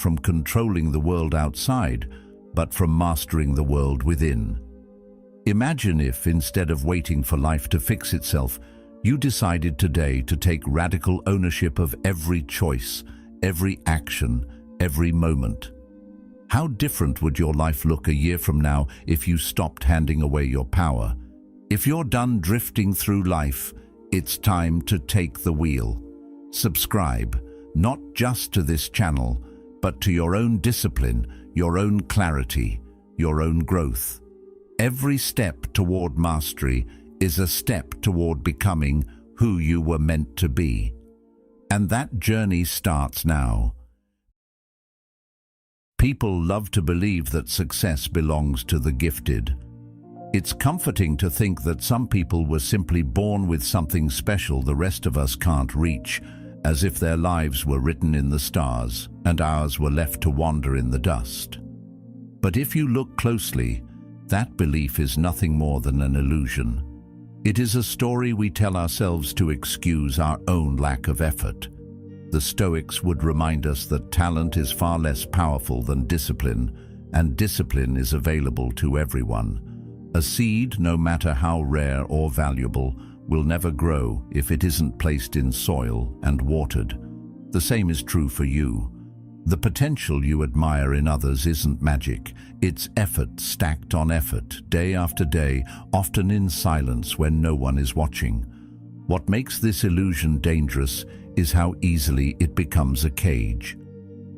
from controlling the world outside, but from mastering the world within. Imagine if, instead of waiting for life to fix itself, you decided today to take radical ownership of every choice, every action, every moment. How different would your life look a year from now if you stopped handing away your power? If you're done drifting through life, it's time to take the wheel. Subscribe, not just to this channel, but to your own discipline, your own clarity, your own growth. Every step toward mastery is a step toward becoming who you were meant to be. And that journey starts now. People love to believe that success belongs to the gifted. It's comforting to think that some people were simply born with something special the rest of us can't reach, as if their lives were written in the stars and ours were left to wander in the dust. But if you look closely, that belief is nothing more than an illusion. It is a story we tell ourselves to excuse our own lack of effort. The Stoics would remind us that talent is far less powerful than discipline, and discipline is available to everyone. A seed, no matter how rare or valuable, will never grow if it isn't placed in soil and watered. The same is true for you. The potential you admire in others isn't magic. It's effort stacked on effort, day after day, often in silence when no one is watching. What makes this illusion dangerous is how easily it becomes a cage.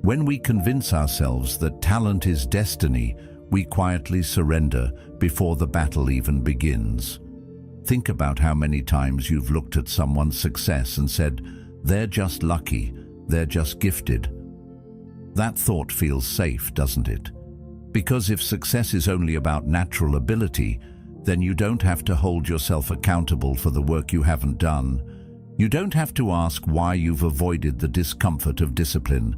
When we convince ourselves that talent is destiny, we quietly surrender before the battle even begins. Think about how many times you've looked at someone's success and said, "They're just lucky, they're just gifted." That thought feels safe, doesn't it? Because if success is only about natural ability, then you don't have to hold yourself accountable for the work you haven't done. You don't have to ask why you've avoided the discomfort of discipline.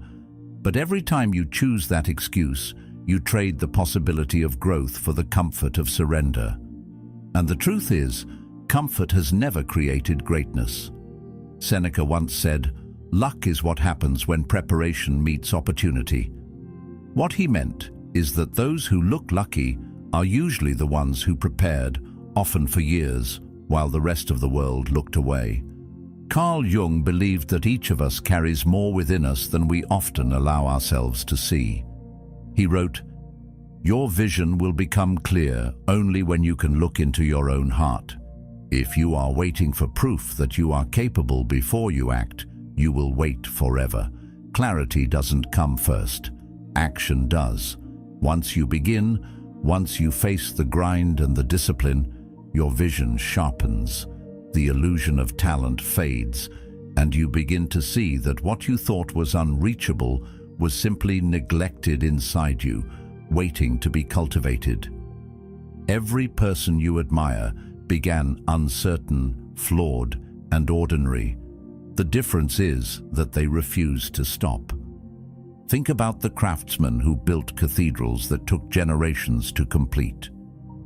But every time you choose that excuse, you trade the possibility of growth for the comfort of surrender. And the truth is, comfort has never created greatness. Seneca once said, "Luck is what happens when preparation meets opportunity." What he meant is that those who look lucky are usually the ones who prepared, often for years, while the rest of the world looked away. Carl Jung believed that each of us carries more within us than we often allow ourselves to see. He wrote, "Your vision will become clear only when you can look into your own heart. If you are waiting for proof that you are capable before you act, you will wait forever. Clarity doesn't come first. Action does. Once you begin, once you face the grind and the discipline, your vision sharpens. The illusion of talent fades, and you begin to see that what you thought was unreachable was simply neglected inside you, waiting to be cultivated. Every person you admire began uncertain, flawed, and ordinary. The difference is that they refused to stop. Think about the craftsmen who built cathedrals that took generations to complete.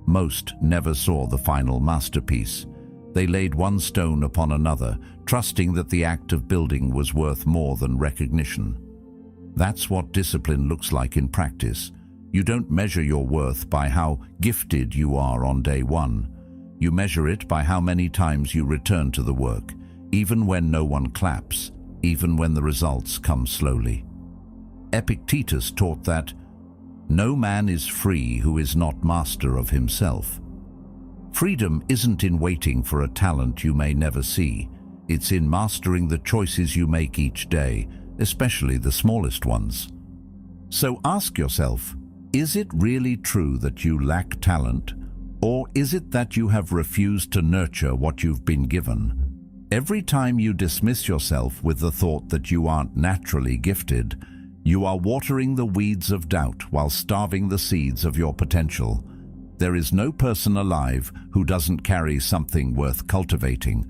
Most never saw the final masterpiece. They laid one stone upon another, trusting that the act of building was worth more than recognition. That's what discipline looks like in practice. You don't measure your worth by how gifted you are on day one. You measure it by how many times you return to the work, even when no one claps, even when the results come slowly. Epictetus taught that no man is free who is not master of himself. Freedom isn't in waiting for a talent you may never see. It's in mastering the choices you make each day, especially the smallest ones. So ask yourself, is it really true that you lack talent, or is it that you have refused to nurture what you've been given? Every time you dismiss yourself with the thought that you aren't naturally gifted, you are watering the weeds of doubt while starving the seeds of your potential. There is no person alive who doesn't carry something worth cultivating.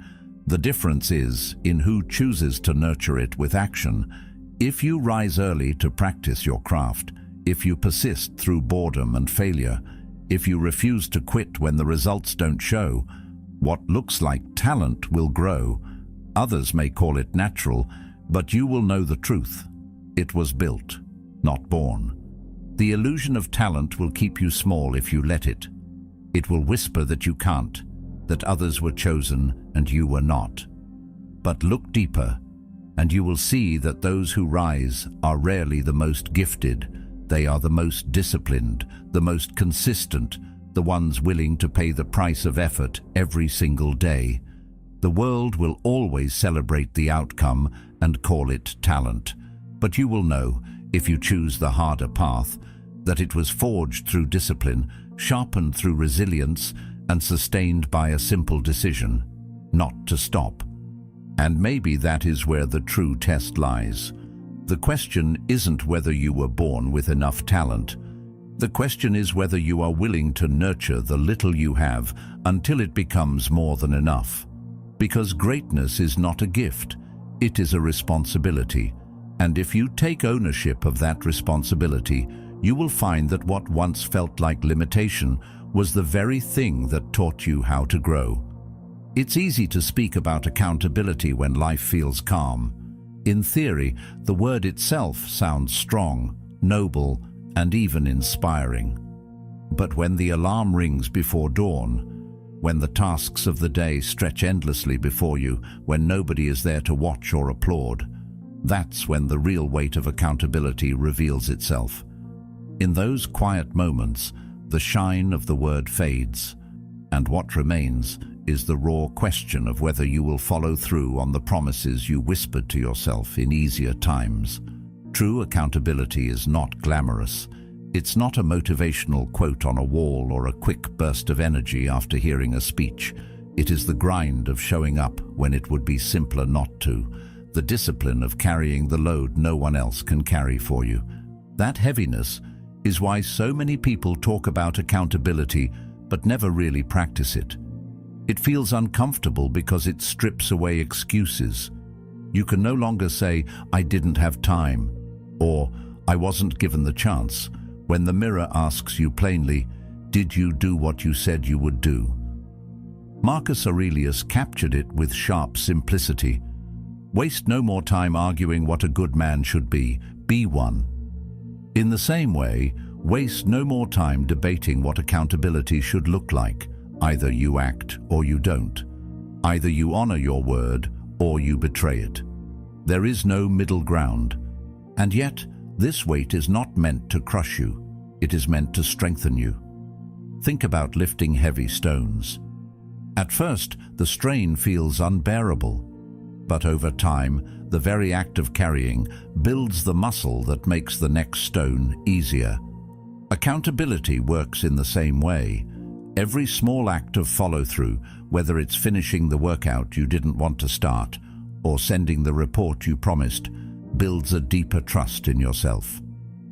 The difference is in who chooses to nurture it with action. If you rise early to practice your craft, if you persist through boredom and failure, if you refuse to quit when the results don't show, what looks like talent will grow. Others may call it natural, but you will know the truth. It was built. not born. The illusion of talent will keep you small if you let it. It will whisper that you can't, that others were chosen and you were not. But look deeper, and you will see that those who rise are rarely the most gifted. They are the most disciplined, the most consistent, the ones willing to pay the price of effort every single day. The world will always celebrate the outcome and call it talent, but you will know, if you choose the harder path, that it was forged through discipline, sharpened through resilience, and sustained by a simple decision, not to stop. And maybe that is where the true test lies. The question isn't whether you were born with enough talent. The question is whether you are willing to nurture the little you have until it becomes more than enough. Because greatness is not a gift, it is a responsibility. And if you take ownership of that responsibility, you will find that what once felt like limitation was the very thing that taught you how to grow. It's easy to speak about accountability when life feels calm. In theory, the word itself sounds strong, noble, and even inspiring. But when the alarm rings before dawn, when the tasks of the day stretch endlessly before you, when nobody is there to watch or applaud, that's when the real weight of accountability reveals itself. In those quiet moments, the shine of the word fades, and what remains is the raw question of whether you will follow through on the promises you whispered to yourself in easier times. True accountability is not glamorous. It's not a motivational quote on a wall or a quick burst of energy after hearing a speech. It is the grind of showing up when it would be simpler not to, the discipline of carrying the load no one else can carry for you. That heaviness is why so many people talk about accountability but never really practice it. It feels uncomfortable because it strips away excuses. You can no longer say, "I didn't have time," or "I wasn't given the chance," when the mirror asks you plainly, "Did you do what you said you would do?" Marcus Aurelius captured it with sharp simplicity. Waste no more time arguing what a good man should be one. In the same way, waste no more time debating what accountability should look like. Either you act or you don't. Either you honor your word or you betray it. There is no middle ground. And yet, this weight is not meant to crush you. It is meant to strengthen you. Think about lifting heavy stones. At first, the strain feels unbearable. But over time, the very act of carrying builds the muscle that makes the next stone easier. Accountability works in the same way. Every small act of follow-through, whether it's finishing the workout you didn't want to start or sending the report you promised, builds a deeper trust in yourself.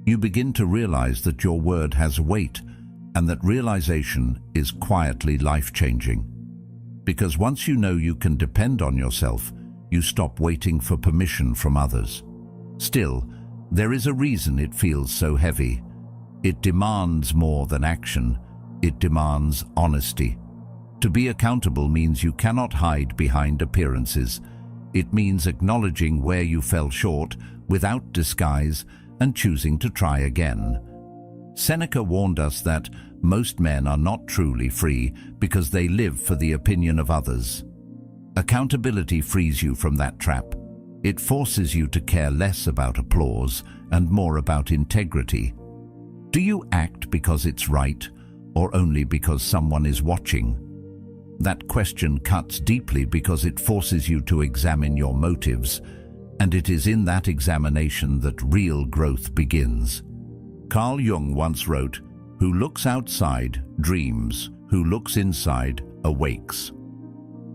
You begin to realize that your word has weight and that realization is quietly life-changing. Because once you know you can depend on yourself, you stop waiting for permission from others. Still, there is a reason it feels so heavy. It demands more than action. It demands honesty. To be accountable means you cannot hide behind appearances. It means acknowledging where you fell short without disguise and choosing to try again. Seneca warned us that most men are not truly free because they live for the opinion of others. Accountability frees you from that trap. It forces you to care less about applause and more about integrity. Do you act because it's right, or only because someone is watching? That question cuts deeply because it forces you to examine your motives, and it is in that examination that real growth begins. Carl Jung once wrote, "Who looks outside dreams, who looks inside awakes."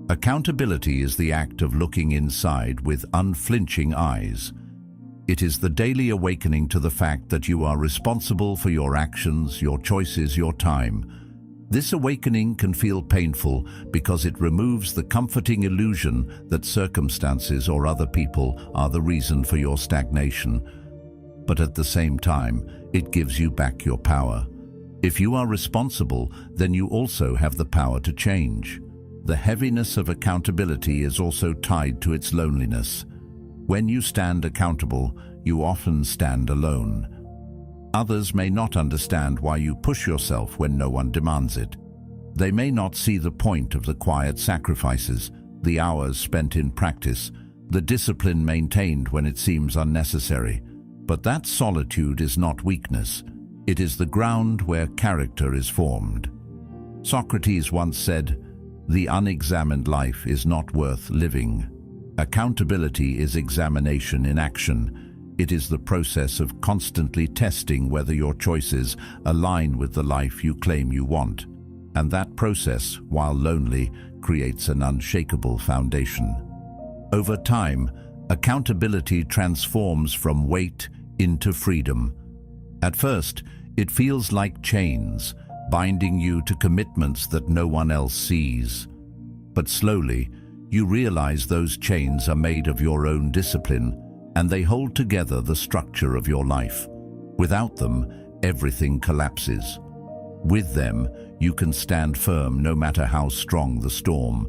Accountability is the act of looking inside with unflinching eyes. It is the daily awakening to the fact that you are responsible for your actions, your choices, your time. This awakening can feel painful because it removes the comforting illusion that circumstances or other people are the reason for your stagnation. But at the same time, it gives you back your power. If you are responsible, then you also have the power to change. The heaviness of accountability is also tied to its loneliness. When you stand accountable, you often stand alone. Others may not understand why you push yourself when no one demands it. They may not see the point of the quiet sacrifices, the hours spent in practice, the discipline maintained when it seems unnecessary. But that solitude is not weakness. It is the ground where character is formed. Socrates once said, "The unexamined life is not worth living." Accountability is examination in action. It is the process of constantly testing whether your choices align with the life you claim you want. And that process, while lonely, creates an unshakable foundation. Over time, accountability transforms from weight into freedom. At first, it feels like chains, binding you to commitments that no one else sees. But slowly, you realize those chains are made of your own discipline, and they hold together the structure of your life. Without them, everything collapses. With them, you can stand firm no matter how strong the storm.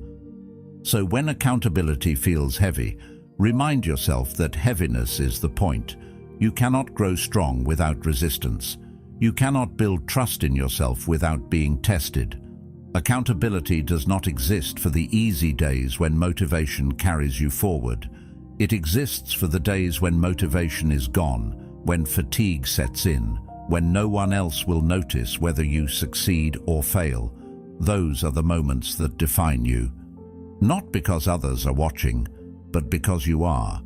So when accountability feels heavy, remind yourself that heaviness is the point. You cannot grow strong without resistance. You cannot build trust in yourself without being tested. Accountability does not exist for the easy days when motivation carries you forward. It exists for the days when motivation is gone, when fatigue sets in, when no one else will notice whether you succeed or fail. Those are the moments that define you. Not because others are watching, but because you are.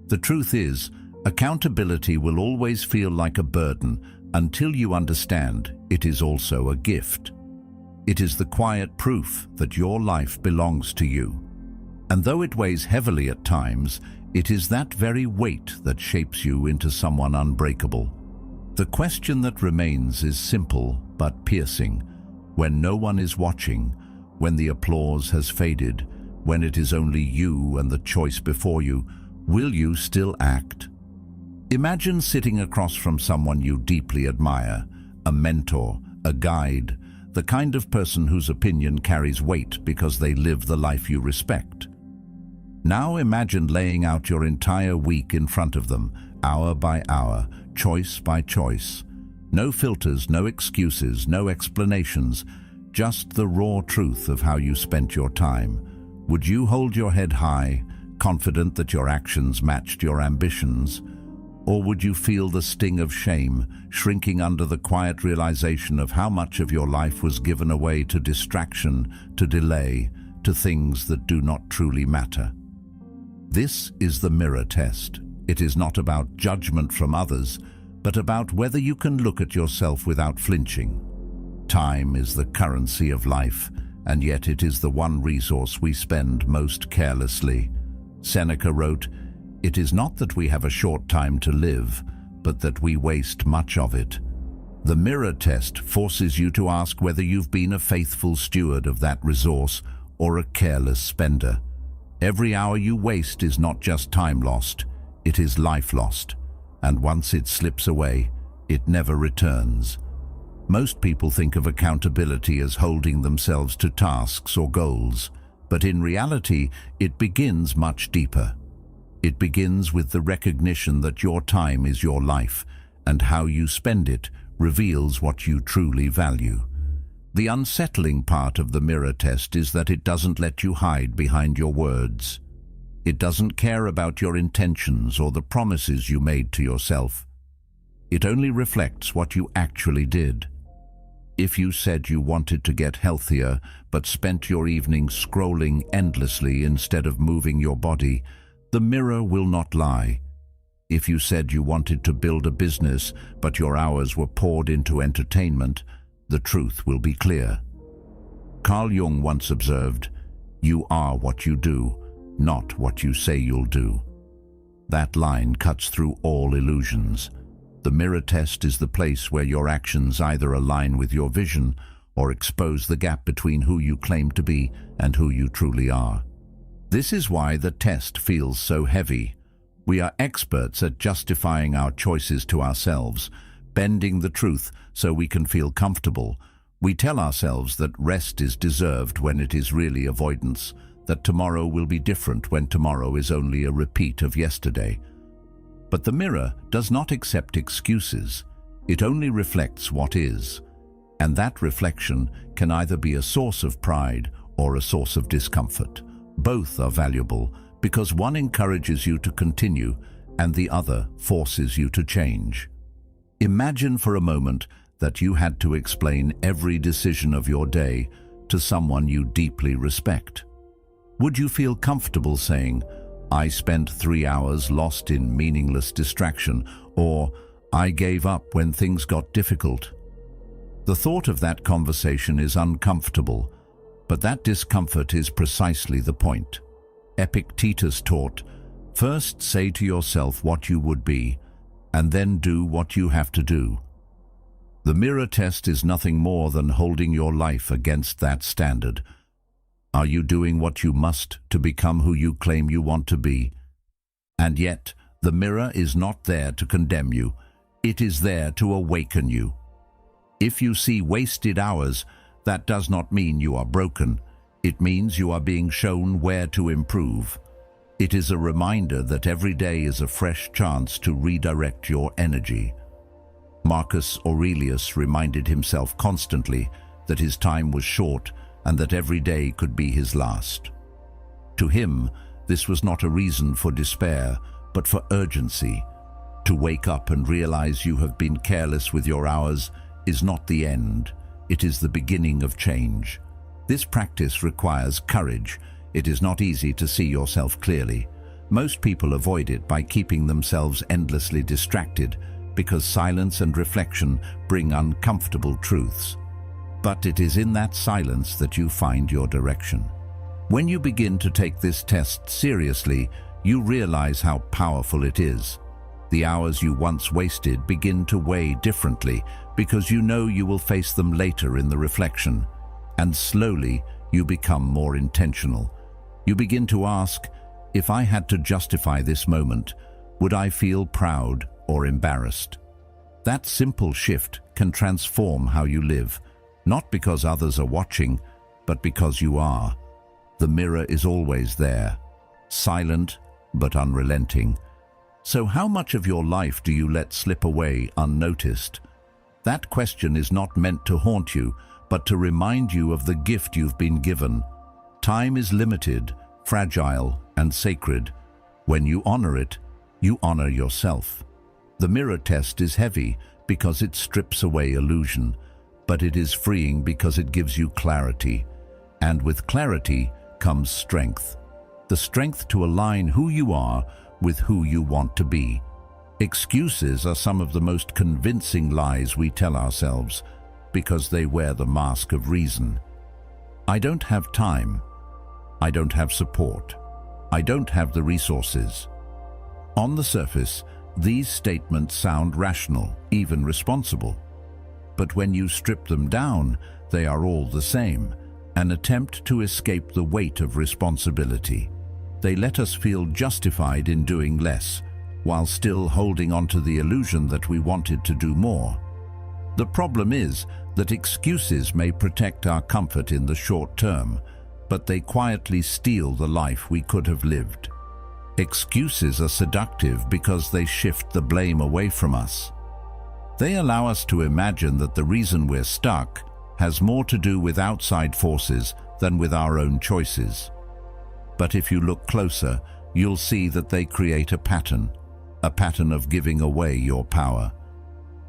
The truth is, accountability will always feel like a burden until you understand it is also a gift. It is the quiet proof that your life belongs to you. And though it weighs heavily at times, it is that very weight that shapes you into someone unbreakable. The question that remains is simple but piercing. When no one is watching, when the applause has faded, when it is only you and the choice before you, will you still act? Imagine sitting across from someone you deeply admire, a mentor, a guide, the kind of person whose opinion carries weight because they live the life you respect. Now imagine laying out your entire week in front of them, hour by hour, choice by choice. No filters, no excuses, no explanations, just the raw truth of how you spent your time. Would you hold your head high, confident that your actions matched your ambitions? Or would you feel the sting of shame, shrinking under the quiet realization of how much of your life was given away to distraction, to delay, to things that do not truly matter? This is the mirror test. It is not about judgment from others, but about whether you can look at yourself without flinching. Time is the currency of life, and yet it is the one resource we spend most carelessly. Seneca wrote, "It is not that we have a short time to live, but that we waste much of it." The mirror test forces you to ask whether you've been a faithful steward of that resource or a careless spender. Every hour you waste is not just time lost, it is life lost. And once it slips away, it never returns. Most people think of accountability as holding themselves to tasks or goals, but in reality, it begins much deeper. It begins with the recognition that your time is your life, and how you spend it reveals what you truly value. The unsettling part of the mirror test is that it doesn't let you hide behind your words. It doesn't care about your intentions or the promises you made to yourself. It only reflects what you actually did. If you said you wanted to get healthier but spent your evenings scrolling endlessly instead of moving your body, the mirror will not lie. If you said you wanted to build a business but your hours were poured into entertainment, the truth will be clear. Carl Jung once observed, "You are what you do, not what you say you'll do." That line cuts through all illusions. The mirror test is the place where your actions either align with your vision or expose the gap between who you claim to be and who you truly are. This is why the test feels so heavy. We are experts at justifying our choices to ourselves, bending the truth so we can feel comfortable. We tell ourselves that rest is deserved when it is really avoidance, that tomorrow will be different when tomorrow is only a repeat of yesterday. But the mirror does not accept excuses. It only reflects what is, and that reflection can either be a source of pride or a source of discomfort. Both are valuable because one encourages you to continue and the other forces you to change. Imagine for a moment that you had to explain every decision of your day to someone you deeply respect. Would you feel comfortable saying, "I spent 3 hours lost in meaningless distraction," or "I gave up when things got difficult"? The thought of that conversation is uncomfortable, but that discomfort is precisely the point. Epictetus taught, "First say to yourself what you would be, and then do what you have to do." The mirror test is nothing more than holding your life against that standard. Are you doing what you must to become who you claim you want to be? And yet, the mirror is not there to condemn you. It is there to awaken you. If you see wasted hours, that does not mean you are broken. It means you are being shown where to improve. It is a reminder that every day is a fresh chance to redirect your energy. Marcus Aurelius reminded himself constantly that his time was short and that every day could be his last. To him, this was not a reason for despair, but for urgency. To wake up and realize you have been careless with your hours is not the end, it is the beginning of change. This practice requires courage. It is not easy to see yourself clearly. Most people avoid it by keeping themselves endlessly distracted because silence and reflection bring uncomfortable truths. But it is in that silence that you find your direction. When you begin to take this test seriously, you realize how powerful it is. The hours you once wasted begin to weigh differently because you know you will face them later in the reflection. And slowly, you become more intentional. You begin to ask, if I had to justify this moment, would I feel proud or embarrassed? That simple shift can transform how you live, not because others are watching, but because you are. The mirror is always there, silent but unrelenting. So how much of your life do you let slip away unnoticed? That question is not meant to haunt you, but to remind you of the gift you've been given. Time is limited, fragile, and sacred. When you honor it, you honor yourself. The mirror test is heavy because it strips away illusion, but it is freeing because it gives you clarity. And with clarity comes strength. The strength to align who you are with who you want to be. Excuses are some of the most convincing lies we tell ourselves because they wear the mask of reason. I don't have time. I don't have support. I don't have the resources. On the surface, these statements sound rational, even responsible. But when you strip them down, they are all the same, an attempt to escape the weight of responsibility. They let us feel justified in doing less, while still holding on to the illusion that we wanted to do more. The problem is that excuses may protect our comfort in the short term, but they quietly steal the life we could have lived. Excuses are seductive because they shift the blame away from us. They allow us to imagine that the reason we're stuck has more to do with outside forces than with our own choices. But if you look closer, you'll see that they create a pattern of giving away your power.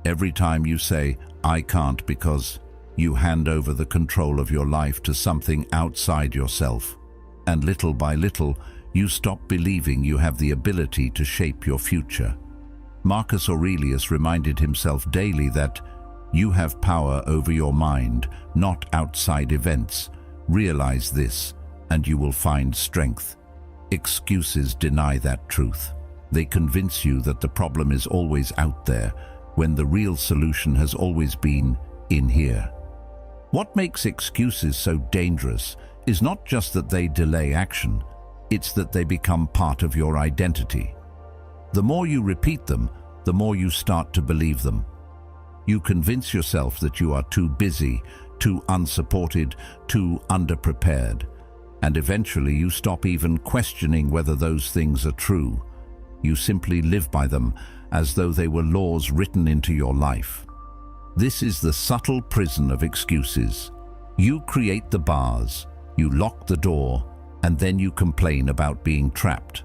Every time you say, "I can't," because you hand over the control of your life to something outside yourself. And little by little, you stop believing you have the ability to shape your future. Marcus Aurelius reminded himself daily that you have power over your mind, not outside events. Realize this, and you will find strength. Excuses deny that truth. They convince you that the problem is always out there, when the real solution has always been in here. What makes excuses so dangerous is not just that they delay action, it's that they become part of your identity. The more you repeat them, the more you start to believe them. You convince yourself that you are too busy, too unsupported, too underprepared, and eventually you stop even questioning whether those things are true. You simply live by them as though they were laws written into your life. This is the subtle prison of excuses. You create the bars, you lock the door, and then you complain about being trapped.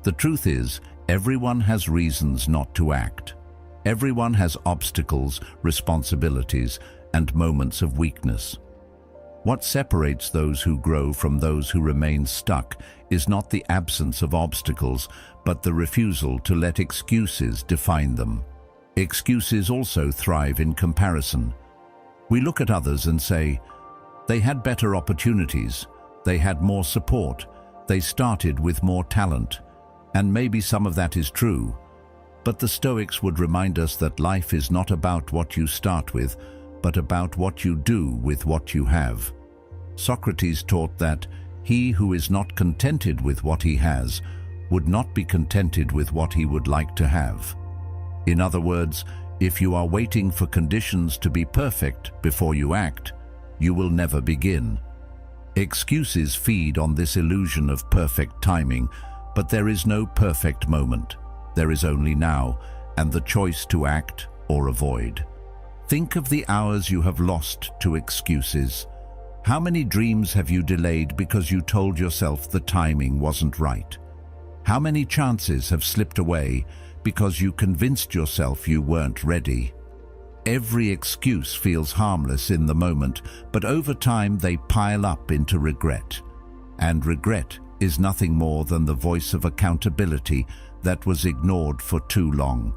The truth is, everyone has reasons not to act. Everyone has obstacles, responsibilities, and moments of weakness. What separates those who grow from those who remain stuck is not the absence of obstacles, but the refusal to let excuses define them. Excuses also thrive in comparison. We look at others and say, they had better opportunities, they had more support, they started with more talent, and maybe some of that is true. But the Stoics would remind us that life is not about what you start with, but about what you do with what you have. Socrates taught that he who is not contented with what he has would not be contented with what he would like to have. In other words, if you are waiting for conditions to be perfect before you act, you will never begin. Excuses feed on this illusion of perfect timing, but there is no perfect moment. There is only now, and the choice to act or avoid. Think of the hours you have lost to excuses. How many dreams have you delayed because you told yourself the timing wasn't right? How many chances have slipped away because you convinced yourself you weren't ready? Every excuse feels harmless in the moment, but over time they pile up into regret. And regret is nothing more than the voice of accountability that was ignored for too long.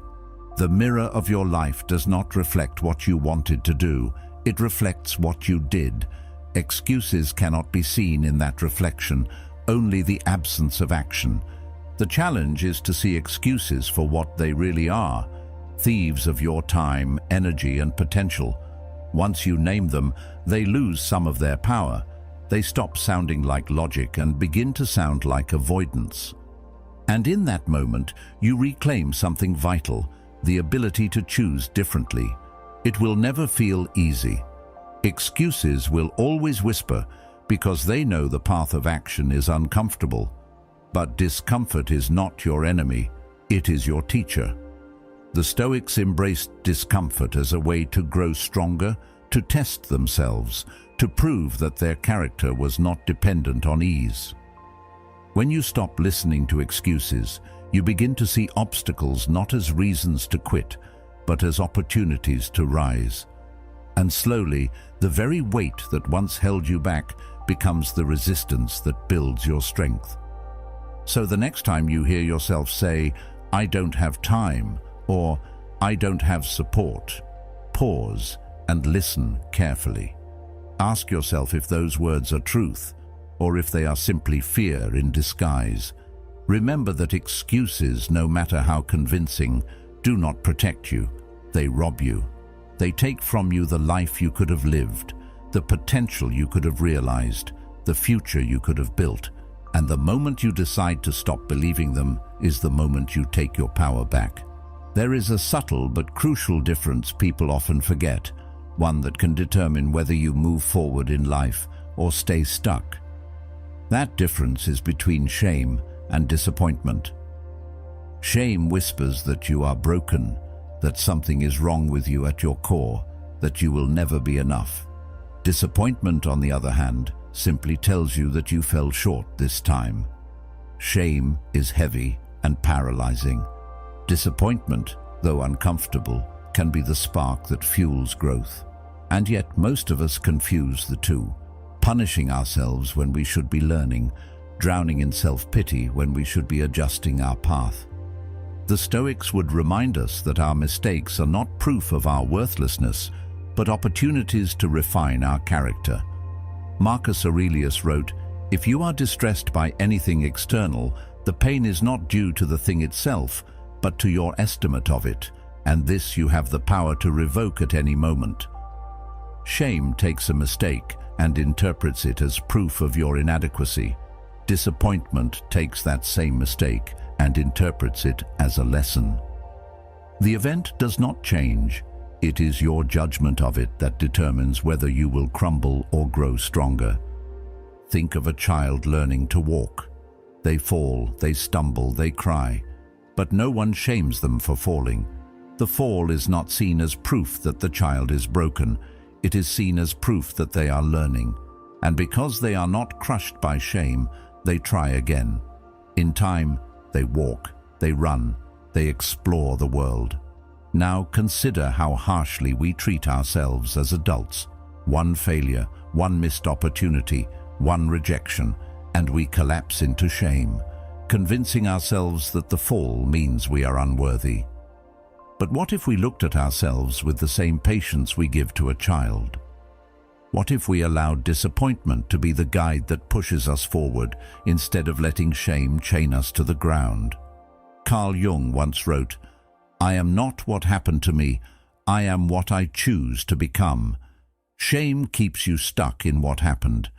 The mirror of your life does not reflect what you wanted to do, it reflects what you did. Excuses cannot be seen in that reflection, only the absence of action. The challenge is to see excuses for what they really are, thieves of your time, energy, and potential. Once you name them, they lose some of their power. They stop sounding like logic and begin to sound like avoidance. And in that moment, you reclaim something vital, the ability to choose differently. It will never feel easy. Excuses will always whisper because they know the path of action is uncomfortable. But discomfort is not your enemy, it is your teacher. The Stoics embraced discomfort as a way to grow stronger, to test themselves, to prove that their character was not dependent on ease. When you stop listening to excuses, you begin to see obstacles not as reasons to quit, but as opportunities to rise. And slowly, the very weight that once held you back becomes the resistance that builds your strength. So the next time you hear yourself say, "I don't have time," or "I don't have support," pause and listen carefully. Ask yourself if those words are truth, or if they are simply fear in disguise. Remember that excuses, no matter how convincing, do not protect you. They rob you. They take from you the life you could have lived, the potential you could have realized, the future you could have built. And the moment you decide to stop believing them is the moment you take your power back. There is a subtle but crucial difference people often forget, one that can determine whether you move forward in life or stay stuck. That difference is between shame and disappointment. Shame whispers that you are broken, that something is wrong with you at your core, that you will never be enough. Disappointment, on the other hand, simply tells you that you fell short this time. Shame is heavy and paralyzing. Disappointment, though uncomfortable, can be the spark that fuels growth. And yet most of us confuse the two, punishing ourselves when we should be learning, drowning in self-pity when we should be adjusting our path. The Stoics would remind us that our mistakes are not proof of our worthlessness, but opportunities to refine our character. Marcus Aurelius wrote, "If you are distressed by anything external, the pain is not due to the thing itself, but to your estimate of it, and this you have the power to revoke at any moment." Shame takes a mistake and interprets it as proof of your inadequacy. Disappointment takes that same mistake and interprets it as a lesson. The event does not change. It is your judgment of it that determines whether you will crumble or grow stronger. Think of a child learning to walk. They fall, they stumble, they cry, but no one shames them for falling. The fall is not seen as proof that the child is broken. It is seen as proof that they are learning. And because they are not crushed by shame, they try again. In time, they walk, they run, they explore the world. Now consider how harshly we treat ourselves as adults. One failure, one missed opportunity, one rejection, and we collapse into shame, convincing ourselves that the fall means we are unworthy. But what if we looked at ourselves with the same patience we give to a child? What if we allowed disappointment to be the guide that pushes us forward instead of letting shame chain us to the ground? Carl Jung once wrote, "I am not what happened to me, I am what I choose to become." Shame keeps you stuck in what happened.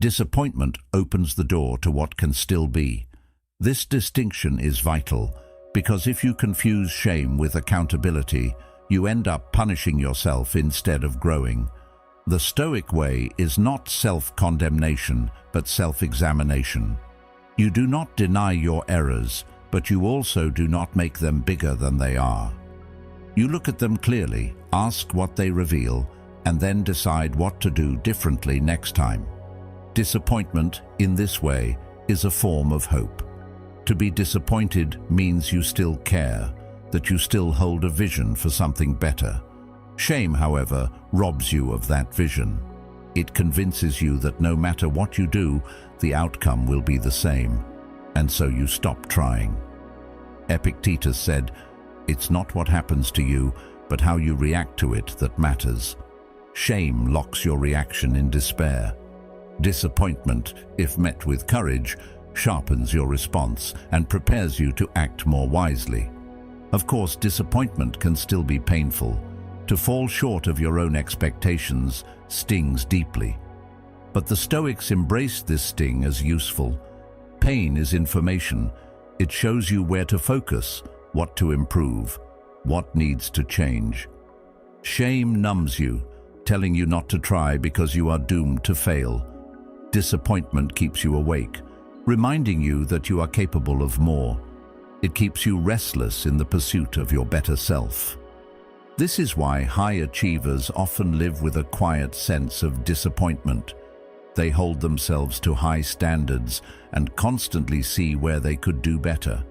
Disappointment opens the door to what can still be. This distinction is vital, because if you confuse shame with accountability, you end up punishing yourself instead of growing. The Stoic way is not self-condemnation, but self-examination. You do not deny your errors, but you also do not make them bigger than they are. You look at them clearly, ask what they reveal, and then decide what to do differently next time. Disappointment, in this way, is a form of hope. To be disappointed means you still care, that you still hold a vision for something better. Shame, however, robs you of that vision. It convinces you that no matter what you do, the outcome will be the same, and so you stop trying. Epictetus said, "It's not what happens to you, but how you react to it that matters." Shame locks your reaction in despair. Disappointment, if met with courage, sharpens your response and prepares you to act more wisely. Of course, disappointment can still be painful. To fall short of your own expectations stings deeply. But the Stoics embraced this sting as useful. Pain is information. It shows you where to focus, what to improve, what needs to change. Shame numbs you, telling you not to try because you are doomed to fail. Disappointment keeps you awake, reminding you that you are capable of more. It keeps you restless in the pursuit of your better self. This is why high achievers often live with a quiet sense of disappointment. They hold themselves to high standards and constantly see where they could do better.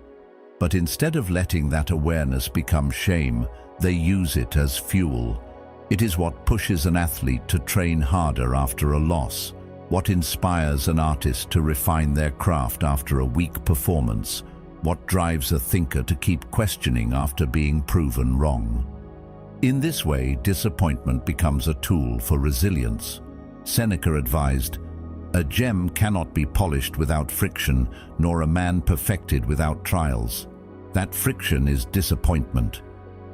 But instead of letting that awareness become shame, they use it as fuel. It is what pushes an athlete to train harder after a loss, what inspires an artist to refine their craft after a weak performance, what drives a thinker to keep questioning after being proven wrong. In this way, disappointment becomes a tool for resilience. Seneca advised, "A gem cannot be polished without friction, nor a man perfected without trials." That friction is disappointment.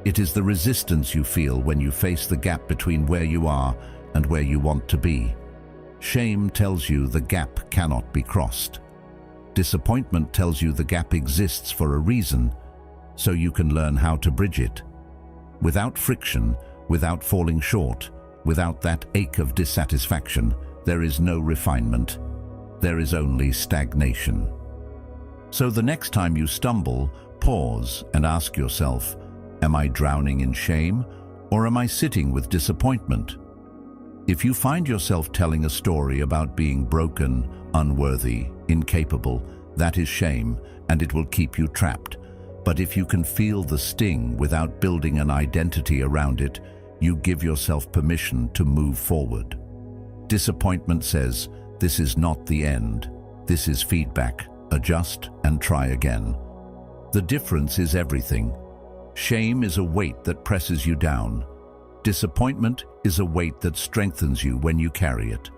It is the resistance you feel when you face the gap between where you are and where you want to be. Shame tells you the gap cannot be crossed. Disappointment tells you the gap exists for a reason, so you can learn how to bridge it. Without friction, without falling short, without that ache of dissatisfaction, there is no refinement. There is only stagnation. So the next time you stumble, pause and ask yourself, am I drowning in shame, or am I sitting with disappointment? If you find yourself telling a story about being broken, unworthy, incapable, that is shame, and it will keep you trapped. But if you can feel the sting without building an identity around it, you give yourself permission to move forward. Disappointment says, "This is not the end. This is feedback. Adjust and try again." The difference is everything. Shame is a weight that presses you down. Disappointment is a weight that strengthens you when you carry it.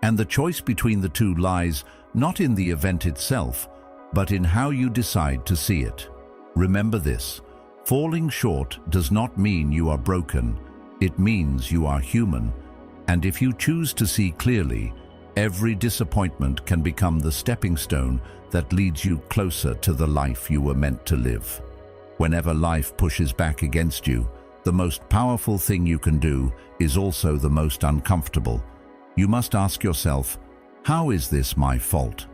And the choice between the two lies not in the event itself, but in how you decide to see it. Remember this: falling short does not mean you are broken. It means you are human. And if you choose to see clearly, every disappointment can become the stepping stone that leads you closer to the life you were meant to live. Whenever life pushes back against you, the most powerful thing you can do is also the most uncomfortable. You must ask yourself, how is this my fault?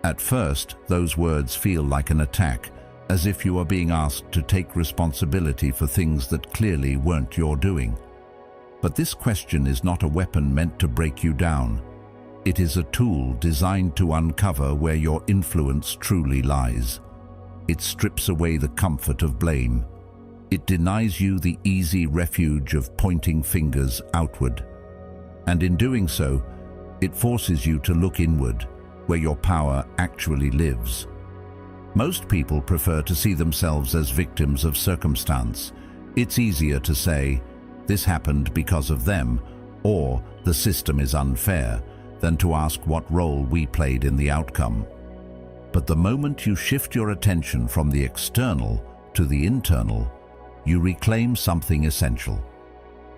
At first, those words feel like an attack, as if you are being asked to take responsibility for things that clearly weren't your doing. But this question is not a weapon meant to break you down. It is a tool designed to uncover where your influence truly lies. It strips away the comfort of blame. It denies you the easy refuge of pointing fingers outward. And in doing so, it forces you to look inward, where your power actually lives. Most people prefer to see themselves as victims of circumstance. It's easier to say, "This happened because of them," or "The system is unfair," than to ask what role we played in the outcome. But the moment you shift your attention from the external to the internal, you reclaim something essential: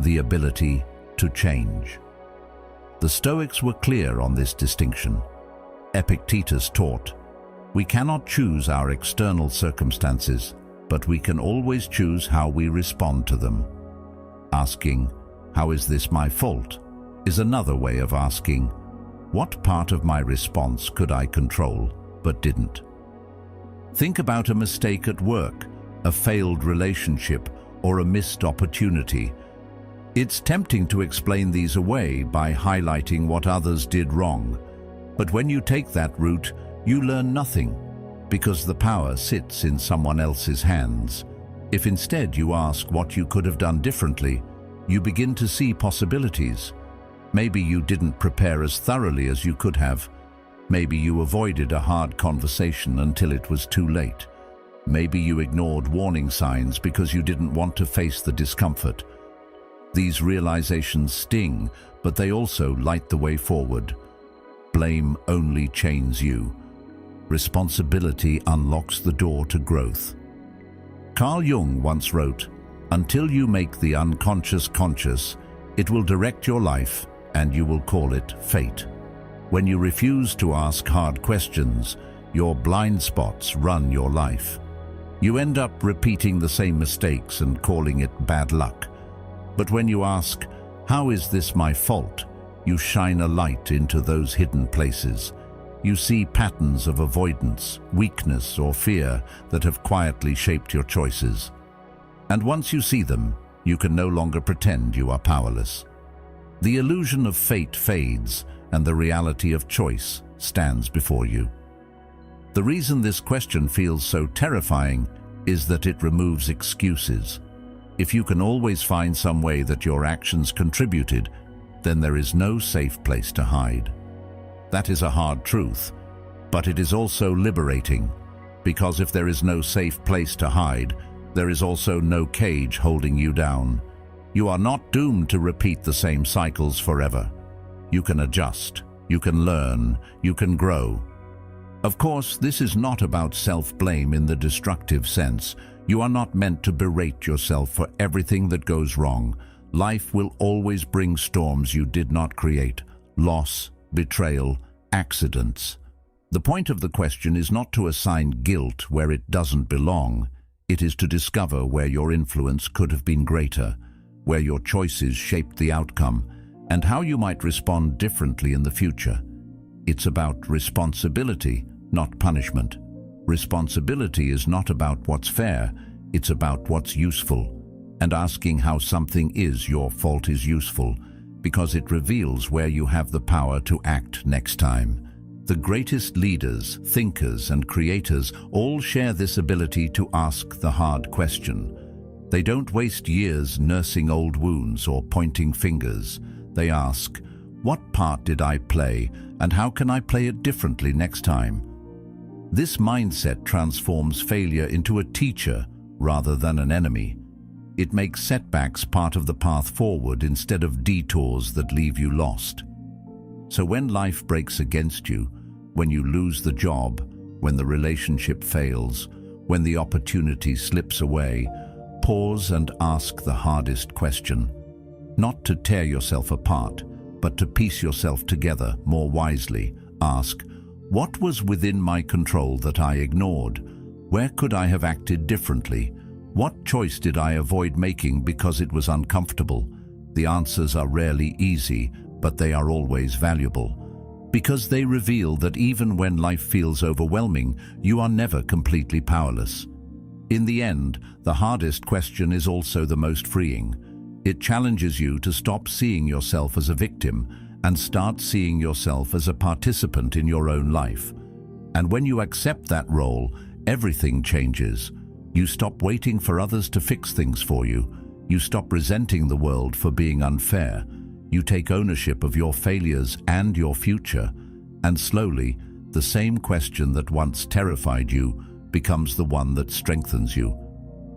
the ability to change. The Stoics were clear on this distinction. Epictetus taught, "We cannot choose our external circumstances, but we can always choose how we respond to them." Asking, "How is this my fault?" is another way of asking, "What part of my response could I control, but didn't?" Think about a mistake at work, a failed relationship, or a missed opportunity. It's tempting to explain these away by highlighting what others did wrong. But when you take that route, you learn nothing, because the power sits in someone else's hands. If instead you ask what you could have done differently, you begin to see possibilities. Maybe you didn't prepare as thoroughly as you could have. Maybe you avoided a hard conversation until it was too late. Maybe you ignored warning signs because you didn't want to face the discomfort. These realizations sting, but they also light the way forward. Blame only chains you. Responsibility unlocks the door to growth. Carl Jung once wrote, "Until you make the unconscious conscious, it will direct your life, and you will call it fate." When you refuse to ask hard questions, your blind spots run your life. You end up repeating the same mistakes and calling it bad luck. But when you ask, "How is this my fault?" you shine a light into those hidden places. You see patterns of avoidance, weakness, or fear that have quietly shaped your choices. And once you see them, you can no longer pretend you are powerless. The illusion of fate fades, and the reality of choice stands before you. The reason this question feels so terrifying is that it removes excuses. If you can always find some way that your actions contributed, then there is no safe place to hide. That is a hard truth, but it is also liberating, because if there is no safe place to hide, there is also no cage holding you down. You are not doomed to repeat the same cycles forever. You can adjust, you can learn, you can grow. Of course, this is not about self-blame in the destructive sense. You are not meant to berate yourself for everything that goes wrong. Life will always bring storms you did not create: loss, betrayal, accidents. The point of the question is not to assign guilt where it doesn't belong. It is to discover where your influence could have been greater, where your choices shaped the outcome, and how you might respond differently in the future. It's about responsibility, not punishment. Responsibility is not about what's fair, it's about what's useful. And asking how something is your fault is useful, because it reveals where you have the power to act next time. The greatest leaders, thinkers, and creators all share this ability to ask the hard question. They don't waste years nursing old wounds or pointing fingers. They ask, "What part did I play, and how can I play it differently next time?" This mindset transforms failure into a teacher rather than an enemy. It makes setbacks part of the path forward instead of detours that leave you lost. So when life breaks against you, when you lose the job, when the relationship fails, when the opportunity slips away, pause and ask the hardest question. Not to tear yourself apart, but to piece yourself together more wisely. Ask, what was within my control that I ignored? Where could I have acted differently? What choice did I avoid making because it was uncomfortable? The answers are rarely easy, but they are always valuable, because they reveal that even when life feels overwhelming, you are never completely powerless. In the end, the hardest question is also the most freeing. It challenges you to stop seeing yourself as a victim and start seeing yourself as a participant in your own life. And when you accept that role, everything changes. You stop waiting for others to fix things for you. You stop resenting the world for being unfair. You take ownership of your failures and your future. And slowly, the same question that once terrified you becomes the one that strengthens you.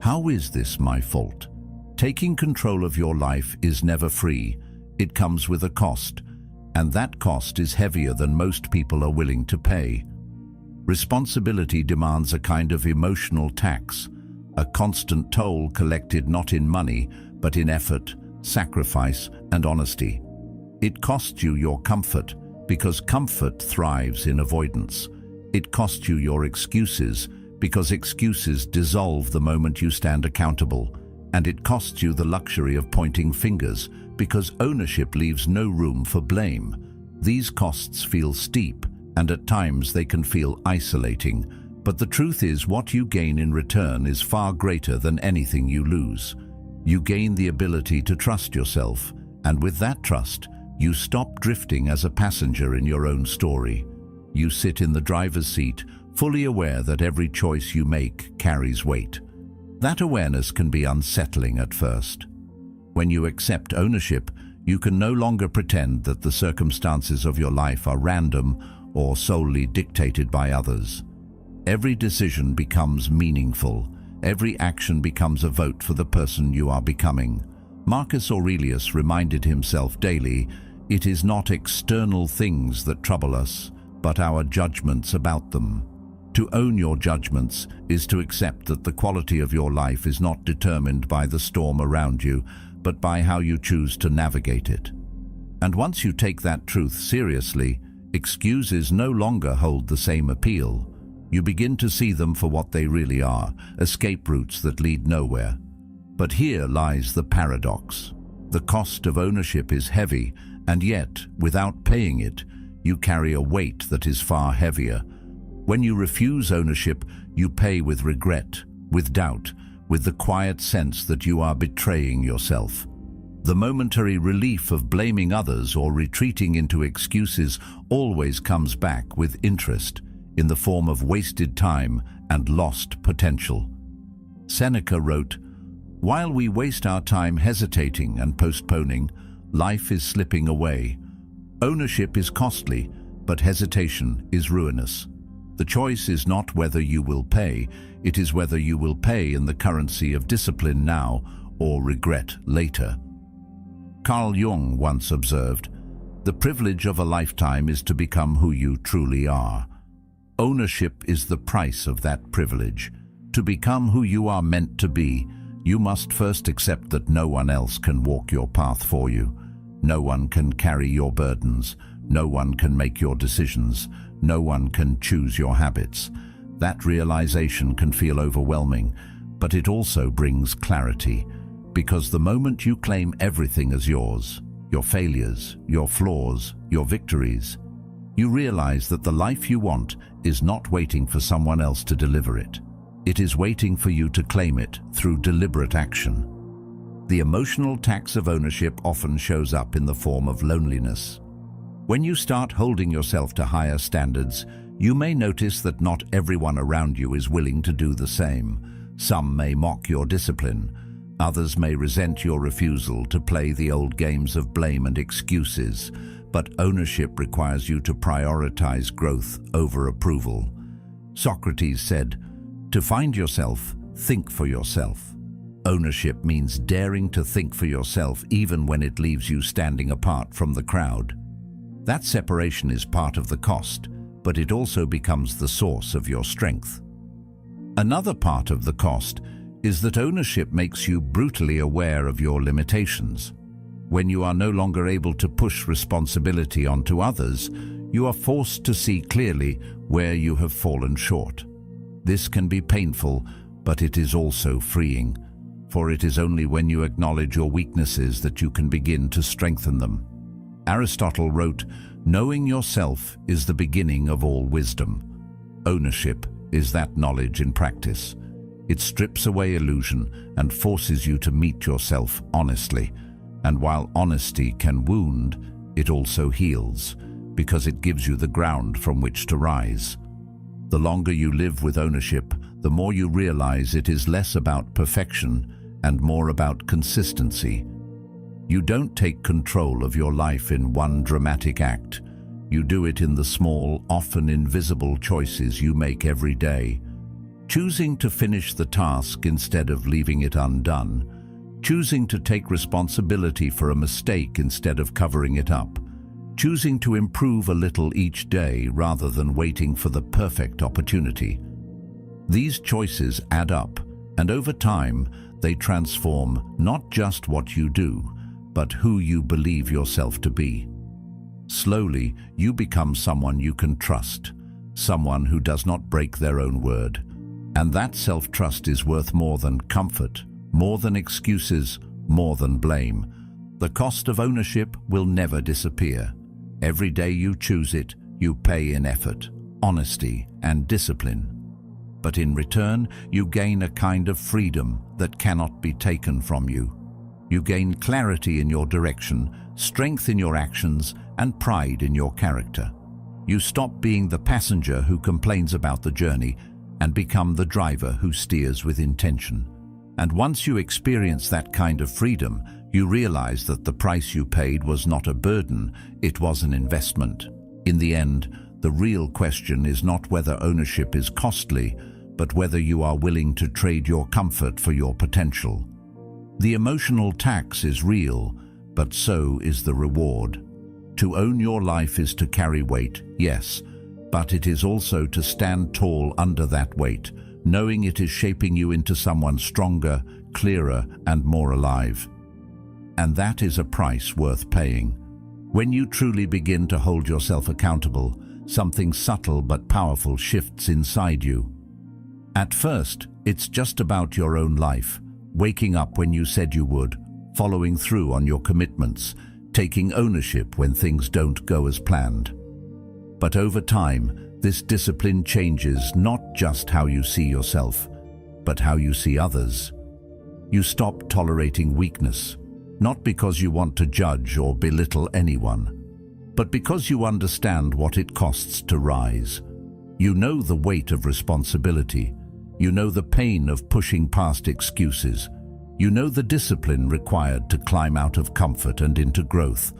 How is this my fault? Taking control of your life is never free. It comes with a cost, and that cost is heavier than most people are willing to pay. Responsibility demands a kind of emotional tax, a constant toll collected not in money, but in effort, sacrifice, and honesty. It costs you your comfort, because comfort thrives in avoidance. It costs you your excuses, because excuses dissolve the moment you stand accountable. And it costs you the luxury of pointing fingers, because ownership leaves no room for blame. These costs feel steep, and at times they can feel isolating. But the truth is, what you gain in return is far greater than anything you lose. You gain the ability to trust yourself, and with that trust, you stop drifting as a passenger in your own story. You sit in the driver's seat, fully aware that every choice you make carries weight. That awareness can be unsettling at first. When you accept ownership, you can no longer pretend that the circumstances of your life are random or solely dictated by others. Every decision becomes meaningful. Every action becomes a vote for the person you are becoming. Marcus Aurelius reminded himself daily, "It is not external things that trouble us, but our judgments about them." To own your judgments is to accept that the quality of your life is not determined by the storm around you, but by how you choose to navigate it. And once you take that truth seriously, excuses no longer hold the same appeal. You begin to see them for what they really are, escape routes that lead nowhere. But here lies the paradox. The cost of ownership is heavy, and yet, without paying it, you carry a weight that is far heavier. When you refuse ownership, you pay with regret, with doubt, with the quiet sense that you are betraying yourself. The momentary relief of blaming others or retreating into excuses always comes back with interest, in the form of wasted time and lost potential. Seneca wrote, "While we waste our time hesitating and postponing, life is slipping away. Ownership is costly, but hesitation is ruinous." The choice is not whether you will pay, it is whether you will pay in the currency of discipline now or regret later. Carl Jung once observed, "The privilege of a lifetime is to become who you truly are." Ownership is the price of that privilege. To become who you are meant to be, you must first accept that no one else can walk your path for you. No one can carry your burdens. No one can make your decisions. No one can choose your habits. That realization can feel overwhelming, but it also brings clarity, because the moment you claim everything as yours, your failures, your flaws, your victories, you realize that the life you want is not waiting for someone else to deliver it. It is waiting for you to claim it through deliberate action. The emotional tax of ownership often shows up in the form of loneliness. When you start holding yourself to higher standards, you may notice that not everyone around you is willing to do the same. Some may mock your discipline. Others may resent your refusal to play the old games of blame and excuses. But ownership requires you to prioritize growth over approval. Socrates said, "To find yourself, think for yourself." Ownership means daring to think for yourself even when it leaves you standing apart from the crowd. That separation is part of the cost, but it also becomes the source of your strength. Another part of the cost is that ownership makes you brutally aware of your limitations. When you are no longer able to push responsibility onto others, you are forced to see clearly where you have fallen short. This can be painful, but it is also freeing, for it is only when you acknowledge your weaknesses that you can begin to strengthen them. Aristotle wrote, "Knowing yourself is the beginning of all wisdom." Ownership is that knowledge in practice. It strips away illusion and forces you to meet yourself honestly. And while honesty can wound, it also heals, because it gives you the ground from which to rise. The longer you live with ownership, the more you realize it is less about perfection and more about consistency. You don't take control of your life in one dramatic act. You do it in the small, often invisible choices you make every day. Choosing to finish the task instead of leaving it undone. Choosing to take responsibility for a mistake instead of covering it up. Choosing to improve a little each day rather than waiting for the perfect opportunity. These choices add up, and over time, they transform not just what you do, but who you believe yourself to be. Slowly, you become someone you can trust, someone who does not break their own word. And that self-trust is worth more than comfort, more than excuses, more than blame. The cost of ownership will never disappear. Every day you choose it, you pay in effort, honesty, and discipline. But in return, you gain a kind of freedom that cannot be taken from you. You gain clarity in your direction, strength in your actions, and pride in your character. You stop being the passenger who complains about the journey and become the driver who steers with intention. And once you experience that kind of freedom, you realize that the price you paid was not a burden, it was an investment. In the end, the real question is not whether ownership is costly, but whether you are willing to trade your comfort for your potential. The emotional tax is real, but so is the reward. To own your life is to carry weight, yes, but it is also to stand tall under that weight, knowing it is shaping you into someone stronger, clearer, and more alive. And that is a price worth paying. When you truly begin to hold yourself accountable, something subtle but powerful shifts inside you. At first, it's just about your own life, waking up when you said you would, following through on your commitments, taking ownership when things don't go as planned. But over time, this discipline changes not just how you see yourself, but how you see others. You stop tolerating weakness, not because you want to judge or belittle anyone, but because you understand what it costs to rise. You know the weight of responsibility. You know the pain of pushing past excuses. You know the discipline required to climb out of comfort and into growth.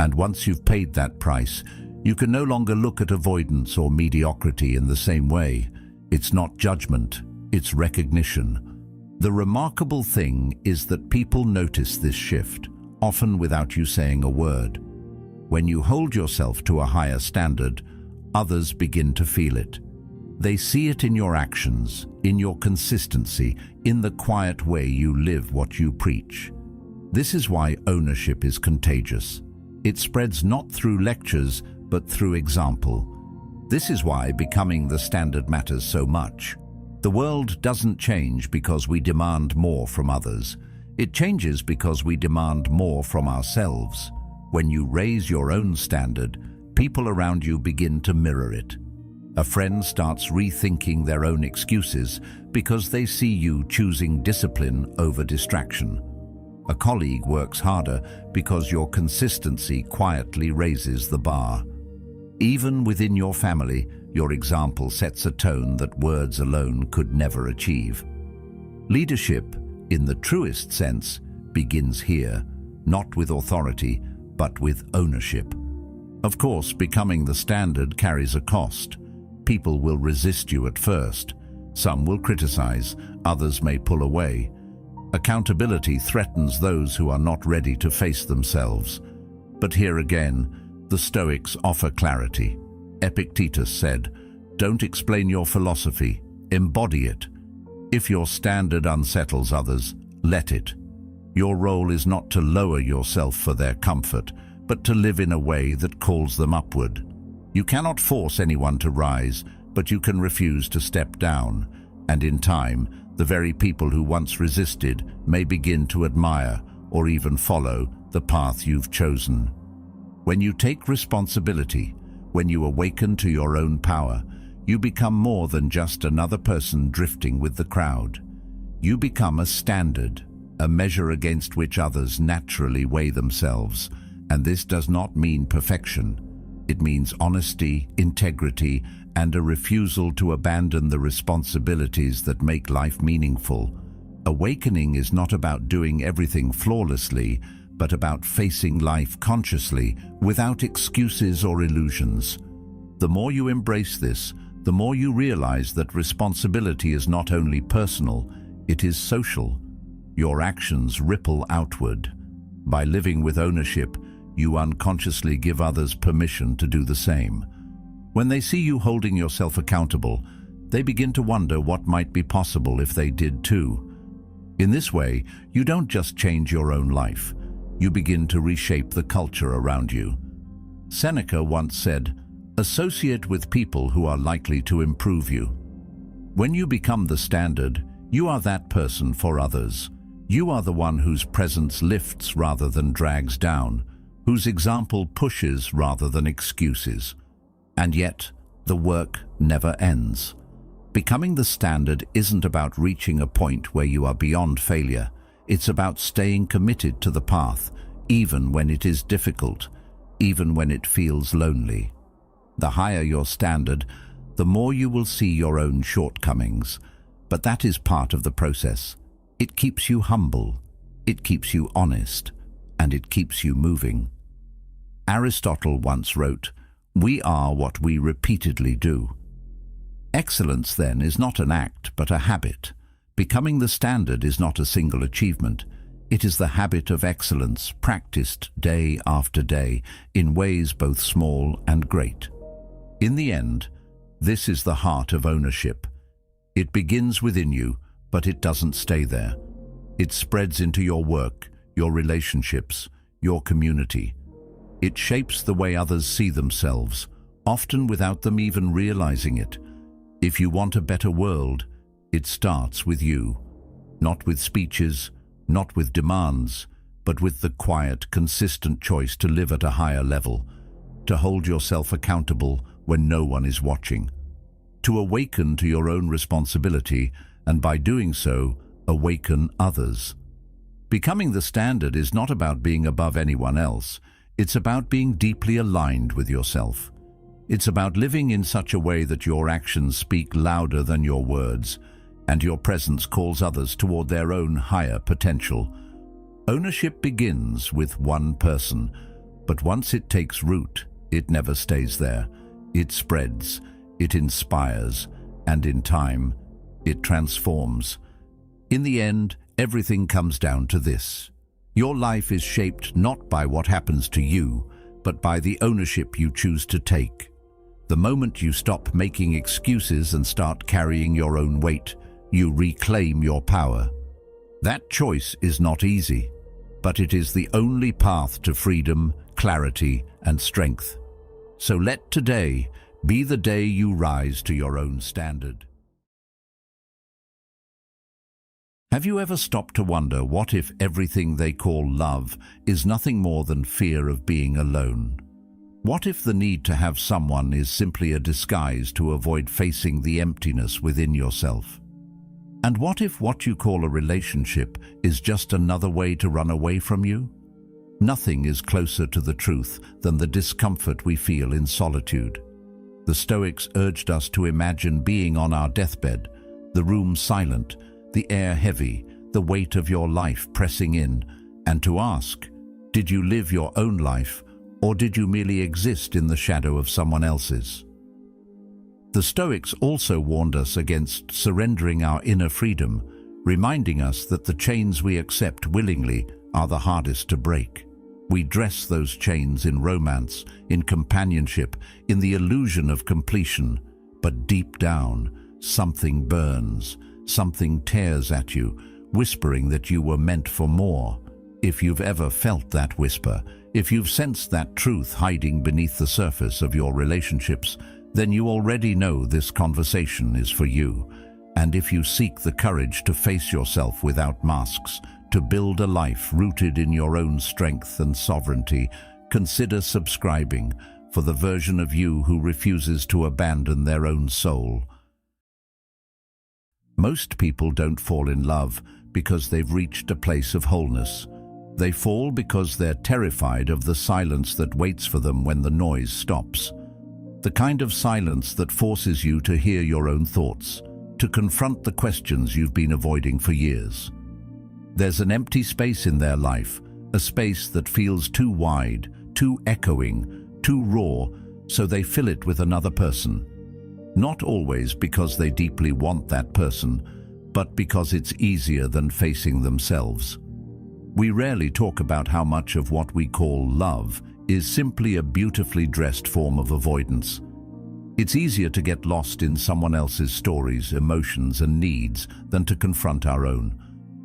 And once you've paid that price, you can no longer look at avoidance or mediocrity in the same way. It's not judgment, it's recognition. The remarkable thing is that people notice this shift, often without you saying a word. When you hold yourself to a higher standard, others begin to feel it. They see it in your actions, in your consistency, in the quiet way you live what you preach. This is why ownership is contagious. It spreads not through lectures, but through example. This is why becoming the standard matters so much. The world doesn't change because we demand more from others. It changes because we demand more from ourselves. When you raise your own standard, people around you begin to mirror it. A friend starts rethinking their own excuses because they see you choosing discipline over distraction. A colleague works harder because your consistency quietly raises the bar. Even within your family, your example sets a tone that words alone could never achieve. Leadership, in the truest sense, begins here, not with authority, but with ownership. Of course, becoming the standard carries a cost. People will resist you at first. Some will criticize, others may pull away. Accountability threatens those who are not ready to face themselves. But here again, the Stoics offer clarity. Epictetus said, "Don't explain your philosophy, embody it. If your standard unsettles others, let it. Your role is not to lower yourself for their comfort, but to live in a way that calls them upward. You cannot force anyone to rise, but you can refuse to step down. And in time, the very people who once resisted may begin to admire or even follow the path you've chosen. When you take responsibility, when you awaken to your own power, you become more than just another person drifting with the crowd. You become a standard, a measure against which others naturally weigh themselves, and this does not mean perfection. It means honesty, integrity, and a refusal to abandon the responsibilities that make life meaningful. Awakening is not about doing everything flawlessly, but about facing life consciously, without excuses or illusions. The more you embrace this, the more you realize that responsibility is not only personal, it is social. Your actions ripple outward. By living with ownership, you unconsciously give others permission to do the same. When they see you holding yourself accountable, they begin to wonder what might be possible if they did too. In this way, you don't just change your own life, you begin to reshape the culture around you. Seneca once said, "Associate with people who are likely to improve you." When you become the standard, you are that person for others. You are the one whose presence lifts rather than drags down, whose example pushes rather than excuses. And yet, the work never ends. Becoming the standard isn't about reaching a point where you are beyond failure. It's about staying committed to the path, even when it is difficult, even when it feels lonely. The higher your standard, the more you will see your own shortcomings. But that is part of the process. It keeps you humble, it keeps you honest, and it keeps you moving. Aristotle once wrote, "We are what we repeatedly do." Excellence, then, is not an act, but a habit. Becoming the standard is not a single achievement. It is the habit of excellence practiced day after day in ways both small and great. In the end, this is the heart of ownership. It begins within you, but it doesn't stay there. It spreads into your work, your relationships, your community. It shapes the way others see themselves, often without them even realizing it. If you want a better world, it starts with you. Not with speeches, not with demands, but with the quiet, consistent choice to live at a higher level, to hold yourself accountable when no one is watching, to awaken to your own responsibility, and by doing so, awaken others. Becoming the standard is not about being above anyone else. It's about being deeply aligned with yourself. It's about living in such a way that your actions speak louder than your words, and your presence calls others toward their own higher potential. Ownership begins with one person, but once it takes root, it never stays there. It spreads, it inspires, and in time, it transforms. In the end, everything comes down to this. Your life is shaped not by what happens to you, but by the ownership you choose to take. The moment you stop making excuses and start carrying your own weight, you reclaim your power. That choice is not easy, but it is the only path to freedom, clarity, and strength. So let today be the day you rise to your own standard. Have you ever stopped to wonder what if everything they call love is nothing more than fear of being alone? What if the need to have someone is simply a disguise to avoid facing the emptiness within yourself? And what if what you call a relationship is just another way to run away from you? Nothing is closer to the truth than the discomfort we feel in solitude. The Stoics urged us to imagine being on our deathbed, the room silent, the air heavy, the weight of your life pressing in, and to ask, did you live your own life, or did you merely exist in the shadow of someone else's? The Stoics also warned us against surrendering our inner freedom, reminding us that the chains we accept willingly are the hardest to break. We dress those chains in romance, in companionship, in the illusion of completion, but deep down, something burns, something tears at you, whispering that you were meant for more. If you've ever felt that whisper, if you've sensed that truth hiding beneath the surface of your relationships, then you already know this conversation is for you. And if you seek the courage to face yourself without masks, to build a life rooted in your own strength and sovereignty, consider subscribing for the version of you who refuses to abandon their own soul. Most people don't fall in love because they've reached a place of wholeness. They fall because they're terrified of the silence that waits for them when the noise stops. The kind of silence that forces you to hear your own thoughts, to confront the questions you've been avoiding for years. There's an empty space in their life, a space that feels too wide, too echoing, too raw, so they fill it with another person. Not always because they deeply want that person, but because it's easier than facing themselves. We rarely talk about how much of what we call love is simply a beautifully dressed form of avoidance. It's easier to get lost in someone else's stories, emotions, and needs than to confront our own.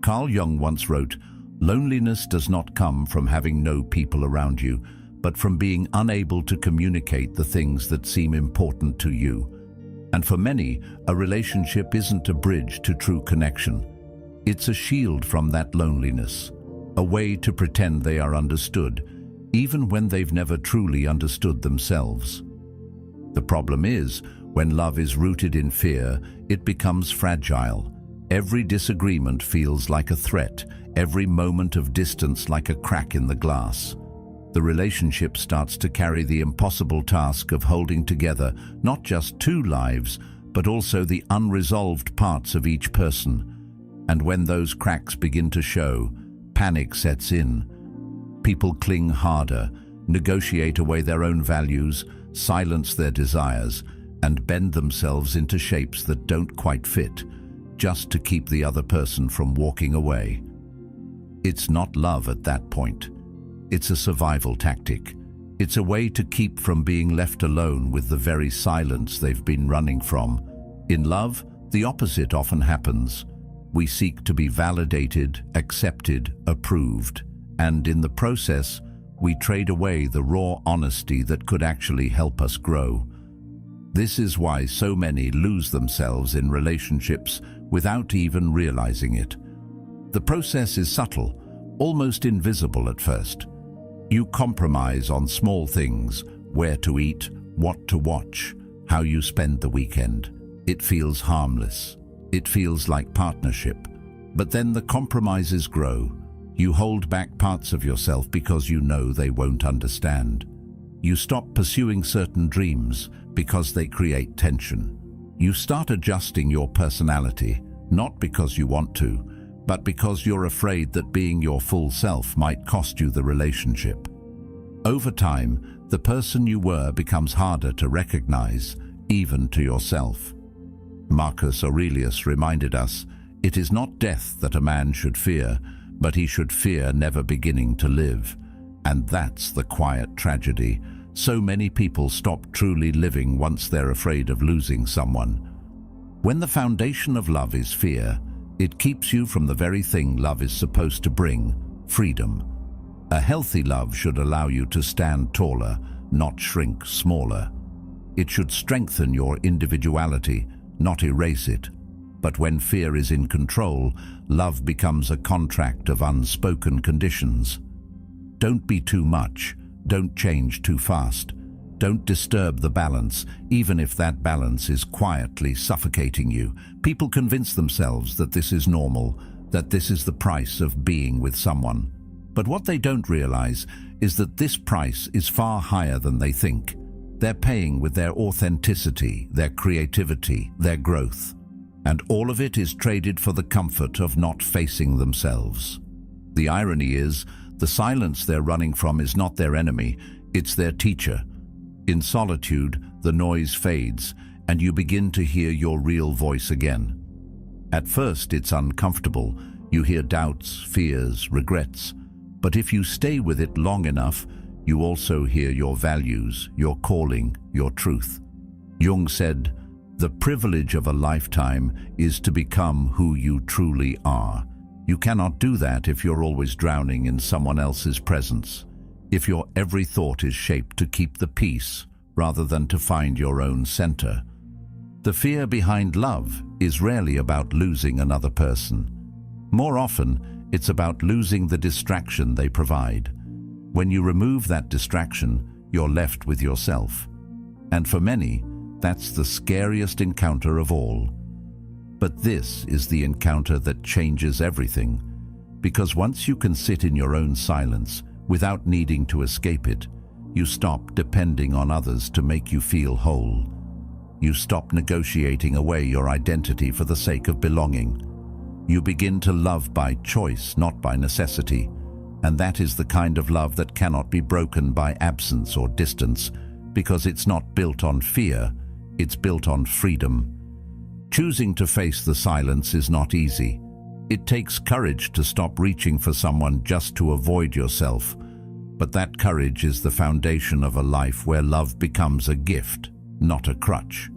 Carl Jung once wrote, "Loneliness does not come from having no people around you, but from being unable to communicate the things that seem important to you." And for many, a relationship isn't a bridge to true connection. It's a shield from that loneliness, a way to pretend they are understood, even when they've never truly understood themselves. The problem is, when love is rooted in fear, it becomes fragile. Every disagreement feels like a threat, every moment of distance like a crack in the glass. The relationship starts to carry the impossible task of holding together not just two lives, but also the unresolved parts of each person. And when those cracks begin to show, panic sets in. People cling harder, negotiate away their own values, silence their desires, and bend themselves into shapes that don't quite fit, just to keep the other person from walking away. It's not love at that point. It's a survival tactic. It's a way to keep from being left alone with the very silence they've been running from. In love, the opposite often happens. We seek to be validated, accepted, approved, and in the process, we trade away the raw honesty that could actually help us grow. This is why so many lose themselves in relationships without even realizing it. The process is subtle, almost invisible at first. You compromise on small things, where to eat, what to watch, how you spend the weekend. It feels harmless. It feels like partnership. But then the compromises grow. You hold back parts of yourself because you know they won't understand. You stop pursuing certain dreams because they create tension. You start adjusting your personality, not because you want to, but because you're afraid that being your full self might cost you the relationship. Over time, the person you were becomes harder to recognize, even to yourself. Marcus Aurelius reminded us, "It is not death that a man should fear, but he should fear never beginning to live." And that's the quiet tragedy. So many people stop truly living once they're afraid of losing someone. When the foundation of love is fear, it keeps you from the very thing love is supposed to bring, freedom. A healthy love should allow you to stand taller, not shrink smaller. It should strengthen your individuality, not erase it. But when fear is in control, love becomes a contract of unspoken conditions. Don't be too much. Don't change too fast. Don't disturb the balance, even if that balance is quietly suffocating you. People convince themselves that this is normal, that this is the price of being with someone. But what they don't realize is that this price is far higher than they think. They're paying with their authenticity, their creativity, their growth. And all of it is traded for the comfort of not facing themselves. The irony is, the silence they're running from is not their enemy, it's their teacher. In solitude, the noise fades, and you begin to hear your real voice again. At first, it's uncomfortable. You hear doubts, fears, regrets. But if you stay with it long enough, you also hear your values, your calling, your truth. Jung said, "The privilege of a lifetime is to become who you truly are." You cannot do that if you're always drowning in someone else's presence, if your every thought is shaped to keep the peace rather than to find your own center. The fear behind love is rarely about losing another person. More often, it's about losing the distraction they provide. When you remove that distraction, you're left with yourself. And for many, that's the scariest encounter of all. But this is the encounter that changes everything, because once you can sit in your own silence without needing to escape it, you stop depending on others to make you feel whole. You stop negotiating away your identity for the sake of belonging. You begin to love by choice, not by necessity, and that is the kind of love that cannot be broken by absence or distance, because it's not built on fear, it's built on freedom. Choosing to face the silence is not easy. It takes courage to stop reaching for someone just to avoid yourself, but that courage is the foundation of a life where love becomes a gift, not a crutch.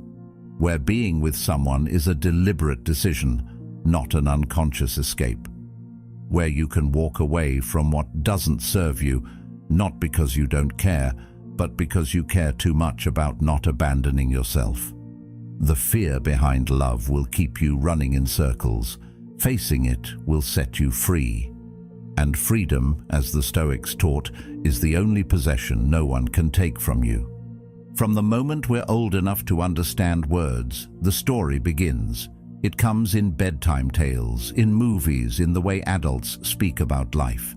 Where being with someone is a deliberate decision, not an unconscious escape. Where you can walk away from what doesn't serve you, not because you don't care, but because you care too much about not abandoning yourself. The fear behind love will keep you running in circles. Facing it will set you free. And freedom, as the Stoics taught, is the only possession no one can take from you. From the moment we're old enough to understand words, the story begins. It comes in bedtime tales, in movies, in the way adults speak about life.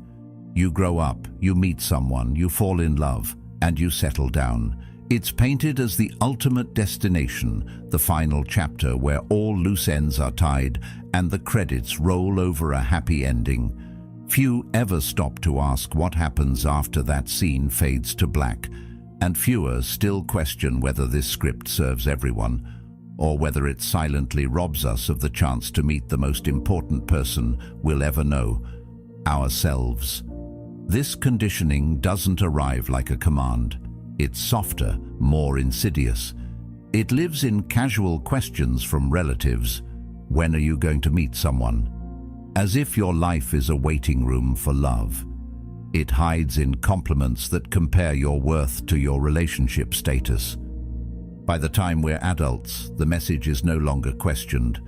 You grow up, you meet someone, you fall in love, and you settle down. It's painted as the ultimate destination, the final chapter where all loose ends are tied and the credits roll over a happy ending. Few ever stop to ask what happens after that scene fades to black, and fewer still question whether this script serves everyone, or whether it silently robs us of the chance to meet the most important person we'll ever know, ourselves. This conditioning doesn't arrive like a command. It's softer, more insidious. It lives in casual questions from relatives. When are you going to meet someone? As if your life is a waiting room for love. It hides in compliments that compare your worth to your relationship status. By the time we're adults, the message is no longer questioned.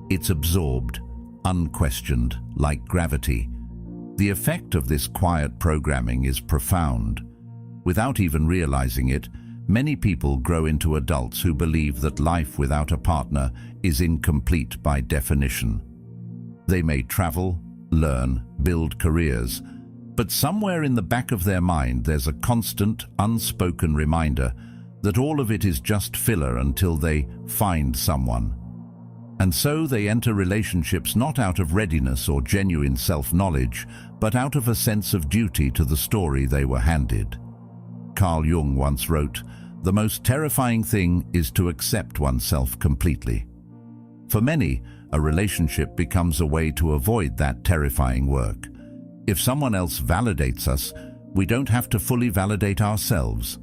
It's absorbed, unquestioned, like gravity. The effect of this quiet programming is profound. Without even realizing it, many people grow into adults who believe that life without a partner is incomplete by definition. They may travel, learn, build careers, but somewhere in the back of their mind there's a constant, unspoken reminder that all of it is just filler until they find someone. And so they enter relationships not out of readiness or genuine self-knowledge, but out of a sense of duty to the story they were handed. Carl Jung once wrote, "The most terrifying thing is to accept oneself completely." For many, a relationship becomes a way to avoid that terrifying work. If someone else validates us, we don't have to fully validate ourselves.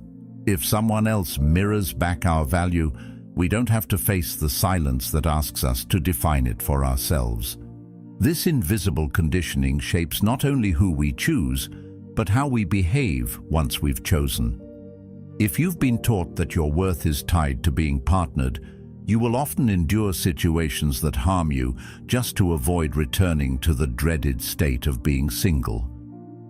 If someone else mirrors back our value, we don't have to face the silence that asks us to define it for ourselves. This invisible conditioning shapes not only who we choose, but how we behave once we've chosen. If you've been taught that your worth is tied to being partnered, you will often endure situations that harm you just to avoid returning to the dreaded state of being single.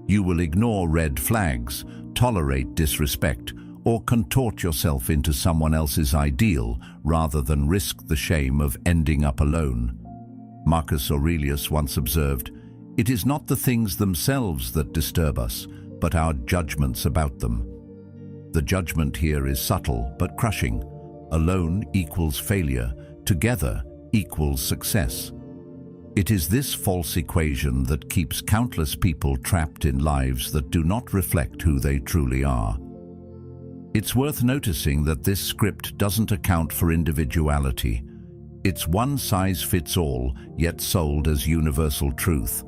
You will ignore red flags, tolerate disrespect, or contort yourself into someone else's ideal rather than risk the shame of ending up alone. Marcus Aurelius once observed, "It is not the things themselves that disturb us, but our judgments about them." The judgment here is subtle but crushing. Alone equals failure, together equals success. It is this false equation that keeps countless people trapped in lives that do not reflect who they truly are. It's worth noticing that this script doesn't account for individuality. It's one size fits all, yet sold as universal truth.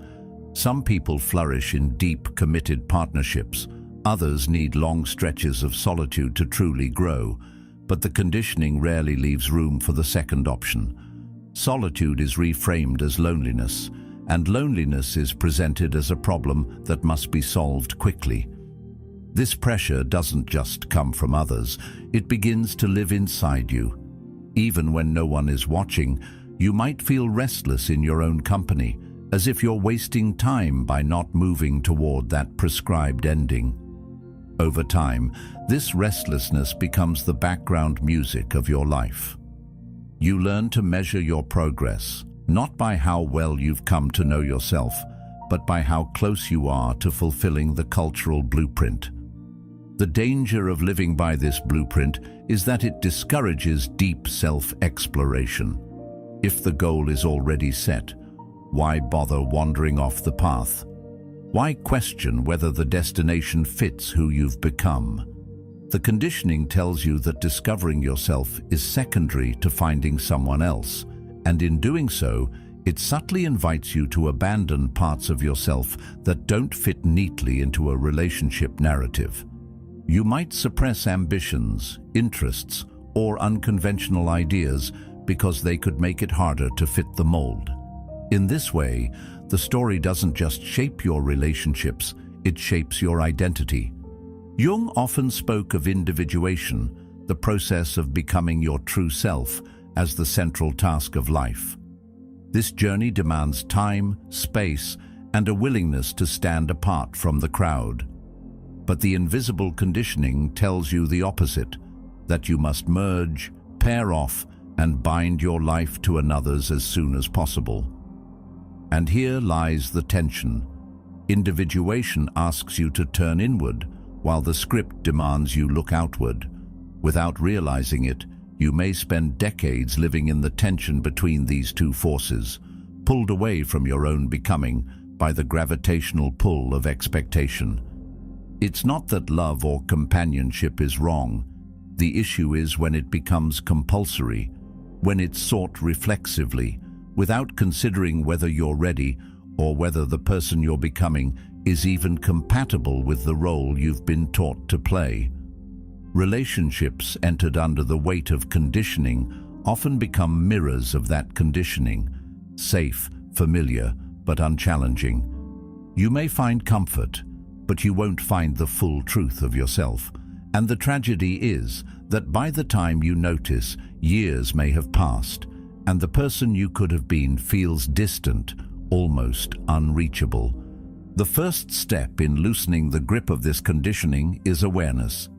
Some people flourish in deep, committed partnerships. Others need long stretches of solitude to truly grow. But the conditioning rarely leaves room for the second option. Solitude is reframed as loneliness, and loneliness is presented as a problem that must be solved quickly. This pressure doesn't just come from others, it begins to live inside you. Even when no one is watching, you might feel restless in your own company, as if you're wasting time by not moving toward that prescribed ending. Over time, this restlessness becomes the background music of your life. You learn to measure your progress, not by how well you've come to know yourself, but by how close you are to fulfilling the cultural blueprint. The danger of living by this blueprint is that it discourages deep self-exploration. If the goal is already set, why bother wandering off the path? Why question whether the destination fits who you've become? The conditioning tells you that discovering yourself is secondary to finding someone else, and in doing so, it subtly invites you to abandon parts of yourself that don't fit neatly into a relationship narrative. You might suppress ambitions, interests, or unconventional ideas because they could make it harder to fit the mold. In this way, the story doesn't just shape your relationships, it shapes your identity. Jung often spoke of individuation, the process of becoming your true self, as the central task of life. This journey demands time, space, and a willingness to stand apart from the crowd. But the invisible conditioning tells you the opposite, that you must merge, pair off, and bind your life to another's as soon as possible. And here lies the tension. Individuation asks you to turn inward, while the script demands you look outward. Without realizing it, you may spend decades living in the tension between these two forces, pulled away from your own becoming by the gravitational pull of expectation. It's not that love or companionship is wrong. The issue is when it becomes compulsory, when it's sought reflexively, without considering whether you're ready or whether the person you're becoming is even compatible with the role you've been taught to play. Relationships entered under the weight of conditioning often become mirrors of that conditioning, safe, familiar, but unchallenging. You may find comfort, but you won't find the full truth of yourself. And the tragedy is that by the time you notice, years may have passed, and the person you could have been feels distant, almost unreachable. The first step in loosening the grip of this conditioning is awareness.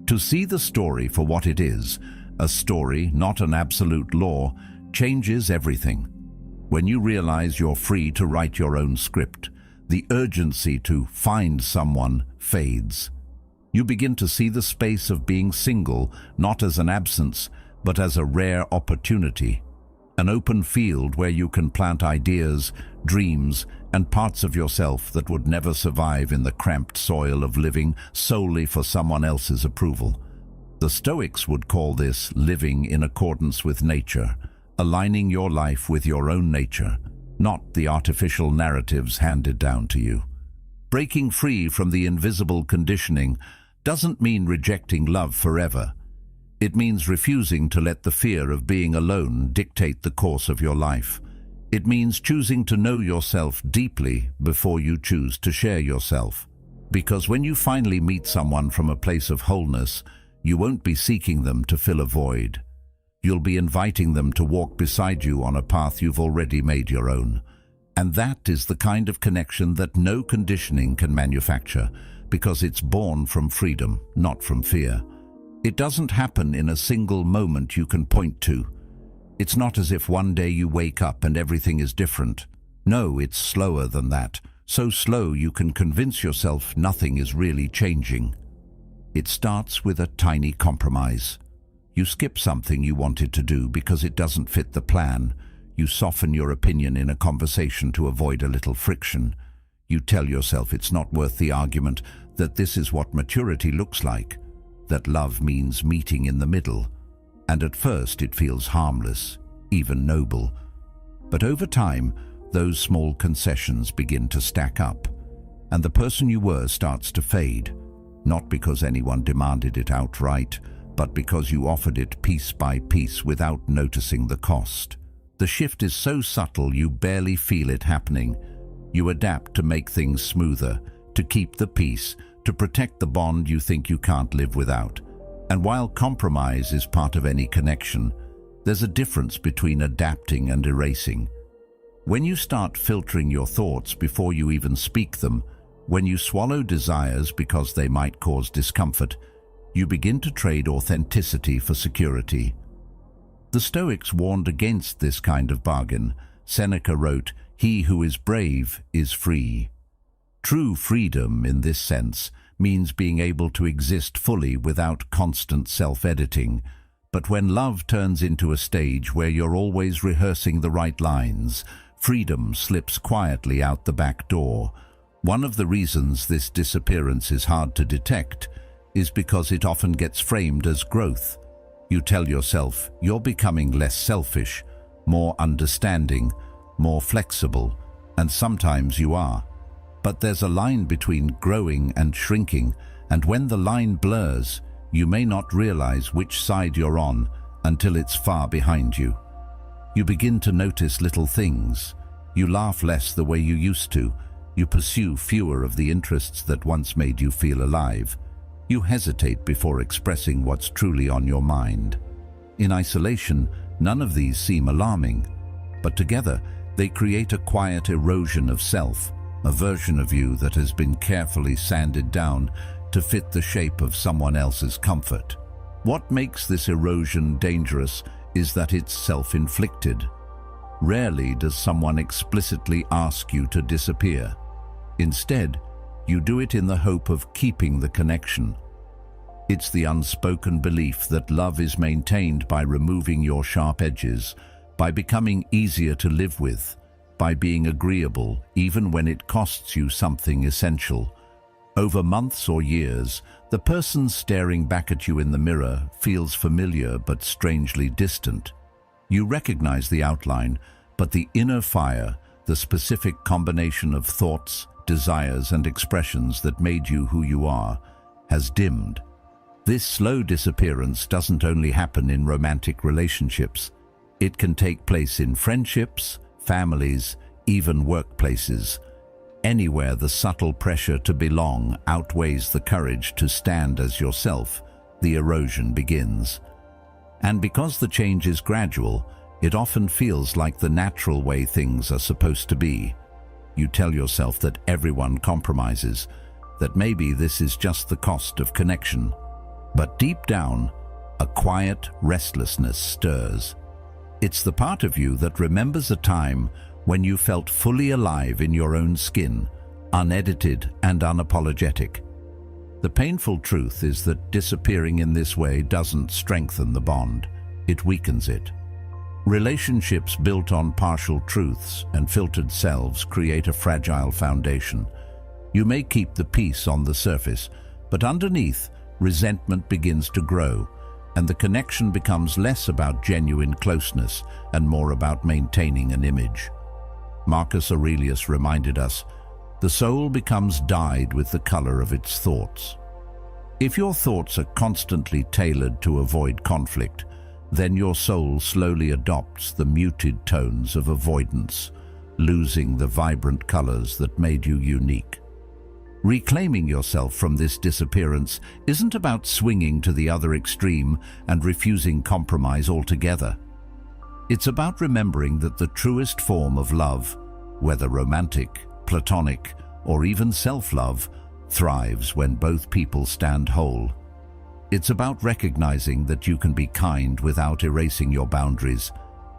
To see the story for what it is, a story, not an absolute law, changes everything. When you realize you're free to write your own script, the urgency to find someone fades. You begin to see the space of being single not as an absence, but as a rare opportunity. An open field where you can plant ideas, dreams, and parts of yourself that would never survive in the cramped soil of living solely for someone else's approval. The Stoics would call this living in accordance with nature, aligning your life with your own nature, not the artificial narratives handed down to you. Breaking free from the invisible conditioning doesn't mean rejecting love forever. It means refusing to let the fear of being alone dictate the course of your life. It means choosing to know yourself deeply before you choose to share yourself. Because when you finally meet someone from a place of wholeness, you won't be seeking them to fill a void. You'll be inviting them to walk beside you on a path you've already made your own. And that is the kind of connection that no conditioning can manufacture, because it's born from freedom, not from fear. It doesn't happen in a single moment you can point to. It's not as if one day you wake up and everything is different. No, it's slower than that. So slow you can convince yourself nothing is really changing. It starts with a tiny compromise. You skip something you wanted to do because it doesn't fit the plan. You soften your opinion in a conversation to avoid a little friction. You tell yourself it's not worth the argument, that this is what maturity looks like, that love means meeting in the middle. And at first it feels harmless, even noble. But over time, those small concessions begin to stack up, and the person you were starts to fade, not because anyone demanded it outright, but because you offered it piece by piece without noticing the cost. The shift is so subtle you barely feel it happening. You adapt to make things smoother, to keep the peace, to protect the bond you think you can't live without. And while compromise is part of any connection, there's a difference between adapting and erasing. When you start filtering your thoughts before you even speak them, when you swallow desires because they might cause discomfort, you begin to trade authenticity for security. The Stoics warned against this kind of bargain. Seneca wrote, "He who is brave is free." True freedom, in this sense, means being able to exist fully without constant self-editing. But when love turns into a stage where you're always rehearsing the right lines, freedom slips quietly out the back door. One of the reasons this disappearance is hard to detect is because it often gets framed as growth. You tell yourself you're becoming less selfish, more understanding, more flexible, and sometimes you are. But there's a line between growing and shrinking, and when the line blurs, you may not realize which side you're on until it's far behind you. You begin to notice little things. You laugh less the way you used to. You pursue fewer of the interests that once made you feel alive. You hesitate before expressing what's truly on your mind. In isolation, none of these seem alarming, but together they create a quiet erosion of self, a version of you that has been carefully sanded down to fit the shape of someone else's comfort. What makes this erosion dangerous is that it's self-inflicted. Rarely does someone explicitly ask you to disappear. Instead, you do it in the hope of keeping the connection. It's the unspoken belief that love is maintained by removing your sharp edges, by becoming easier to live with, by being agreeable even when it costs you something essential. Over months or years, the person staring back at you in the mirror feels familiar but strangely distant. You recognize the outline, but the inner fire, the specific combination of thoughts, desires, and expressions that made you who you are, has dimmed. This slow disappearance doesn't only happen in romantic relationships. It can take place in friendships, families, even workplaces. Anywhere the subtle pressure to belong outweighs the courage to stand as yourself, the erosion begins. And because the change is gradual, it often feels like the natural way things are supposed to be. You tell yourself that everyone compromises, that maybe this is just the cost of connection. But deep down, a quiet restlessness stirs. It's the part of you that remembers a time when you felt fully alive in your own skin, unedited and unapologetic. The painful truth is that disappearing in this way doesn't strengthen the bond, it weakens it. Relationships built on partial truths and filtered selves create a fragile foundation. You may keep the peace on the surface, but underneath, resentment begins to grow, and the connection becomes less about genuine closeness and more about maintaining an image. Marcus Aurelius reminded us, the soul becomes dyed with the color of its thoughts. If your thoughts are constantly tailored to avoid conflict, then your soul slowly adopts the muted tones of avoidance, losing the vibrant colors that made you unique. Reclaiming yourself from this disappearance isn't about swinging to the other extreme and refusing compromise altogether. It's about remembering that the truest form of love, whether romantic, platonic, or even self-love, thrives when both people stand whole. It's about recognizing that you can be kind without erasing your boundaries,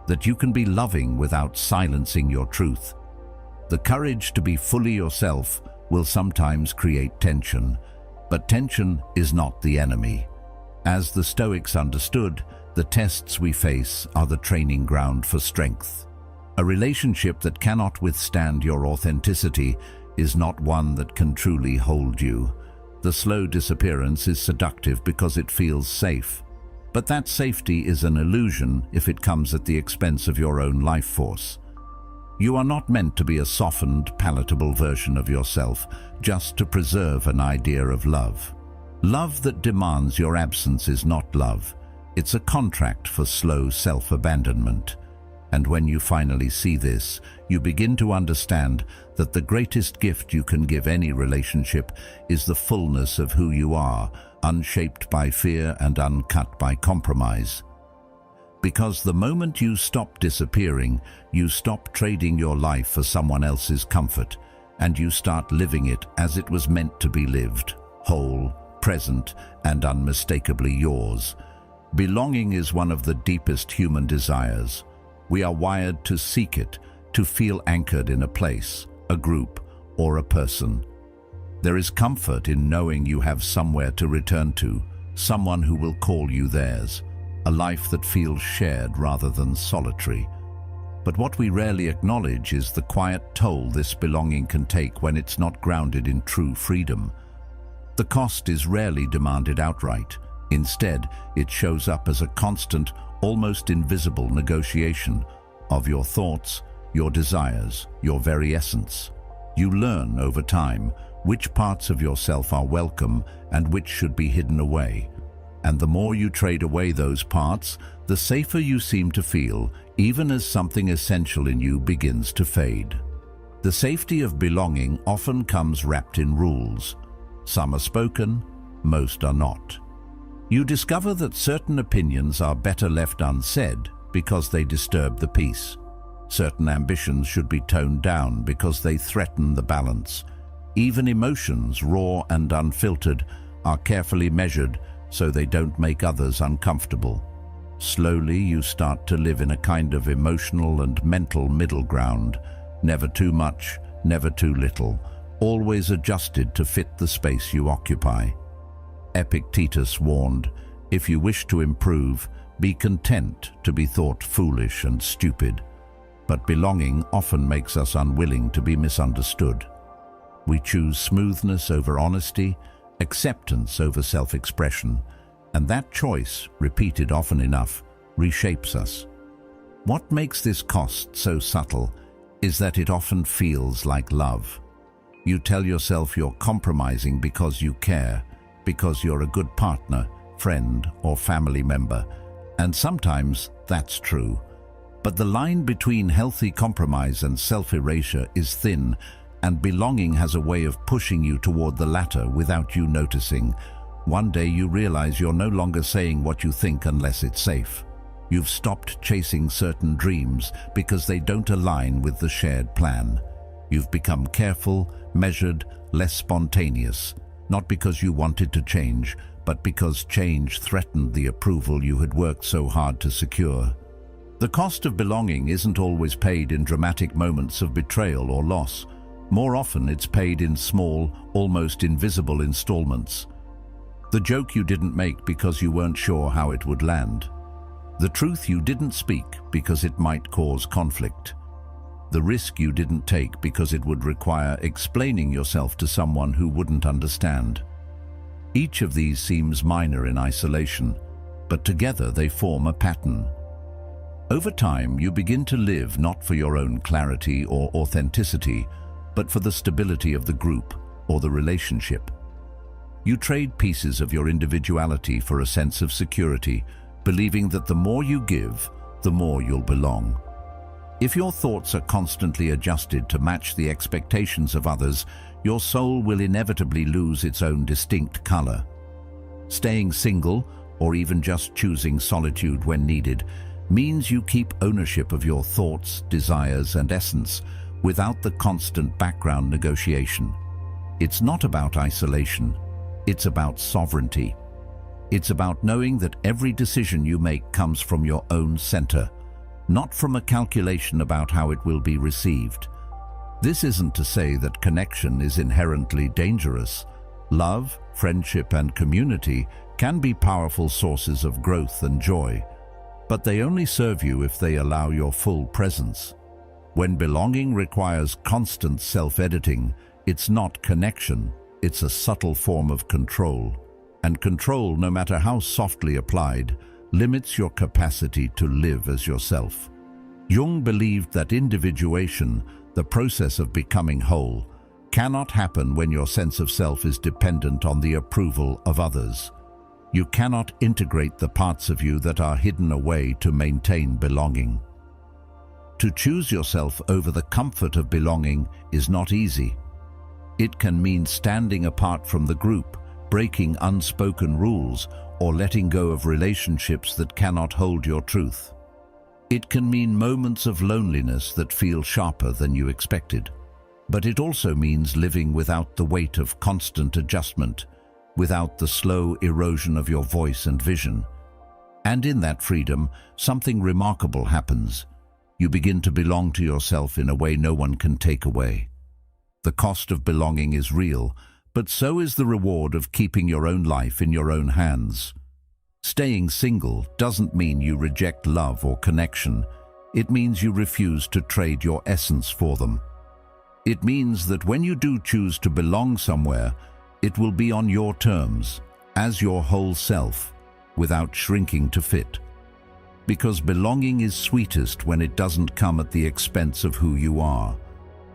that you can be loving without silencing your truth. The courage to be fully yourself will sometimes create tension, but tension is not the enemy. As the Stoics understood, the tests we face are the training ground for strength. A relationship that cannot withstand your authenticity is not one that can truly hold you. The slow disappearance is seductive because it feels safe. But that safety is an illusion if it comes at the expense of your own life force. You are not meant to be a softened, palatable version of yourself just to preserve an idea of love. Love that demands your absence is not love. It's a contract for slow self-abandonment. And when you finally see this, you begin to understand that the greatest gift you can give any relationship is the fullness of who you are, unshaped by fear and uncut by compromise. Because the moment you stop disappearing, you stop trading your life for someone else's comfort, and you start living it as it was meant to be lived, whole, present, and unmistakably yours. Belonging is one of the deepest human desires. We are wired to seek it, to feel anchored in a place, a group, or a person. There is comfort in knowing you have somewhere to return to, someone who will call you theirs, a life that feels shared rather than solitary. But what we rarely acknowledge is the quiet toll this belonging can take when it's not grounded in true freedom. The cost is rarely demanded outright. Instead, it shows up as a constant, almost invisible negotiation of your thoughts, your desires, your very essence. You learn over time which parts of yourself are welcome and which should be hidden away. And the more you trade away those parts, the safer you seem to feel, even as something essential in you begins to fade. The safety of belonging often comes wrapped in rules. Some are spoken, most are not. You discover that certain opinions are better left unsaid because they disturb the peace. Certain ambitions should be toned down because they threaten the balance. Even emotions, raw and unfiltered, are carefully measured so they don't make others uncomfortable. Slowly, you start to live in a kind of emotional and mental middle ground, never too much, never too little, always adjusted to fit the space you occupy. Epictetus warned, "If you wish to improve, be content to be thought foolish and stupid." But belonging often makes us unwilling to be misunderstood. We choose smoothness over honesty, acceptance over self-expression, and that choice, repeated often enough, reshapes us. What makes this cost so subtle is that it often feels like love. You tell yourself you're compromising because you care, because you're a good partner, friend, or family member, and sometimes that's true. But the line between healthy compromise and self-erasure is thin, and belonging has a way of pushing you toward the latter without you noticing. One day you realize you're no longer saying what you think unless it's safe. You've stopped chasing certain dreams because they don't align with the shared plan. You've become careful, measured, less spontaneous, not because you wanted to change, but because change threatened the approval you had worked so hard to secure. The cost of belonging isn't always paid in dramatic moments of betrayal or loss. More often, it's paid in small, almost invisible installments. The joke you didn't make because you weren't sure how it would land. The truth you didn't speak because it might cause conflict. The risk you didn't take because it would require explaining yourself to someone who wouldn't understand. Each of these seems minor in isolation, but together they form a pattern. Over time, you begin to live not for your own clarity or authenticity, but for the stability of the group or the relationship. You trade pieces of your individuality for a sense of security, believing that the more you give, the more you'll belong. If your thoughts are constantly adjusted to match the expectations of others, your soul will inevitably lose its own distinct color. Staying single, or even just choosing solitude when needed, means you keep ownership of your thoughts, desires, and essence without the constant background negotiation. It's not about isolation, it's about sovereignty. It's about knowing that every decision you make comes from your own center, not from a calculation about how it will be received. This isn't to say that connection is inherently dangerous. Love, friendship, and community can be powerful sources of growth and joy, but they only serve you if they allow your full presence. When belonging requires constant self-editing, it's not connection, it's a subtle form of control. And control, no matter how softly applied, limits your capacity to live as yourself. Jung believed that individuation, the process of becoming whole, cannot happen when your sense of self is dependent on the approval of others. You cannot integrate the parts of you that are hidden away to maintain belonging. To choose yourself over the comfort of belonging is not easy. It can mean standing apart from the group, breaking unspoken rules, or letting go of relationships that cannot hold your truth. It can mean moments of loneliness that feel sharper than you expected. But it also means living without the weight of constant adjustment, without the slow erosion of your voice and vision. And in that freedom, something remarkable happens. You begin to belong to yourself in a way no one can take away. The cost of belonging is real, but so is the reward of keeping your own life in your own hands. Staying single doesn't mean you reject love or connection. It means you refuse to trade your essence for them. It means that when you do choose to belong somewhere, it will be on your terms, as your whole self, without shrinking to fit. Because belonging is sweetest when it doesn't come at the expense of who you are.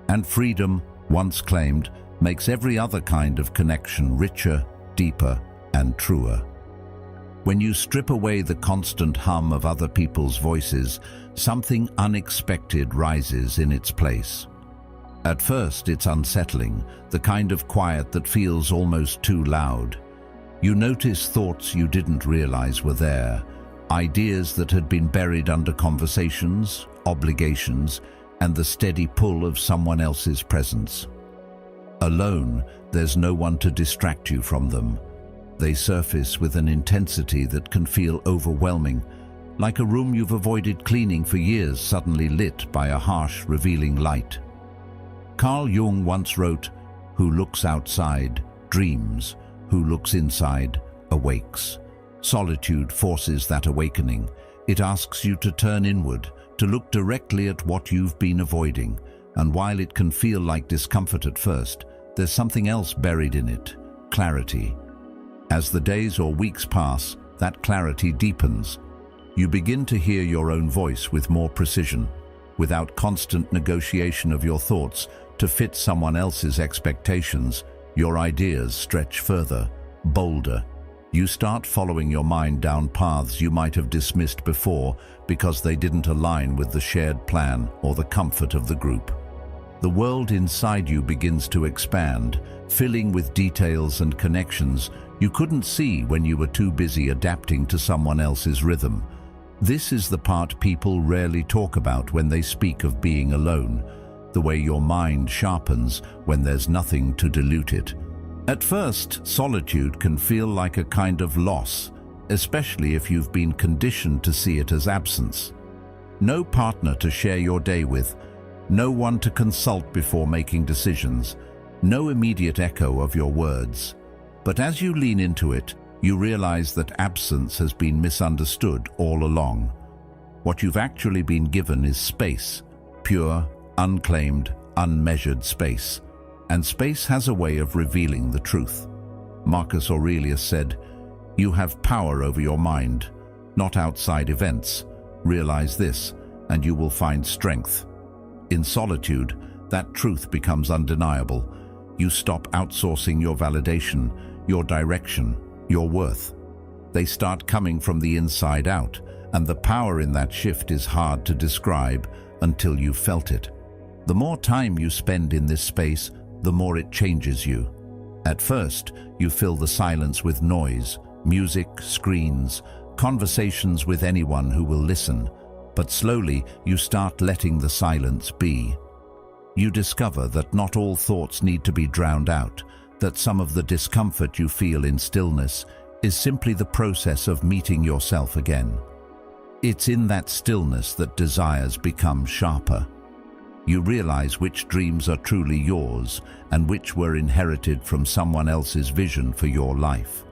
And freedom, once claimed, makes every other kind of connection richer, deeper, and truer. When you strip away the constant hum of other people's voices, something unexpected rises in its place. At first, it's unsettling, the kind of quiet that feels almost too loud. You notice thoughts you didn't realize were there, ideas that had been buried under conversations, obligations, and the steady pull of someone else's presence. Alone, there's no one to distract you from them. They surface with an intensity that can feel overwhelming, like a room you've avoided cleaning for years suddenly lit by a harsh, revealing light. Carl Jung once wrote, "Who looks outside, dreams. Who looks inside, awakes." Solitude forces that awakening. It asks you to turn inward, to look directly at what you've been avoiding. And while it can feel like discomfort at first, there's something else buried in it: clarity. As the days or weeks pass, that clarity deepens. You begin to hear your own voice with more precision, without constant negotiation of your thoughts to fit someone else's expectations. Your ideas stretch further, bolder. You start following your mind down paths you might have dismissed before because they didn't align with the shared plan or the comfort of the group. The world inside you begins to expand, filling with details and connections you couldn't see when you were too busy adapting to someone else's rhythm. This is the part people rarely talk about when they speak of being alone, the way your mind sharpens when there's nothing to dilute it. At first, solitude can feel like a kind of loss, especially if you've been conditioned to see it as absence. No partner to share your day with, no one to consult before making decisions, no immediate echo of your words. But as you lean into it, you realize that absence has been misunderstood all along. What you've actually been given is space, pure, unclaimed, unmeasured space. And space has a way of revealing the truth. Marcus Aurelius said, "You have power over your mind, not outside events. Realize this, and you will find strength." In solitude, that truth becomes undeniable. You stop outsourcing your validation, your direction, your worth. They start coming from the inside out, and the power in that shift is hard to describe until you've felt it. The more time you spend in this space, the more it changes you. At first, you fill the silence with noise, music, screens, conversations with anyone who will listen. But slowly, you start letting the silence be. You discover that not all thoughts need to be drowned out, that some of the discomfort you feel in stillness is simply the process of meeting yourself again. It's in that stillness that desires become sharper. You realize which dreams are truly yours and which were inherited from someone else's vision for your life.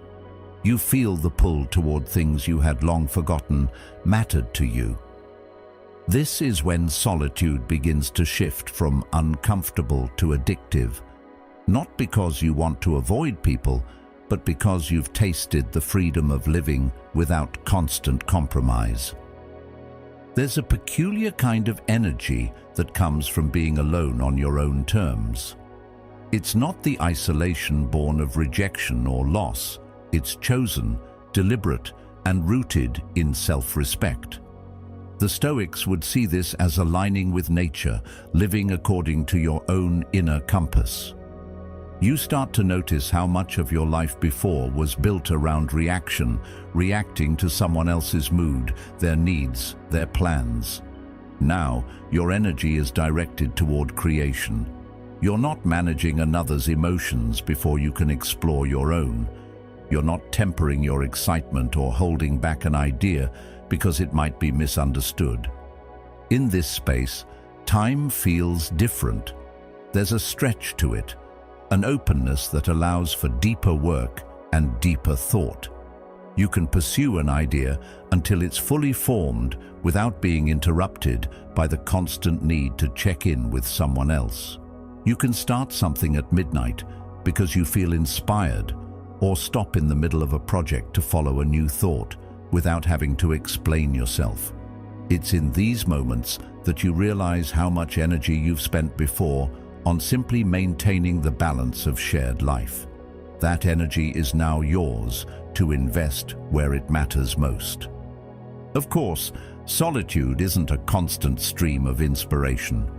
You feel the pull toward things you had long forgotten mattered to you. This is when solitude begins to shift from uncomfortable to addictive, not because you want to avoid people, but because you've tasted the freedom of living without constant compromise. There's a peculiar kind of energy that comes from being alone on your own terms. It's not the isolation born of rejection or loss. It's chosen, deliberate, and rooted in self-respect. The Stoics would see this as aligning with nature, living according to your own inner compass. You start to notice how much of your life before was built around reaction, reacting to someone else's mood, their needs, their plans. Now, your energy is directed toward creation. You're not managing another's emotions before you can explore your own. You're not tempering your excitement or holding back an idea because it might be misunderstood. In this space, time feels different. There's a stretch to it, an openness that allows for deeper work and deeper thought. You can pursue an idea until it's fully formed without being interrupted by the constant need to check in with someone else. You can start something at midnight because you feel inspired, or stop in the middle of a project to follow a new thought without having to explain yourself. It's in these moments that you realize how much energy you've spent before on simply maintaining the balance of shared life. That energy is now yours to invest where it matters most. Of course, solitude isn't a constant stream of inspiration.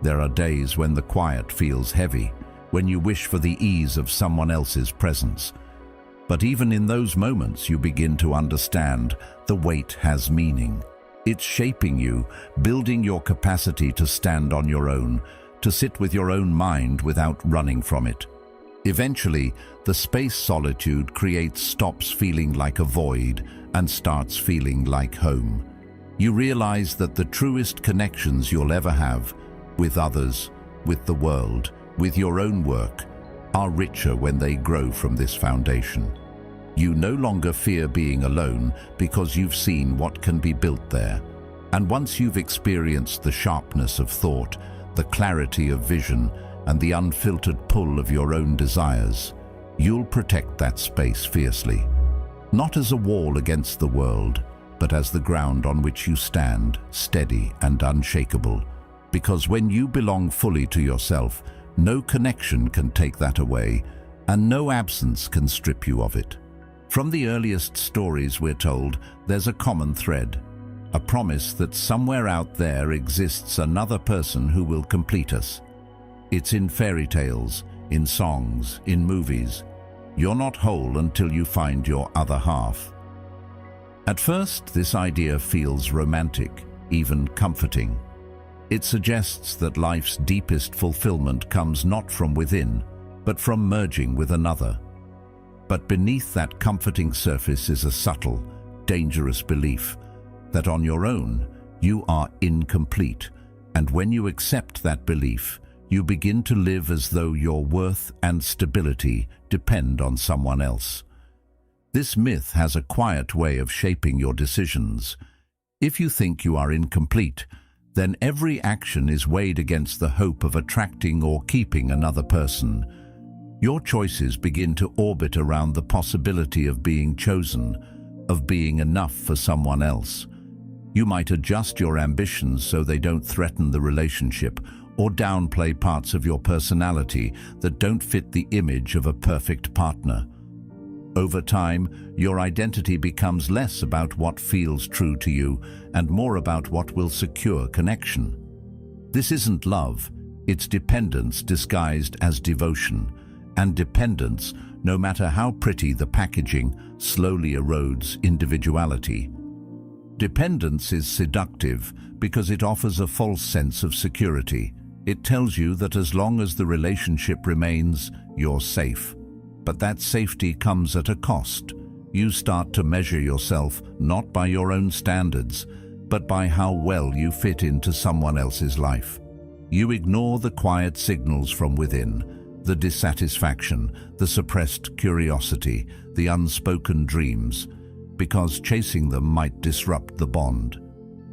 There are days when the quiet feels heavy, when you wish for the ease of someone else's presence. But even in those moments, you begin to understand the weight has meaning. It's shaping you, building your capacity to stand on your own, to sit with your own mind without running from it. Eventually, the space solitude creates stops feeling like a void and starts feeling like home. You realize that the truest connections you'll ever have, with others, with the world, with your own work, are richer when they grow from this foundation. You no longer fear being alone because you've seen what can be built there. And once you've experienced the sharpness of thought, the clarity of vision, and the unfiltered pull of your own desires, you'll protect that space fiercely. Not as a wall against the world, but as the ground on which you stand, steady and unshakable. Because when you belong fully to yourself, no connection can take that away, and no absence can strip you of it. From the earliest stories, we're told, there's a common thread, a promise that somewhere out there exists another person who will complete us. It's in fairy tales, in songs, in movies. You're not whole until you find your other half. At first, this idea feels romantic, even comforting. It suggests that life's deepest fulfillment comes not from within, but from merging with another. But beneath that comforting surface is a subtle, dangerous belief that on your own, you are incomplete. And when you accept that belief, you begin to live as though your worth and stability depend on someone else. This myth has a quiet way of shaping your decisions. If you think you are incomplete, then every action is weighed against the hope of attracting or keeping another person. Your choices begin to orbit around the possibility of being chosen, of being enough for someone else. You might adjust your ambitions so they don't threaten the relationship, or downplay parts of your personality that don't fit the image of a perfect partner. Over time, your identity becomes less about what feels true to you and more about what will secure connection. This isn't love, it's dependence disguised as devotion. And dependence, no matter how pretty the packaging, slowly erodes individuality. Dependence is seductive because it offers a false sense of security. It tells you that as long as the relationship remains, you're safe. But that safety comes at a cost. You start to measure yourself not by your own standards, but by how well you fit into someone else's life. You ignore the quiet signals from within, the dissatisfaction, the suppressed curiosity, the unspoken dreams, because chasing them might disrupt the bond.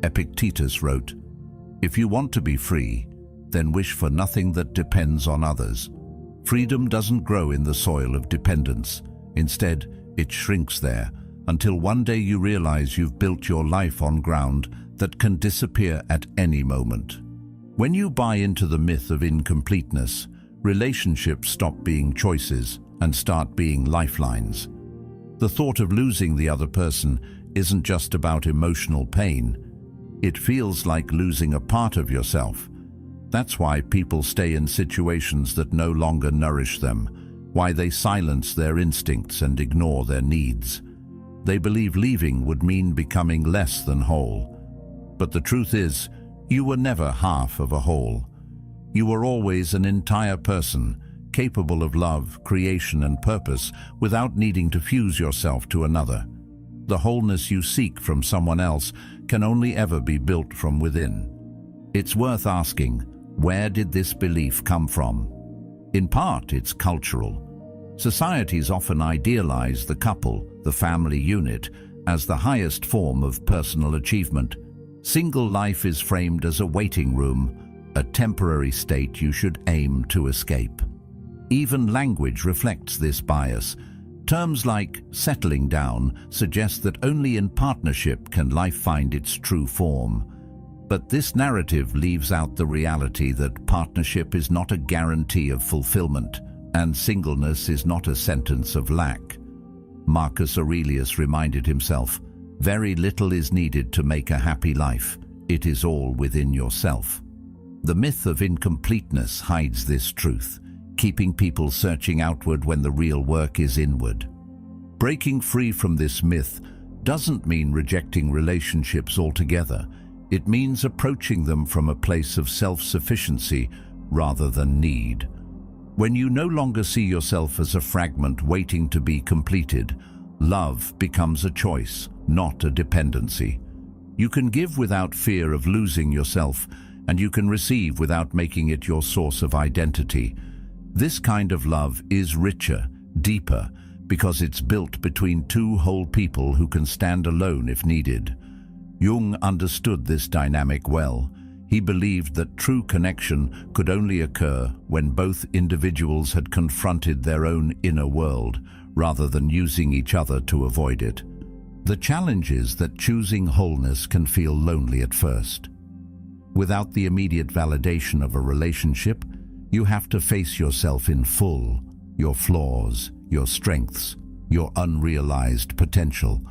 Epictetus wrote, "If you want to be free, then wish for nothing that depends on others." Freedom doesn't grow in the soil of dependence. Instead, it shrinks there, until one day you realize you've built your life on ground that can disappear at any moment. When you buy into the myth of incompleteness, relationships stop being choices and start being lifelines. The thought of losing the other person isn't just about emotional pain. It feels like losing a part of yourself. That's why people stay in situations that no longer nourish them, why they silence their instincts and ignore their needs. They believe leaving would mean becoming less than whole. But the truth is, you were never half of a whole. You were always an entire person, capable of love, creation, and purpose without needing to fuse yourself to another. The wholeness you seek from someone else can only ever be built from within. It's worth asking, where did this belief come from? In part, it's cultural. Societies often idealize the couple, the family unit, as the highest form of personal achievement. Single life is framed as a waiting room, a temporary state you should aim to escape. Even language reflects this bias. Terms like settling down suggest that only in partnership can life find its true form. But this narrative leaves out the reality that partnership is not a guarantee of fulfillment, and singleness is not a sentence of lack. Marcus Aurelius reminded himself, "Very little is needed to make a happy life. It is all within yourself." The myth of incompleteness hides this truth, keeping people searching outward when the real work is inward. Breaking free from this myth doesn't mean rejecting relationships altogether. It means approaching them from a place of self-sufficiency rather than need. When you no longer see yourself as a fragment waiting to be completed, love becomes a choice, not a dependency. You can give without fear of losing yourself, and you can receive without making it your source of identity. This kind of love is richer, deeper, because it's built between two whole people who can stand alone if needed. Jung understood this dynamic well. He believed that true connection could only occur when both individuals had confronted their own inner world, rather than using each other to avoid it. The challenge is that choosing wholeness can feel lonely at first. Without the immediate validation of a relationship, you have to face yourself in full, your flaws, your strengths, your unrealized potential.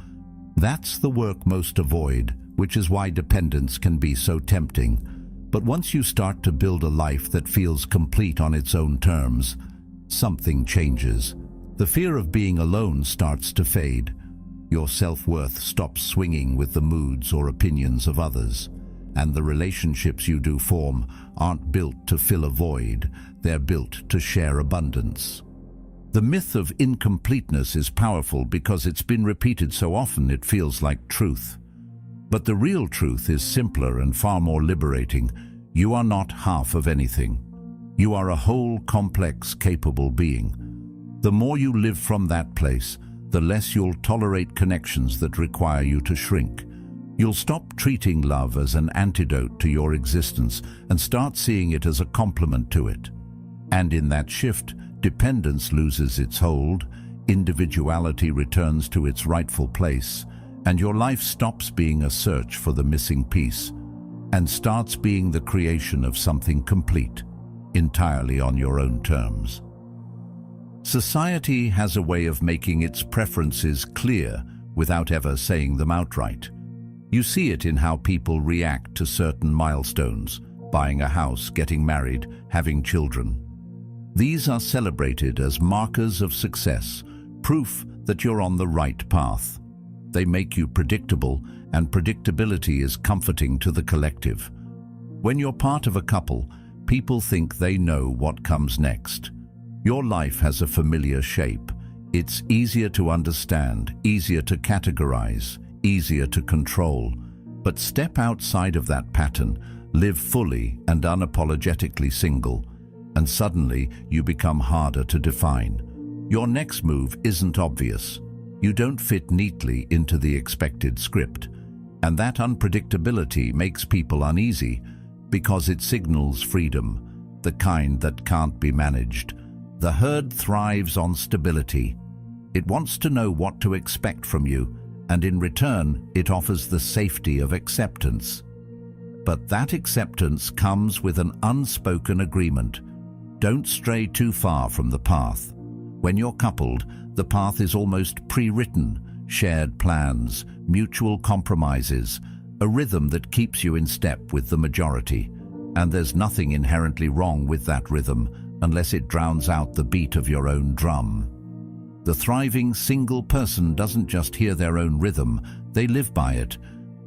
That's the work most avoid, which is why dependence can be so tempting. But once you start to build a life that feels complete on its own terms, something changes. The fear of being alone starts to fade. Your self-worth stops swinging with the moods or opinions of others. And the relationships you do form aren't built to fill a void, they're built to share abundance. The myth of incompleteness is powerful because it's been repeated so often it feels like truth. But the real truth is simpler and far more liberating. You are not half of anything. You are a whole, complex, capable being. The more you live from that place, the less you'll tolerate connections that require you to shrink. You'll stop treating love as an antidote to your existence and start seeing it as a complement to it. And in that shift, dependence loses its hold, individuality returns to its rightful place, and your life stops being a search for the missing piece and starts being the creation of something complete, entirely on your own terms. Society has a way of making its preferences clear without ever saying them outright. You see it in how people react to certain milestones, buying a house, getting married, having children. These are celebrated as markers of success, proof that you're on the right path. They make you predictable, and predictability is comforting to the collective. When you're part of a couple, people think they know what comes next. Your life has a familiar shape. It's easier to understand, easier to categorize, easier to control. But step outside of that pattern, live fully and unapologetically single, and suddenly you become harder to define. Your next move isn't obvious. You don't fit neatly into the expected script, and that unpredictability makes people uneasy because it signals freedom, the kind that can't be managed. The herd thrives on stability. It wants to know what to expect from you, and in return, it offers the safety of acceptance. But that acceptance comes with an unspoken agreement. Don't stray too far from the path. When you're coupled, the path is almost pre-written, shared plans, mutual compromises, a rhythm that keeps you in step with the majority. And there's nothing inherently wrong with that rhythm unless it drowns out the beat of your own drum. The thriving single person doesn't just hear their own rhythm, they live by it.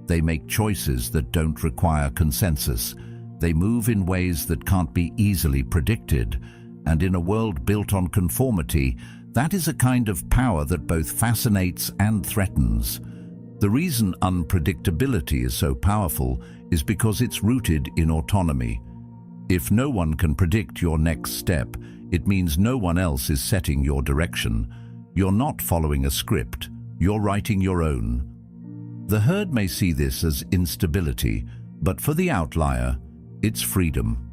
They make choices that don't require consensus. They move in ways that can't be easily predicted, And in a world built on conformity, that is a kind of power that both fascinates and threatens. The reason unpredictability is so powerful is because it's rooted in autonomy. If no one can predict your next step, it means no one else is setting your direction. You're not following a script, you're writing your own. The herd may see this as instability, but for the outlier, it's freedom.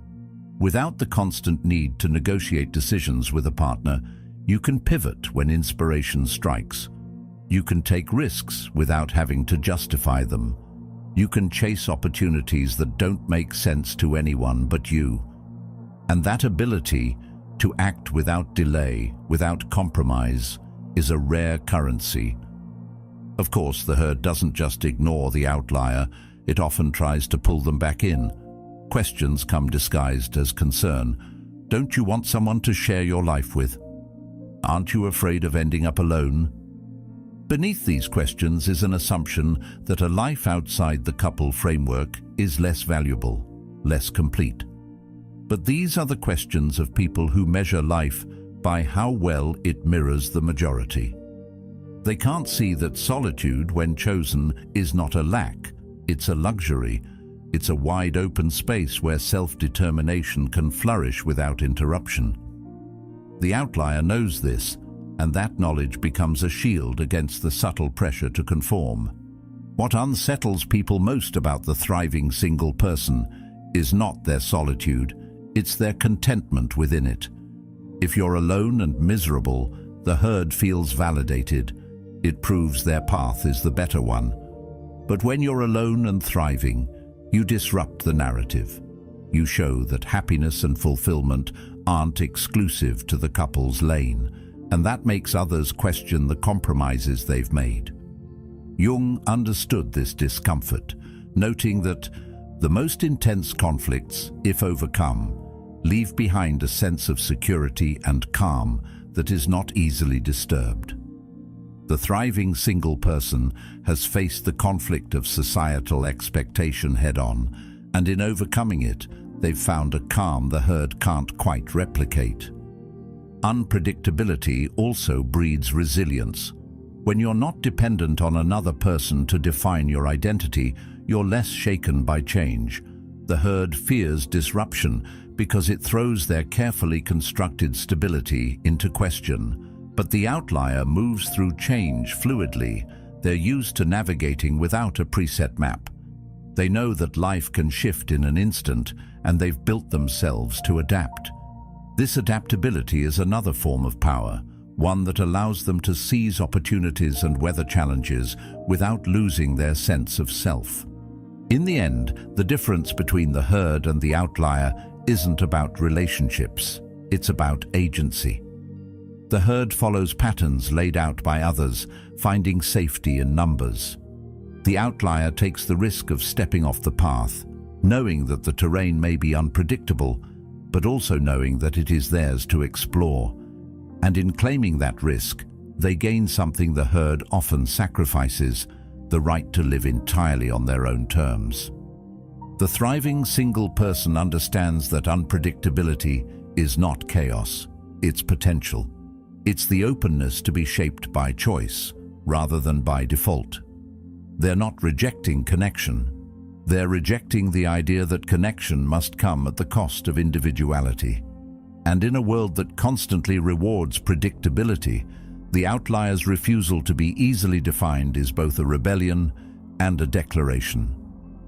Without the constant need to negotiate decisions with a partner, you can pivot when inspiration strikes. You can take risks without having to justify them. You can chase opportunities that don't make sense to anyone but you. And that ability to act without delay, without compromise, is a rare currency. Of course, the herd doesn't just ignore the outlier, it often tries to pull them back in. Questions come disguised as concern. Don't you want someone to share your life with? Aren't you afraid of ending up alone? Beneath these questions is an assumption that a life outside the couple framework is less valuable, less complete. But these are the questions of people who measure life by how well it mirrors the majority. They can't see that solitude, when chosen, is not a lack, it's a luxury. It's a wide open space where self-determination can flourish without interruption. The outlier knows this, and that knowledge becomes a shield against the subtle pressure to conform. What unsettles people most about the thriving single person is not their solitude, it's their contentment within it. If you're alone and miserable, the herd feels validated. It proves their path is the better one. But when you're alone and thriving, you disrupt the narrative. You show that happiness and fulfillment aren't exclusive to the couple's lane, and that makes others question the compromises they've made. Jung understood this discomfort, noting that the most intense conflicts, if overcome, leave behind a sense of security and calm that is not easily disturbed. The thriving single person has faced the conflict of societal expectation head-on, and in overcoming it, they've found a calm the herd can't quite replicate. Unpredictability also breeds resilience. When you're not dependent on another person to define your identity, you're less shaken by change. The herd fears disruption because it throws their carefully constructed stability into question. But the outlier moves through change fluidly. They're used to navigating without a preset map. They know that life can shift in an instant, and they've built themselves to adapt. This adaptability is another form of power, one that allows them to seize opportunities and weather challenges without losing their sense of self. In the end, the difference between the herd and the outlier isn't about relationships, it's about agency. The herd follows patterns laid out by others, finding safety in numbers. The outlier takes the risk of stepping off the path, knowing that the terrain may be unpredictable, but also knowing that it is theirs to explore. And in claiming that risk, they gain something the herd often sacrifices: the right to live entirely on their own terms. The thriving single person understands that unpredictability is not chaos, it's potential. It's the openness to be shaped by choice, rather than by default. They're not rejecting connection. They're rejecting the idea that connection must come at the cost of individuality. And in a world that constantly rewards predictability, the outlier's refusal to be easily defined is both a rebellion and a declaration.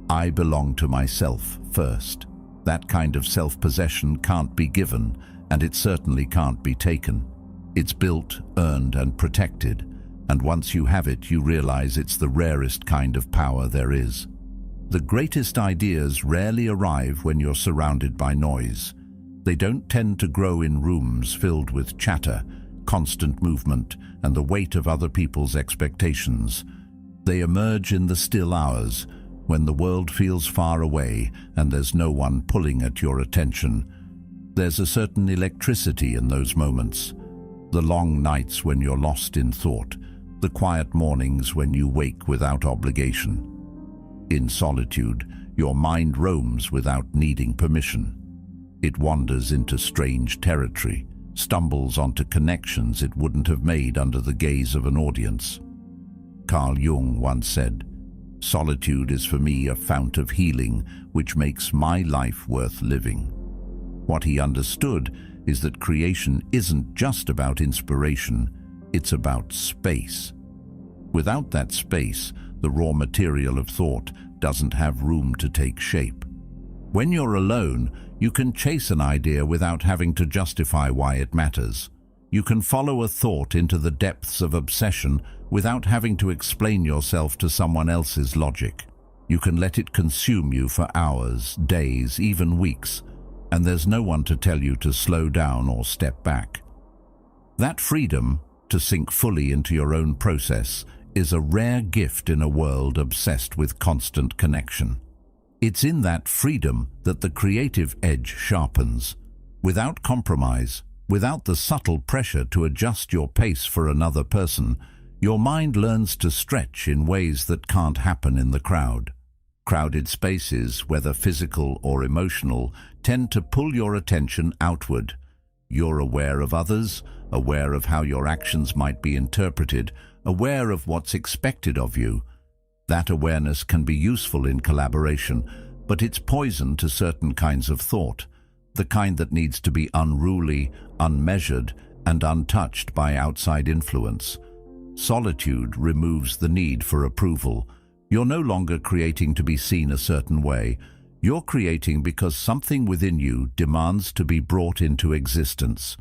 I belong to myself first. That kind of self-possession can't be given, and it certainly can't be taken. It's built, earned, and protected, and once you have it, you realize it's the rarest kind of power there is. The greatest ideas rarely arrive when you're surrounded by noise. They don't tend to grow in rooms filled with chatter, constant movement, and the weight of other people's expectations. They emerge in the still hours, when the world feels far away and there's no one pulling at your attention. There's a certain electricity in those moments. The long nights when you're lost in thought, the quiet mornings when you wake without obligation. In solitude, your mind roams without needing permission. It wanders into strange territory, stumbles onto connections it wouldn't have made under the gaze of an audience. Carl Jung once said, "Solitude is for me a fount of healing which makes my life worth living." What he understood is that creation isn't just about inspiration, it's about space. Without that space, the raw material of thought doesn't have room to take shape. When you're alone, you can chase an idea without having to justify why it matters. You can follow a thought into the depths of obsession without having to explain yourself to someone else's logic. You can let it consume you for hours, days, even weeks, and there's no one to tell you to slow down or step back. That freedom, to sink fully into your own process, is a rare gift in a world obsessed with constant connection. It's in that freedom that the creative edge sharpens. Without compromise, without the subtle pressure to adjust your pace for another person, your mind learns to stretch in ways that can't happen in the crowd. Crowded spaces, whether physical or emotional, tend to pull your attention outward. You're aware of others, aware of how your actions might be interpreted, aware of what's expected of you. That awareness can be useful in collaboration, but it's poison to certain kinds of thought, the kind that needs to be unruly, unmeasured, and untouched by outside influence. Solitude removes the need for approval. You're no longer creating to be seen a certain way. You're creating because something within you demands to be brought into existence.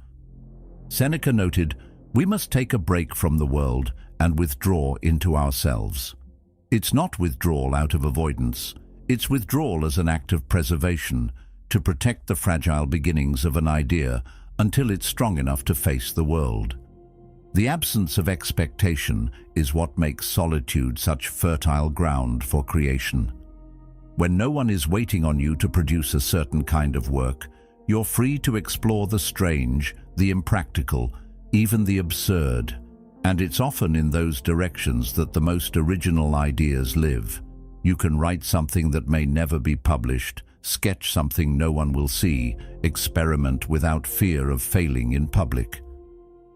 Seneca noted, "We must take a break from the world and withdraw into ourselves." It's not withdrawal out of avoidance. It's withdrawal as an act of preservation, to protect the fragile beginnings of an idea until it's strong enough to face the world. The absence of expectation is what makes solitude such fertile ground for creation. When no one is waiting on you to produce a certain kind of work, you're free to explore the strange, the impractical, even the absurd. And it's often in those directions that the most original ideas live. You can write something that may never be published, sketch something no one will see, experiment without fear of failing in public.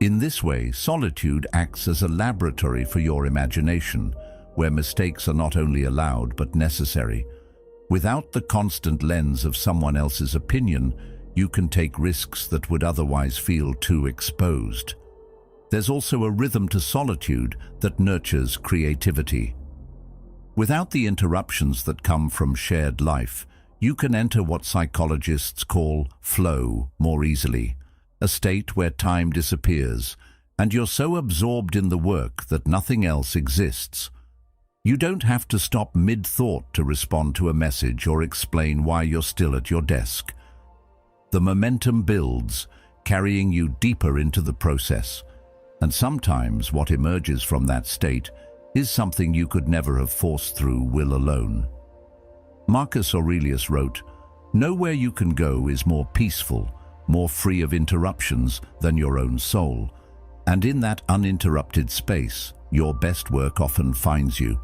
In this way, solitude acts as a laboratory for your imagination, where mistakes are not only allowed but necessary. Without the constant lens of someone else's opinion, you can take risks that would otherwise feel too exposed. There's also a rhythm to solitude that nurtures creativity. Without the interruptions that come from shared life, you can enter what psychologists call flow more easily, a state where time disappears, and you're so absorbed in the work that nothing else exists. You don't have to stop mid-thought to respond to a message or explain why you're still at your desk. The momentum builds, carrying you deeper into the process, and sometimes what emerges from that state is something you could never have forced through will alone. Marcus Aurelius wrote, "Nowhere you can go is more peaceful, more free of interruptions than your own soul. And in that uninterrupted space, your best work often finds you."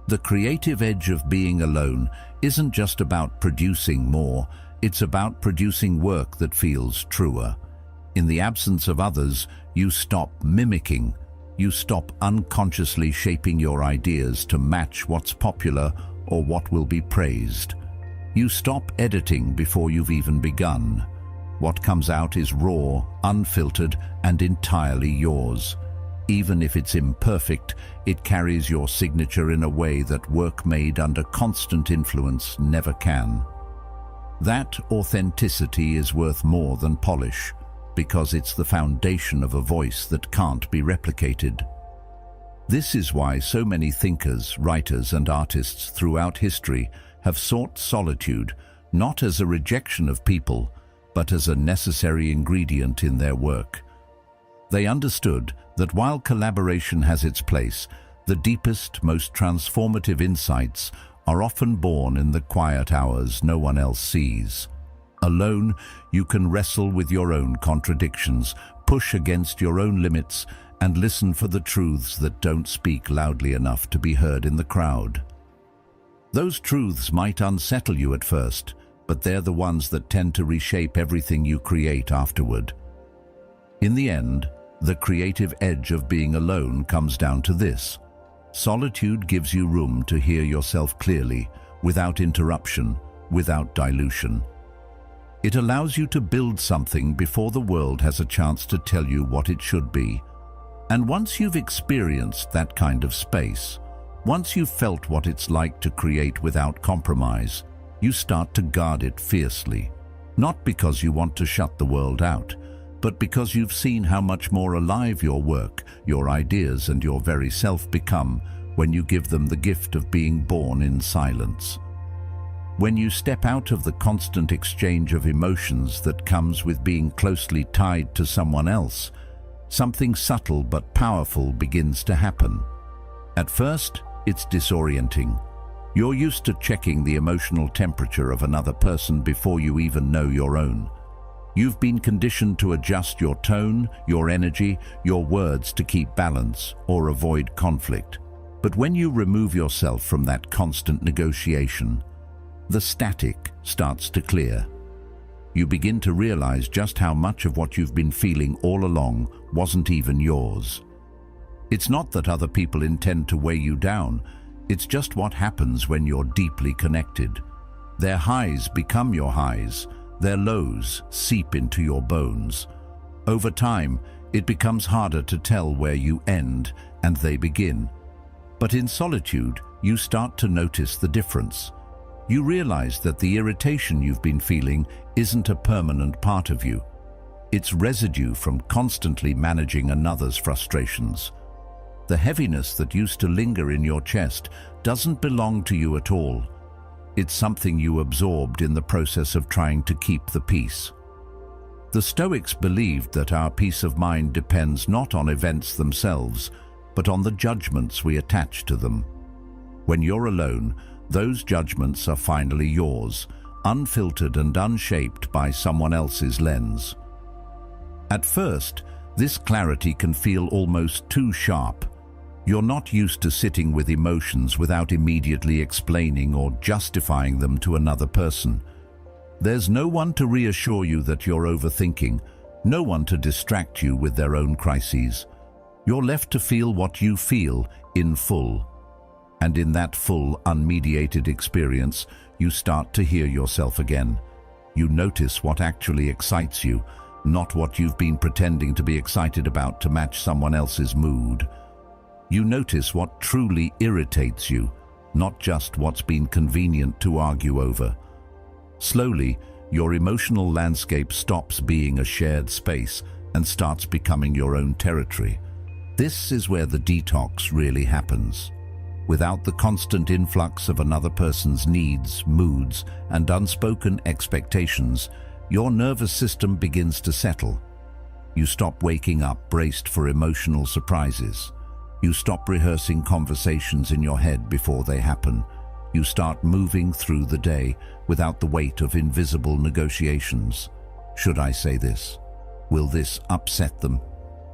The creative edge of being alone isn't just about producing more, it's about producing work that feels truer. In the absence of others, you stop mimicking. You stop unconsciously shaping your ideas to match what's popular or what will be praised. You stop editing before you've even begun. What comes out is raw, unfiltered, and entirely yours. Even if it's imperfect, it carries your signature in a way that work made under constant influence never can. That authenticity is worth more than polish, because it's the foundation of a voice that can't be replicated. This is why so many thinkers, writers, and artists throughout history have sought solitude, not as a rejection of people, but as a necessary ingredient in their work. They understood that while collaboration has its place, the deepest, most transformative insights are often born in the quiet hours no one else sees. Alone, you can wrestle with your own contradictions, push against your own limits, and listen for the truths that don't speak loudly enough to be heard in the crowd. Those truths might unsettle you at first, but they're the ones that tend to reshape everything you create afterward. In the end, the creative edge of being alone comes down to this. Solitude gives you room to hear yourself clearly, without interruption, without dilution. It allows you to build something before the world has a chance to tell you what it should be. And once you've experienced that kind of space, once you've felt what it's like to create without compromise, you start to guard it fiercely. Not because you want to shut the world out, but because you've seen how much more alive your work, your ideas, and your very self become when you give them the gift of being born in silence. When you step out of the constant exchange of emotions that comes with being closely tied to someone else, something subtle but powerful begins to happen. At first, it's disorienting. You're used to checking the emotional temperature of another person before you even know your own. You've been conditioned to adjust your tone, your energy, your words to keep balance or avoid conflict. But when you remove yourself from that constant negotiation, the static starts to clear. You begin to realize just how much of what you've been feeling all along wasn't even yours. It's not that other people intend to weigh you down, it's just what happens when you're deeply connected. Their highs become your highs, their lows seep into your bones. Over time, it becomes harder to tell where you end and they begin. But in solitude, you start to notice the difference. You realize that the irritation you've been feeling isn't a permanent part of you. It's residue from constantly managing another's frustrations. The heaviness that used to linger in your chest doesn't belong to you at all. It's something you absorbed in the process of trying to keep the peace. The Stoics believed that our peace of mind depends not on events themselves, but on the judgments we attach to them. When you're alone, those judgments are finally yours, unfiltered and unshaped by someone else's lens. At first, this clarity can feel almost too sharp. You're not used to sitting with emotions without immediately explaining or justifying them to another person. There's no one to reassure you that you're overthinking, no one to distract you with their own crises. You're left to feel what you feel in full. And in that full, unmediated experience, you start to hear yourself again. You notice what actually excites you, not what you've been pretending to be excited about to match someone else's mood. You notice what truly irritates you, not just what's been convenient to argue over. Slowly, your emotional landscape stops being a shared space and starts becoming your own territory. This is where the detox really happens. Without the constant influx of another person's needs, moods, and unspoken expectations, your nervous system begins to settle. You stop waking up braced for emotional surprises. You stop rehearsing conversations in your head before they happen. You start moving through the day without the weight of invisible negotiations. Should I say this? Will this upset them?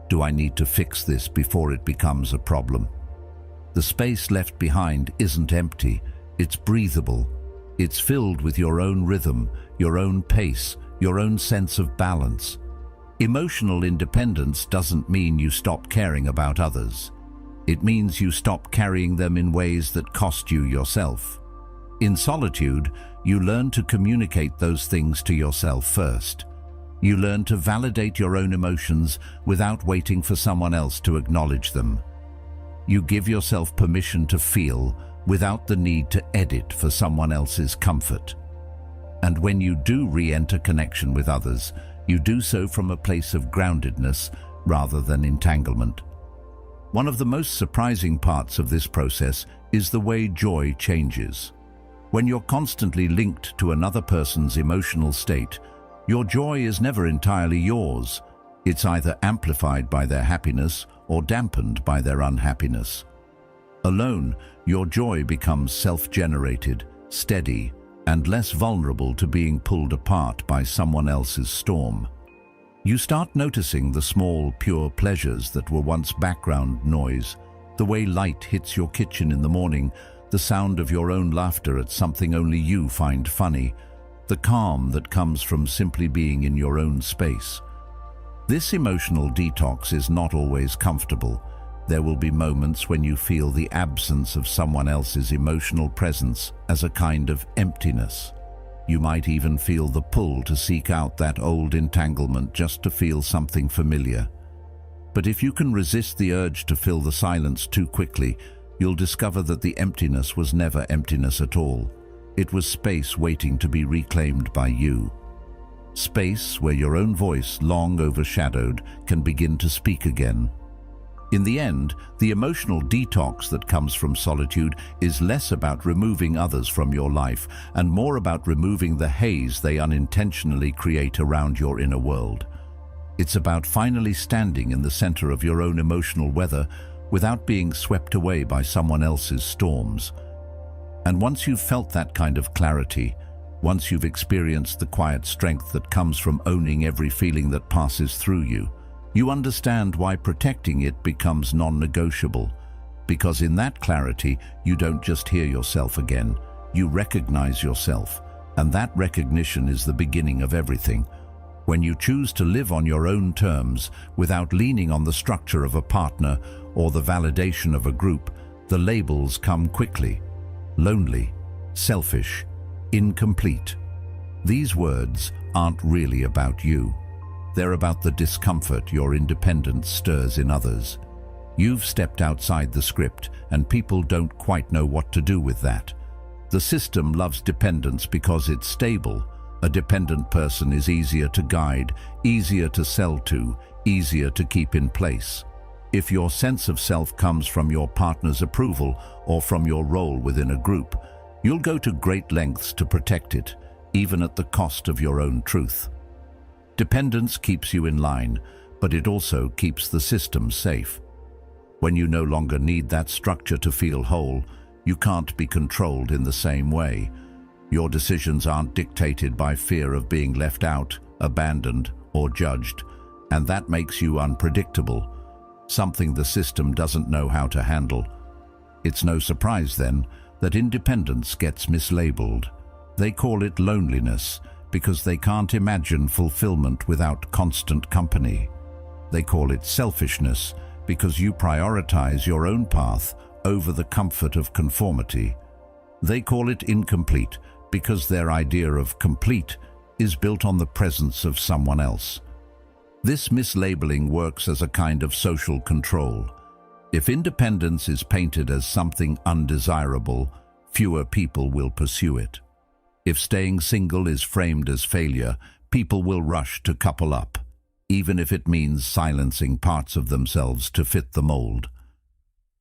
Do I need to fix this before it becomes a problem? The space left behind isn't empty, it's breathable. It's filled with your own rhythm, your own pace, your own sense of balance. Emotional independence doesn't mean you stop caring about others. It means you stop carrying them in ways that cost you yourself. In solitude, you learn to communicate those things to yourself first. You learn to validate your own emotions without waiting for someone else to acknowledge them. You give yourself permission to feel without the need to edit for someone else's comfort. And when you do re-enter connection with others, you do so from a place of groundedness rather than entanglement. One of the most surprising parts of this process is the way joy changes. When you're constantly linked to another person's emotional state, your joy is never entirely yours. It's either amplified by their happiness or dampened by their unhappiness. Alone, your joy becomes self-generated, steady, and less vulnerable to being pulled apart by someone else's storm. You start noticing the small, pure pleasures that were once background noise, the way light hits your kitchen in the morning, the sound of your own laughter at something only you find funny. the calm that comes from simply being in your own space. This emotional detox is not always comfortable. There will be moments when you feel the absence of someone else's emotional presence as a kind of emptiness. You might even feel the pull to seek out that old entanglement just to feel something familiar. But if you can resist the urge to fill the silence too quickly, you'll discover that the emptiness was never emptiness at all. It was space waiting to be reclaimed by you. Space where your own voice, long overshadowed, can begin to speak again. In the end, the emotional detox that comes from solitude is less about removing others from your life and more about removing the haze they unintentionally create around your inner world. It's about finally standing in the center of your own emotional weather without being swept away by someone else's storms. And once you've felt that kind of clarity, once you've experienced the quiet strength that comes from owning every feeling that passes through you, you understand why protecting it becomes non-negotiable. Because in that clarity, you don't just hear yourself again, you recognize yourself. And that recognition is the beginning of everything. When you choose to live on your own terms, without leaning on the structure of a partner or the validation of a group, the labels come quickly. Lonely, selfish, incomplete. These words aren't really about you. They're about the discomfort your independence stirs in others. You've stepped outside the script, and people don't quite know what to do with that. The system loves dependence because it's stable. A dependent person is easier to guide, easier to sell to, easier to keep in place. If your sense of self comes from your partner's approval or from your role within a group, you'll go to great lengths to protect it, even at the cost of your own truth. Dependence keeps you in line, but it also keeps the system safe. When you no longer need that structure to feel whole, you can't be controlled in the same way. Your decisions aren't dictated by fear of being left out, abandoned, or judged, and that makes you unpredictable, something the system doesn't know how to handle. It's no surprise, then, that independence gets mislabeled. They call it loneliness, because they can't imagine fulfillment without constant company. They call it selfishness because you prioritize your own path over the comfort of conformity. They call it incomplete because their idea of complete is built on the presence of someone else. This mislabeling works as a kind of social control. If independence is painted as something undesirable, fewer people will pursue it. If staying single is framed as failure, people will rush to couple up, even if it means silencing parts of themselves to fit the mold.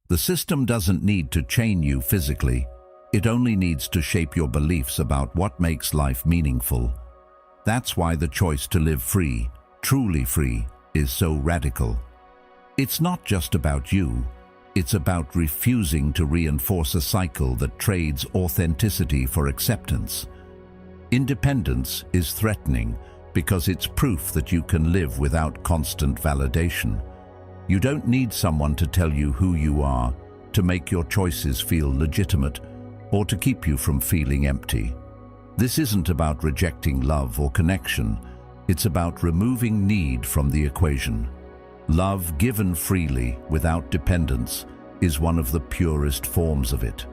The system doesn't need to chain you physically. It only needs to shape your beliefs about what makes life meaningful. That's why the choice to live free, truly free, is so radical. It's not just about you. It's about refusing to reinforce a cycle that trades authenticity for acceptance. Independence is threatening because it's proof that you can live without constant validation. You don't need someone to tell you who you are, to make your choices feel legitimate, or to keep you from feeling empty. This isn't about rejecting love or connection. It's about removing need from the equation. Love given freely, without dependence, is one of the purest forms of it.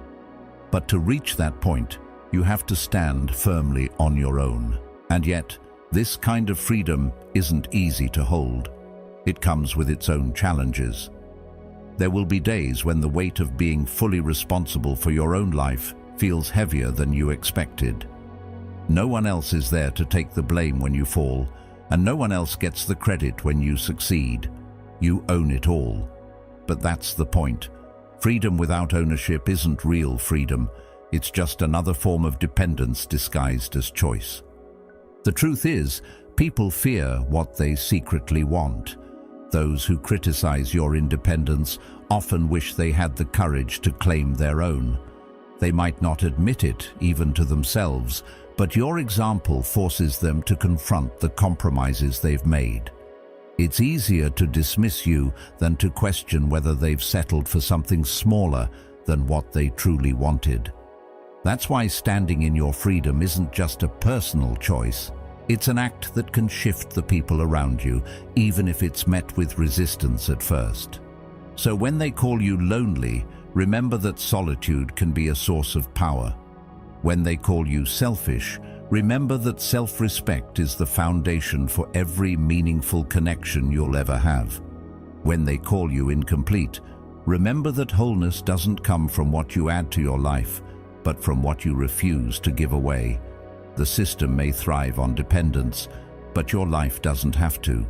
But to reach that point, you have to stand firmly on your own. And yet, this kind of freedom isn't easy to hold. It comes with its own challenges. There will be days when the weight of being fully responsible for your own life feels heavier than you expected. No one else is there to take the blame when you fall, and no one else gets the credit when you succeed. You own it all. But that's the point. Freedom without ownership isn't real freedom. It's just another form of dependence disguised as choice. The truth is, people fear what they secretly want. Those who criticize your independence often wish they had the courage to claim their own. They might not admit it, even to themselves, but your example forces them to confront the compromises they've made. It's easier to dismiss you than to question whether they've settled for something smaller than what they truly wanted. That's why standing in your freedom isn't just a personal choice. It's an act that can shift the people around you, even if it's met with resistance at first. So when they call you lonely, remember that solitude can be a source of power. When they call you selfish, remember that self-respect is the foundation for every meaningful connection you'll ever have. When they call you incomplete, remember that wholeness doesn't come from what you add to your life, but from what you refuse to give away. The system may thrive on dependence, but your life doesn't have to.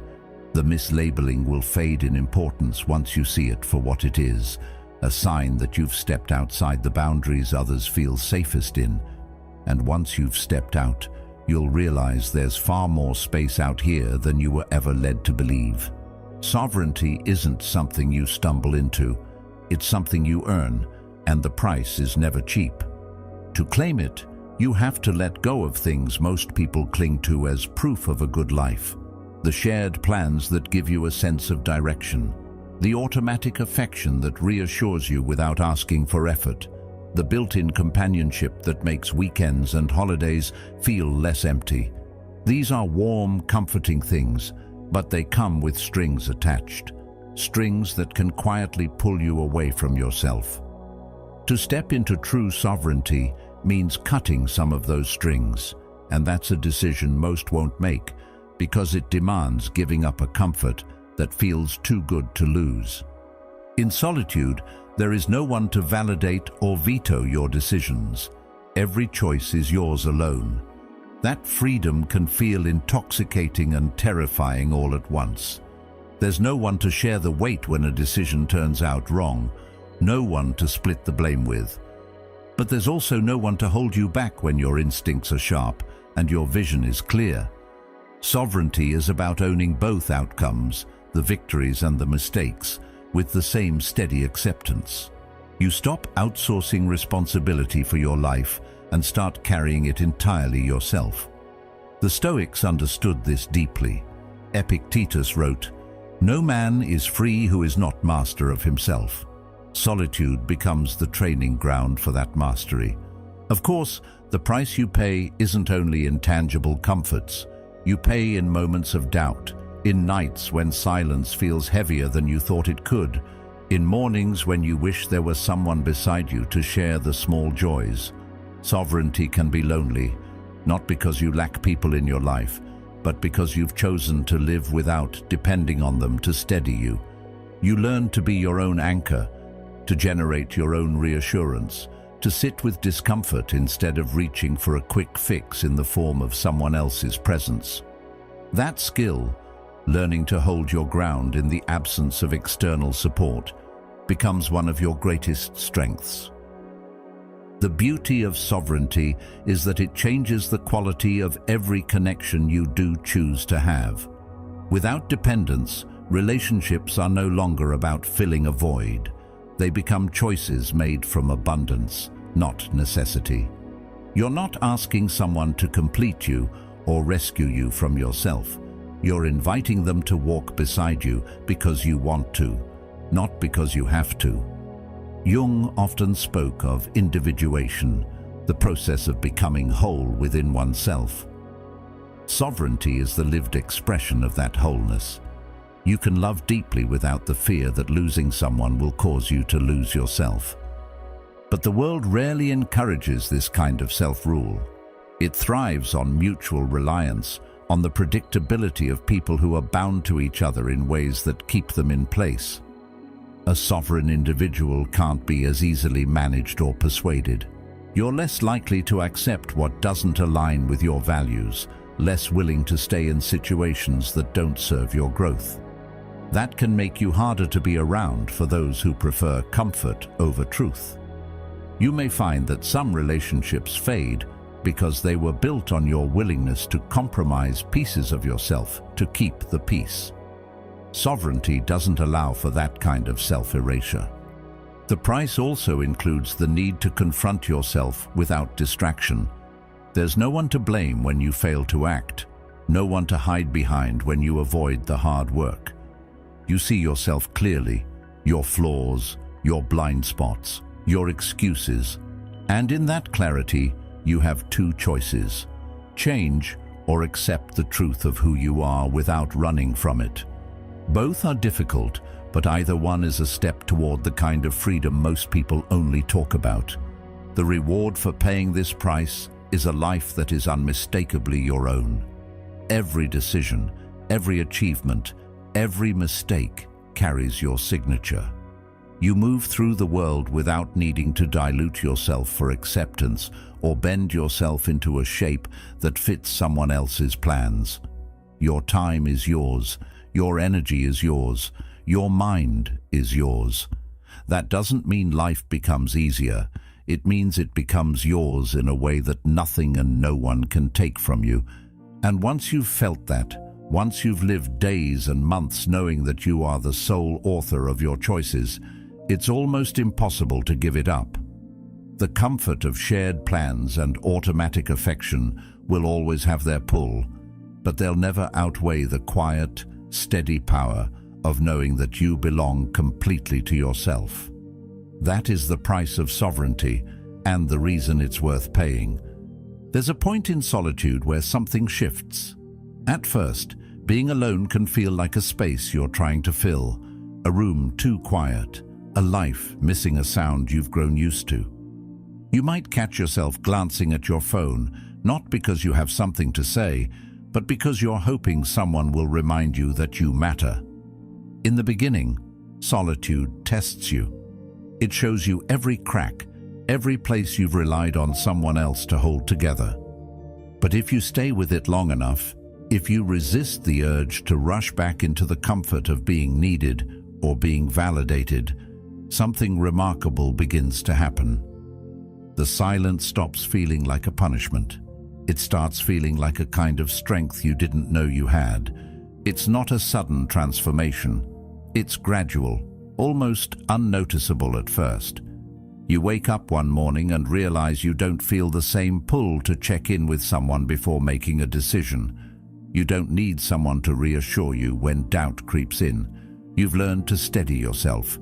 The mislabeling will fade in importance once you see it for what it is, a sign that you've stepped outside the boundaries others feel safest in. And once you've stepped out, you'll realize there's far more space out here than you were ever led to believe. Sovereignty isn't something you stumble into. It's something you earn, and the price is never cheap. To claim it, you have to let go of things most people cling to as proof of a good life. The shared plans that give you a sense of direction. The automatic affection that reassures you without asking for effort. The built-in companionship that makes weekends and holidays feel less empty. These are warm, comforting things, but they come with strings attached. Strings that can quietly pull you away from yourself. To step into true sovereignty means cutting some of those strings, and that's a decision most won't make because it demands giving up a comfort that feels too good to lose. In solitude, there is no one to validate or veto your decisions. Every choice is yours alone. That freedom can feel intoxicating and terrifying all at once. There's no one to share the weight when a decision turns out wrong, no one to split the blame with. But there's also no one to hold you back when your instincts are sharp and your vision is clear. Sovereignty is about owning both outcomes, the victories and the mistakes, with the same steady acceptance. You stop outsourcing responsibility for your life and start carrying it entirely yourself. The Stoics understood this deeply. Epictetus wrote, "No man is free who is not master of himself." Solitude becomes the training ground for that mastery. Of course, the price you pay isn't only in tangible comforts. You pay in moments of doubt, in nights when silence feels heavier than you thought it could, in mornings when you wish there was someone beside you to share the small joys. Sovereignty can be lonely, not because you lack people in your life, but because you've chosen to live without depending on them to steady you. You learn to be your own anchor, to generate your own reassurance, to sit with discomfort instead of reaching for a quick fix in the form of someone else's presence. That skill, learning to hold your ground in the absence of external support, becomes one of your greatest strengths. The beauty of sovereignty is that it changes the quality of every connection you do choose to have. Without dependence, relationships are no longer about filling a void. They become choices made from abundance, not necessity. You're not asking someone to complete you or rescue you from yourself. You're inviting them to walk beside you because you want to, not because you have to. Jung often spoke of individuation, the process of becoming whole within oneself. Sovereignty is the lived expression of that wholeness. You can love deeply without the fear that losing someone will cause you to lose yourself. But the world rarely encourages this kind of self-rule. It thrives on mutual reliance, on the predictability of people who are bound to each other in ways that keep them in place. A sovereign individual can't be as easily managed or persuaded. You're less likely to accept what doesn't align with your values, less willing to stay in situations that don't serve your growth. That can make you harder to be around for those who prefer comfort over truth. You may find that some relationships fade because they were built on your willingness to compromise pieces of yourself to keep the peace. Sovereignty doesn't allow for that kind of self-erasure. The price also includes the need to confront yourself without distraction. There's no one to blame when you fail to act, no one to hide behind when you avoid the hard work. You see yourself clearly, your flaws, your blind spots, your excuses. And in that clarity, you have two choices: change or accept the truth of who you are without running from it. Both are difficult, but either one is a step toward the kind of freedom most people only talk about. The reward for paying this price is a life that is unmistakably your own. Every decision, every achievement, every mistake carries your signature. You move through the world without needing to dilute yourself for acceptance or bend yourself into a shape that fits someone else's plans. Your time is yours, your energy is yours, your mind is yours. That doesn't mean life becomes easier. It means it becomes yours in a way that nothing and no one can take from you. And once you've felt that, once you've lived days and months knowing that you are the sole author of your choices, it's almost impossible to give it up. The comfort of shared plans and automatic affection will always have their pull, but they'll never outweigh the quiet, steady power of knowing that you belong completely to yourself. That is the price of sovereignty and the reason it's worth paying. There's a point in solitude where something shifts. At first, being alone can feel like a space you're trying to fill, a room too quiet, a life missing a sound you've grown used to. You might catch yourself glancing at your phone, not because you have something to say, but because you're hoping someone will remind you that you matter. In the beginning, solitude tests you. It shows you every crack, every place you've relied on someone else to hold together. But if you stay with it long enough, if you resist the urge to rush back into the comfort of being needed or being validated, something remarkable begins to happen. The silence stops feeling like a punishment. It starts feeling like a kind of strength you didn't know you had. It's not a sudden transformation. It's gradual, almost unnoticeable at first. You wake up one morning and realize you don't feel the same pull to check in with someone before making a decision. You don't need someone to reassure you when doubt creeps in. You've learned to steady yourself.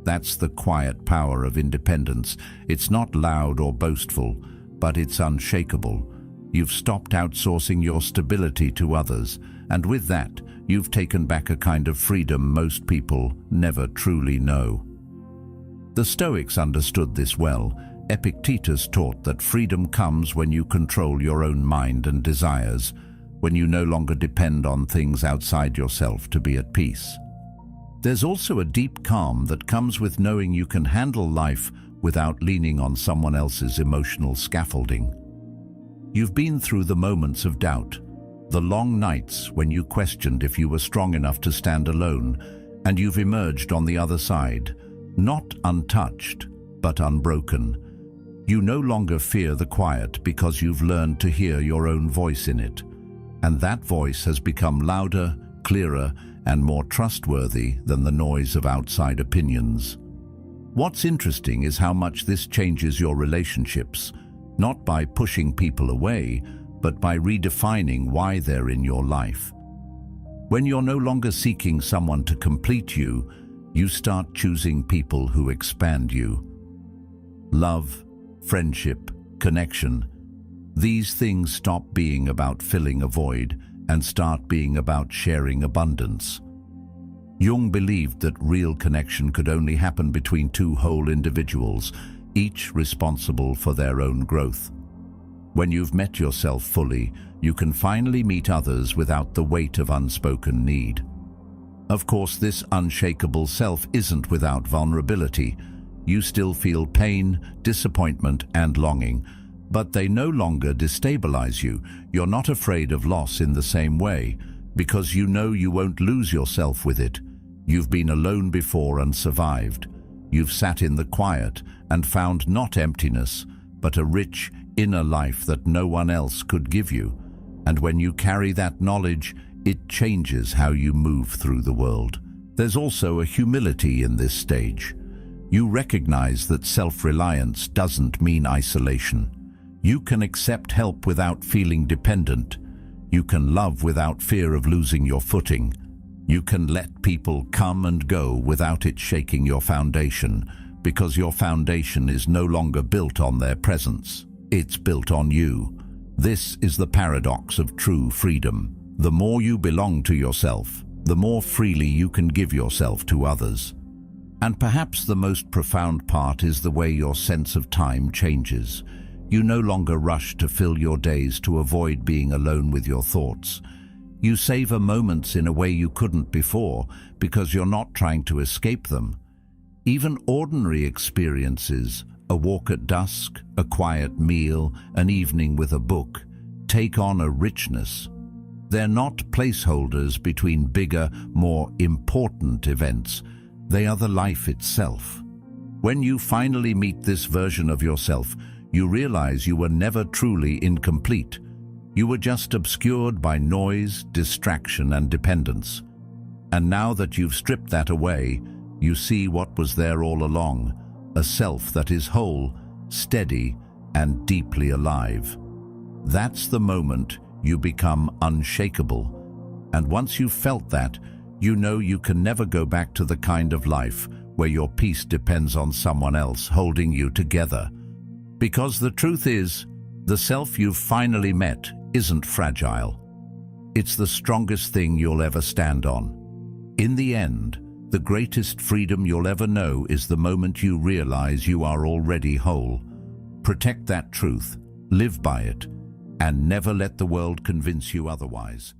That's the quiet power of independence. It's not loud or boastful, but it's unshakable. You've stopped outsourcing your stability to others, and with that, you've taken back a kind of freedom most people never truly know. The Stoics understood this well. Epictetus taught that freedom comes when you control your own mind and desires, when you no longer depend on things outside yourself to be at peace. There's also a deep calm that comes with knowing you can handle life without leaning on someone else's emotional scaffolding. You've been through the moments of doubt, the long nights when you questioned if you were strong enough to stand alone, and you've emerged on the other side, not untouched, but unbroken. You no longer fear the quiet because you've learned to hear your own voice in it, and that voice has become louder, clearer, and more trustworthy than the noise of outside opinions. What's interesting is how much this changes your relationships, not by pushing people away, but by redefining why they're in your life. When you're no longer seeking someone to complete you, you start choosing people who expand you. Love, friendship, connection. These things stop being about filling a void and start being about sharing abundance. Jung believed that real connection could only happen between two whole individuals, each responsible for their own growth. When you've met yourself fully, you can finally meet others without the weight of unspoken need. Of course, this unshakable self isn't without vulnerability. You still feel pain, disappointment, and longing, but they no longer destabilize you. You're not afraid of loss in the same way, because you know you won't lose yourself with it. You've been alone before and survived. You've sat in the quiet and found not emptiness, but a rich inner life that no one else could give you. And when you carry that knowledge, it changes how you move through the world. There's also a humility in this stage. You recognize that self-reliance doesn't mean isolation. You can accept help without feeling dependent. You can love without fear of losing your footing. You can let people come and go without it shaking your foundation, because your foundation is no longer built on their presence. It's built on you. This is the paradox of true freedom. The more you belong to yourself, the more freely you can give yourself to others. And perhaps the most profound part is the way your sense of time changes. You no longer rush to fill your days to avoid being alone with your thoughts. You savor moments in a way you couldn't before because you're not trying to escape them. Even ordinary experiences, a walk at dusk, a quiet meal, an evening with a book, take on a richness. They're not placeholders between bigger, more important events. They are the life itself. When you finally meet this version of yourself, you realize you were never truly incomplete. You were just obscured by noise, distraction, and dependence. And now that you've stripped that away, you see what was there all along, a self that is whole, steady, and deeply alive. That's the moment you become unshakable. And once you've felt that, you know you can never go back to the kind of life where your peace depends on someone else holding you together. Because the truth is, the self you've finally met isn't fragile. It's the strongest thing you'll ever stand on. In the end, the greatest freedom you'll ever know is the moment you realize you are already whole. Protect that truth, live by it, and never let the world convince you otherwise.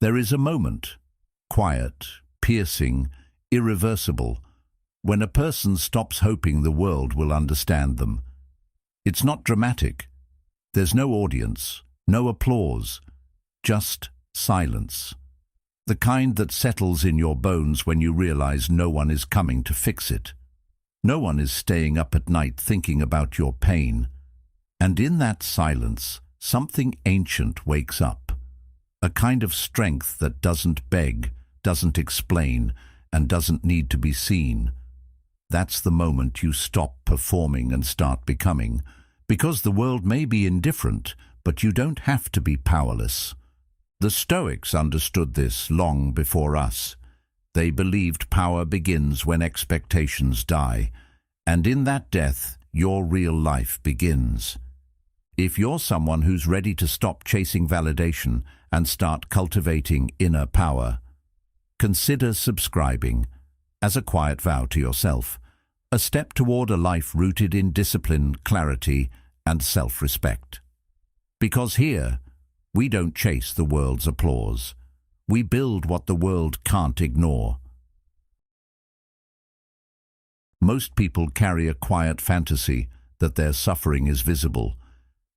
There is a moment, quiet, piercing, irreversible, when a person stops hoping the world will understand them. It's not dramatic. There's no audience, no applause, just silence. The kind that settles in your bones when you realize no one is coming to fix it. No one is staying up at night thinking about your pain. And in that silence, something ancient wakes up. A kind of strength that doesn't beg, doesn't explain, and doesn't need to be seen. That's the moment you stop performing and start becoming. Because the world may be indifferent, but you don't have to be powerless. The Stoics understood this long before us. They believed power begins when expectations die, and in that death, your real life begins. If you're someone who's ready to stop chasing validation and start cultivating inner power, consider subscribing as a quiet vow to yourself, a step toward a life rooted in discipline, clarity, and self-respect. Because here, we don't chase the world's applause. We build what the world can't ignore. Most people carry a quiet fantasy that their suffering is visible,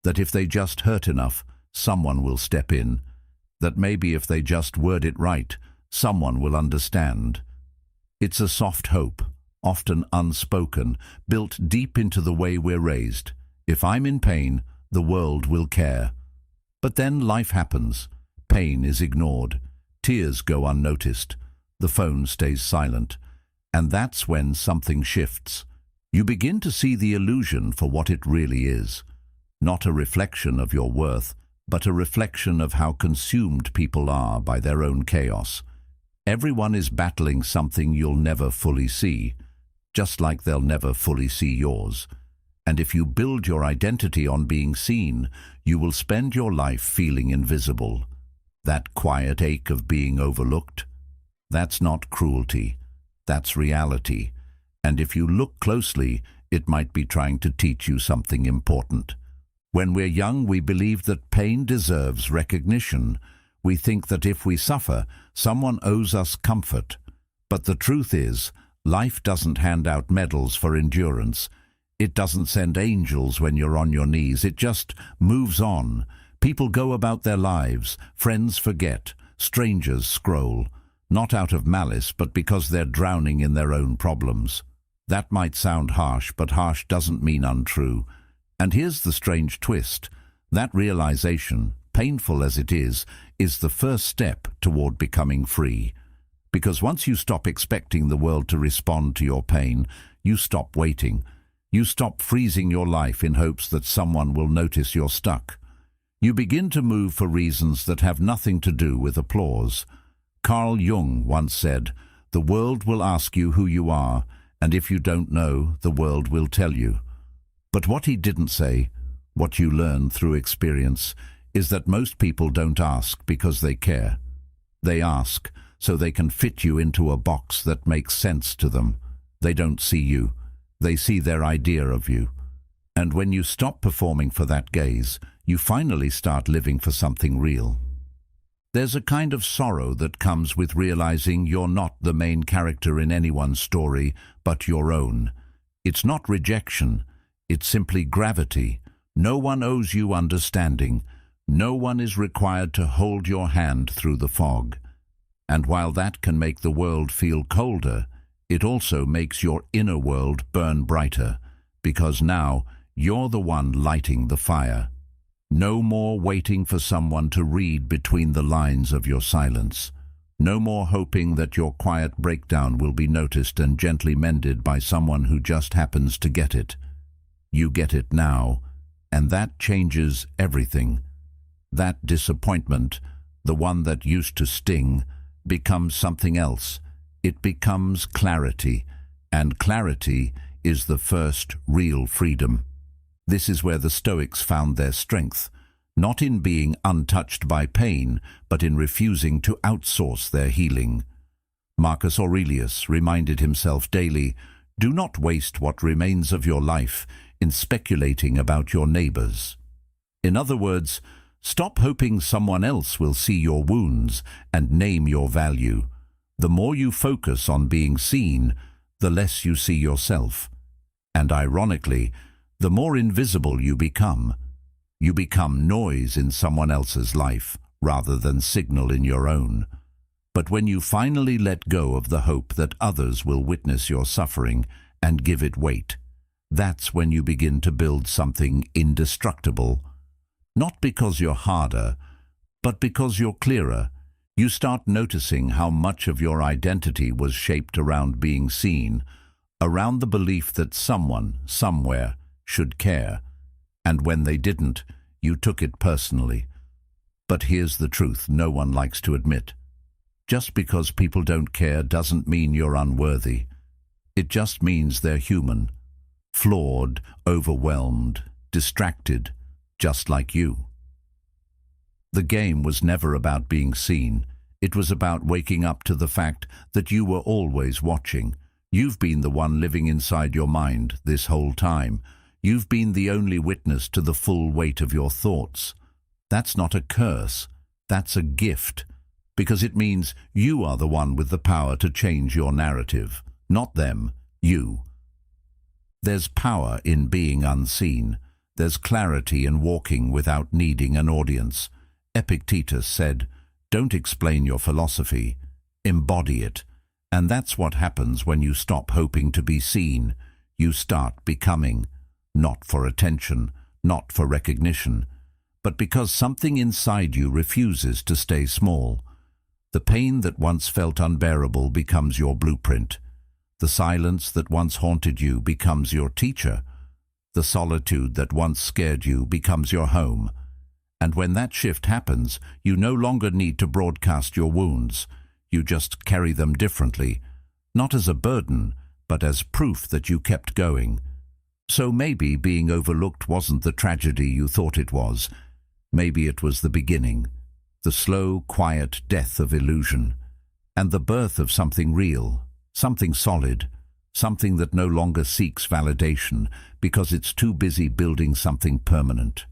that if they just hurt enough, someone will step in, that maybe if they just word it right, someone will understand. It's a soft hope, often unspoken, built deep into the way we're raised. If I'm in pain, the world will care. But then life happens. Pain is ignored. Tears go unnoticed. The phone stays silent. And that's when something shifts. You begin to see the illusion for what it really is. Not a reflection of your worth, but a reflection of how consumed people are by their own chaos. Everyone is battling something you'll never fully see, just like they'll never fully see yours. And if you build your identity on being seen, you will spend your life feeling invisible. That quiet ache of being overlooked, that's not cruelty, that's reality. And if you look closely, it might be trying to teach you something important. When we're young, we believe that pain deserves recognition. We think that if we suffer, someone owes us comfort. But the truth is, life doesn't hand out medals for endurance. It doesn't send angels when you're on your knees. It just moves on. People go about their lives. Friends forget. Strangers scroll. Not out of malice, but because they're drowning in their own problems. That might sound harsh, but harsh doesn't mean untrue. And here's the strange twist. That realization, painful as it is the first step toward becoming free. Because once you stop expecting the world to respond to your pain, you stop waiting. You stop freezing your life in hopes that someone will notice you're stuck. You begin to move for reasons that have nothing to do with applause. Carl Jung once said, The world will ask you who you are, and if you don't know, the world will tell you. But what he didn't say, what you learn through experience, is that most people don't ask because they care. They ask so they can fit you into a box that makes sense to them. They don't see you. They see their idea of you. And when you stop performing for that gaze, you finally start living for something real. There's a kind of sorrow that comes with realizing you're not the main character in anyone's story, but your own. It's not rejection. It's simply gravity. No one owes you understanding. No one is required to hold your hand through the fog. And while that can make the world feel colder, it also makes your inner world burn brighter, because now you're the one lighting the fire. No more waiting for someone to read between the lines of your silence. No more hoping that your quiet breakdown will be noticed and gently mended by someone who just happens to get it. You get it now, and that changes everything. That disappointment, the one that used to sting, becomes something else. It becomes clarity, and clarity is the first real freedom. This is where the Stoics found their strength, not in being untouched by pain, but in refusing to outsource their healing. Marcus Aurelius reminded himself daily, "Do not waste what remains of your life in speculating about your neighbors." In other words, stop hoping someone else will see your wounds and name your value. The more you focus on being seen, the less you see yourself. And ironically, the more invisible you become. You become noise in someone else's life, rather than signal in your own. But when you finally let go of the hope that others will witness your suffering and give it weight, that's when you begin to build something indestructible. Not because you're harder, but because you're clearer. You start noticing how much of your identity was shaped around being seen, around the belief that someone, somewhere, should care. And when they didn't, you took it personally. But here's the truth no one likes to admit. Just because people don't care doesn't mean you're unworthy. It just means they're human, flawed, overwhelmed, distracted, just like you. The game was never about being seen. It was about waking up to the fact that you were always watching. You've been the one living inside your mind this whole time. You've been the only witness to the full weight of your thoughts. That's not a curse. That's a gift. Because it means you are the one with the power to change your narrative. Not them, you. There's power in being unseen. There's clarity in walking without needing an audience. Epictetus said, "Don't explain your philosophy. Embody it." And that's what happens when you stop hoping to be seen. You start becoming. Not for attention, not for recognition, but because something inside you refuses to stay small. The pain that once felt unbearable becomes your blueprint. The silence that once haunted you becomes your teacher. The solitude that once scared you becomes your home. And when that shift happens, you no longer need to broadcast your wounds. You just carry them differently, not as a burden, but as proof that you kept going. So maybe being overlooked wasn't the tragedy you thought it was. Maybe it was the beginning, the slow, quiet death of illusion, and the birth of something real, something solid, something that no longer seeks validation because it's too busy building something permanent.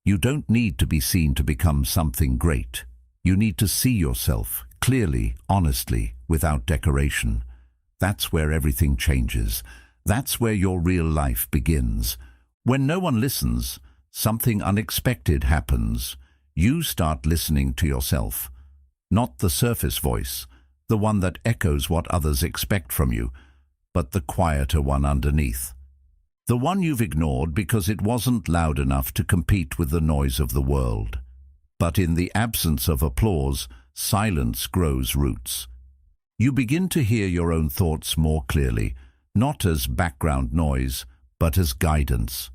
You don't need to be seen to become something great. You need to see yourself clearly, honestly, without decoration. That's where everything changes. That's where your real life begins. When no one listens, something unexpected happens. You start listening to yourself. Not the surface voice, the one that echoes what others expect from you, but the quieter one underneath. The one you've ignored because it wasn't loud enough to compete with the noise of the world. But in the absence of applause, silence grows roots. You begin to hear your own thoughts more clearly, not as background noise, but as guidance.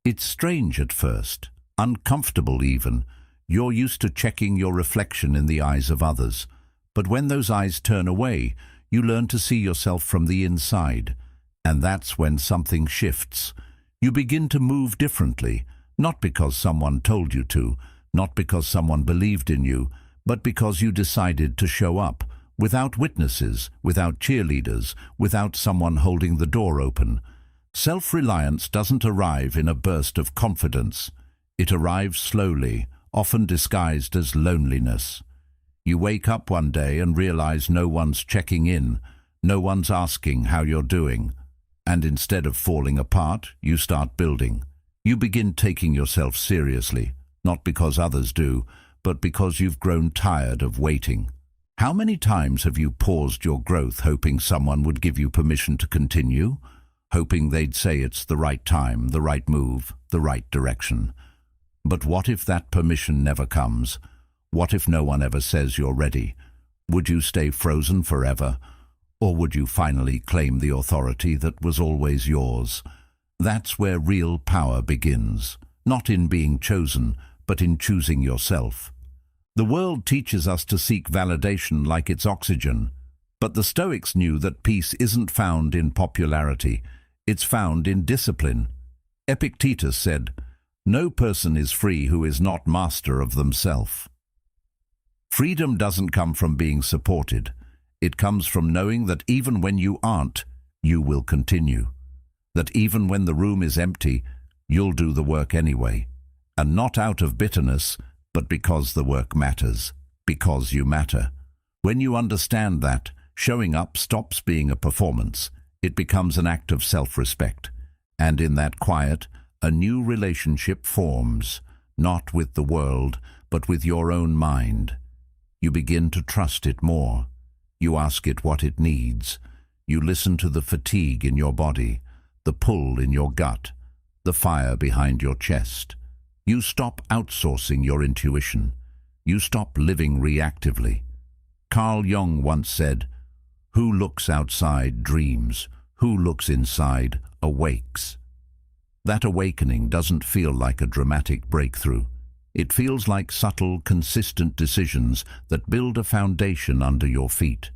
It's strange at first, uncomfortable even. You're used to checking your reflection in the eyes of others. But when those eyes turn away, You learn to see yourself from the inside. And that's when something shifts. You begin to move differently, not because someone told you to, not because someone believed in you, but because you decided to show up, without witnesses, without cheerleaders, without someone holding the door open. Self-reliance doesn't arrive in a burst of confidence. It arrives slowly, often disguised as loneliness. You wake up one day and realize no one's checking in, no one's asking how you're doing. And instead of falling apart, you start building. You begin taking yourself seriously, not because others do, but because you've grown tired of waiting. How many times have you paused your growth hoping someone would give you permission to continue? Hoping they'd say it's the right time, the right move, the right direction. But what if that permission never comes? What if no one ever says you're ready? Would you stay frozen forever? Or would you finally claim the authority that was always yours? That's where real power begins, not in being chosen, but in choosing yourself. The world teaches us to seek validation like it's oxygen, but the Stoics knew that peace isn't found in popularity, it's found in discipline. Epictetus said, "No person is free who is not master of themselves." Freedom doesn't come from being supported. It comes from knowing that even when you aren't, you will continue. That even when the room is empty, you'll do the work anyway. And not out of bitterness, but because the work matters, because you matter. When you understand that, showing up stops being a performance. It becomes an act of self-respect. And in that quiet, a new relationship forms, not with the world, but with your own mind. You begin to trust it more. You ask it what it needs. You listen to the fatigue in your body, the pull in your gut, the fire behind your chest. You stop outsourcing your intuition. You stop living reactively. Carl Jung once said, "Who looks outside dreams. Who looks inside awakes." That awakening doesn't feel like a dramatic breakthrough. It feels like subtle, consistent decisions that build a foundation under your feet.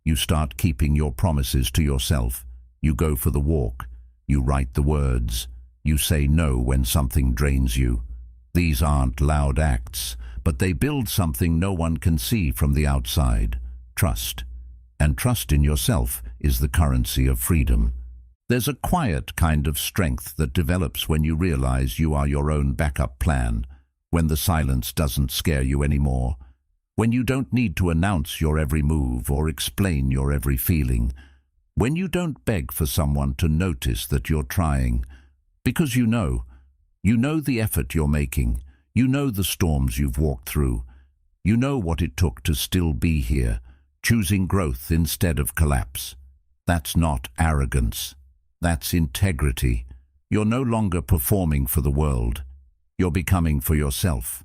You start keeping your promises to yourself. You go for the walk. You write the words. You say no when something drains you. These aren't loud acts, but they build something no one can see from the outside. Trust. And trust in yourself is the currency of freedom. There's a quiet kind of strength that develops when you realize you are your own backup plan, when the silence doesn't scare you anymore, when you don't need to announce your every move or explain your every feeling, when you don't beg for someone to notice that you're trying, because you know the effort you're making, you know the storms you've walked through, you know what it took to still be here, choosing growth instead of collapse. That's not arrogance. That's integrity. You're no longer performing for the world. You're becoming for yourself.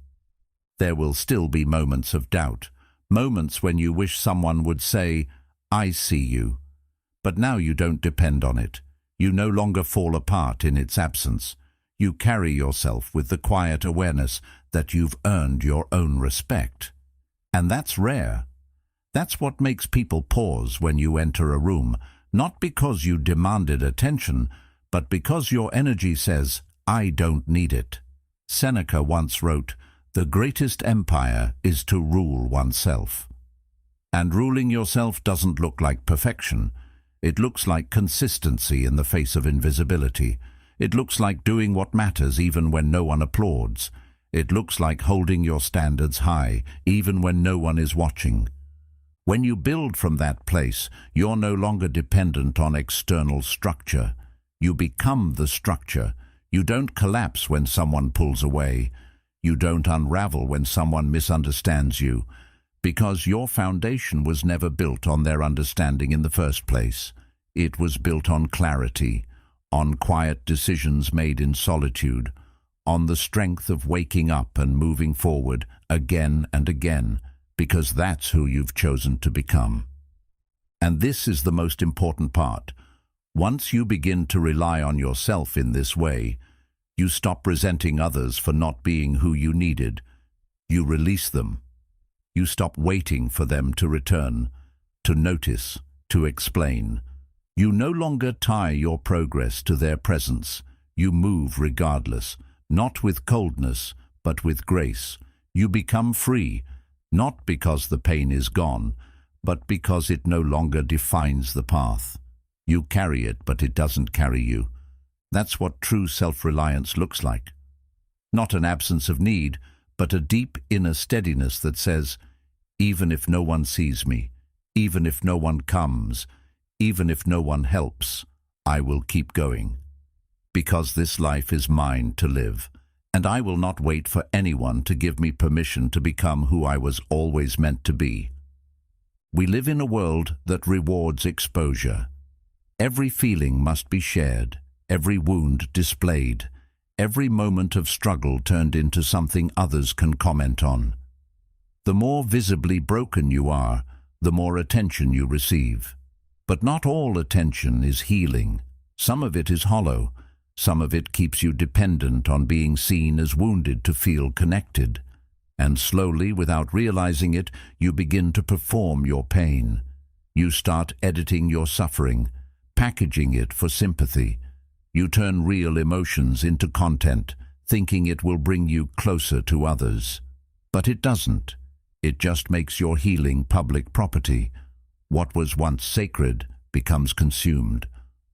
There will still be moments of doubt, moments when you wish someone would say, "I see you." But now you don't depend on it. You no longer fall apart in its absence. You carry yourself with the quiet awareness that you've earned your own respect. And that's rare. That's what makes people pause when you enter a room, not because you demanded attention, but because your energy says, "I don't need it." Seneca once wrote, "The greatest empire is to rule oneself." And ruling yourself doesn't look like perfection. It looks like consistency in the face of invisibility. It looks like doing what matters even when no one applauds. It looks like holding your standards high, even when no one is watching. When you build from that place, you're no longer dependent on external structure. You become the structure. You don't collapse when someone pulls away. You don't unravel when someone misunderstands you, because your foundation was never built on their understanding in the first place. It was built on clarity, on quiet decisions made in solitude, on the strength of waking up and moving forward again and again, because that's who you've chosen to become. And this is the most important part. Once you begin to rely on yourself in this way, you stop resenting others for not being who you needed. You release them. You stop waiting for them to return, to notice, to explain. You no longer tie your progress to their presence. You move regardless, not with coldness, but with grace. You become free, not because the pain is gone, but because it no longer defines the path. You carry it, but it doesn't carry you. That's what true self-reliance looks like. Not an absence of need, but a deep inner steadiness that says, even if no one sees me, even if no one comes, even if no one helps, I will keep going. Because this life is mine to live, and I will not wait for anyone to give me permission to become who I was always meant to be. We live in a world that rewards exposure. Every feeling must be shared, every wound displayed, every moment of struggle turned into something others can comment on. The more visibly broken you are, the more attention you receive. But not all attention is healing. Some of it is hollow. Some of it keeps you dependent on being seen as wounded to feel connected. And slowly, without realizing it, you begin to perform your pain. You start editing your suffering, packaging it for sympathy. You turn real emotions into content, thinking it will bring you closer to others. But it doesn't. It just makes your healing public property. What was once sacred becomes consumed.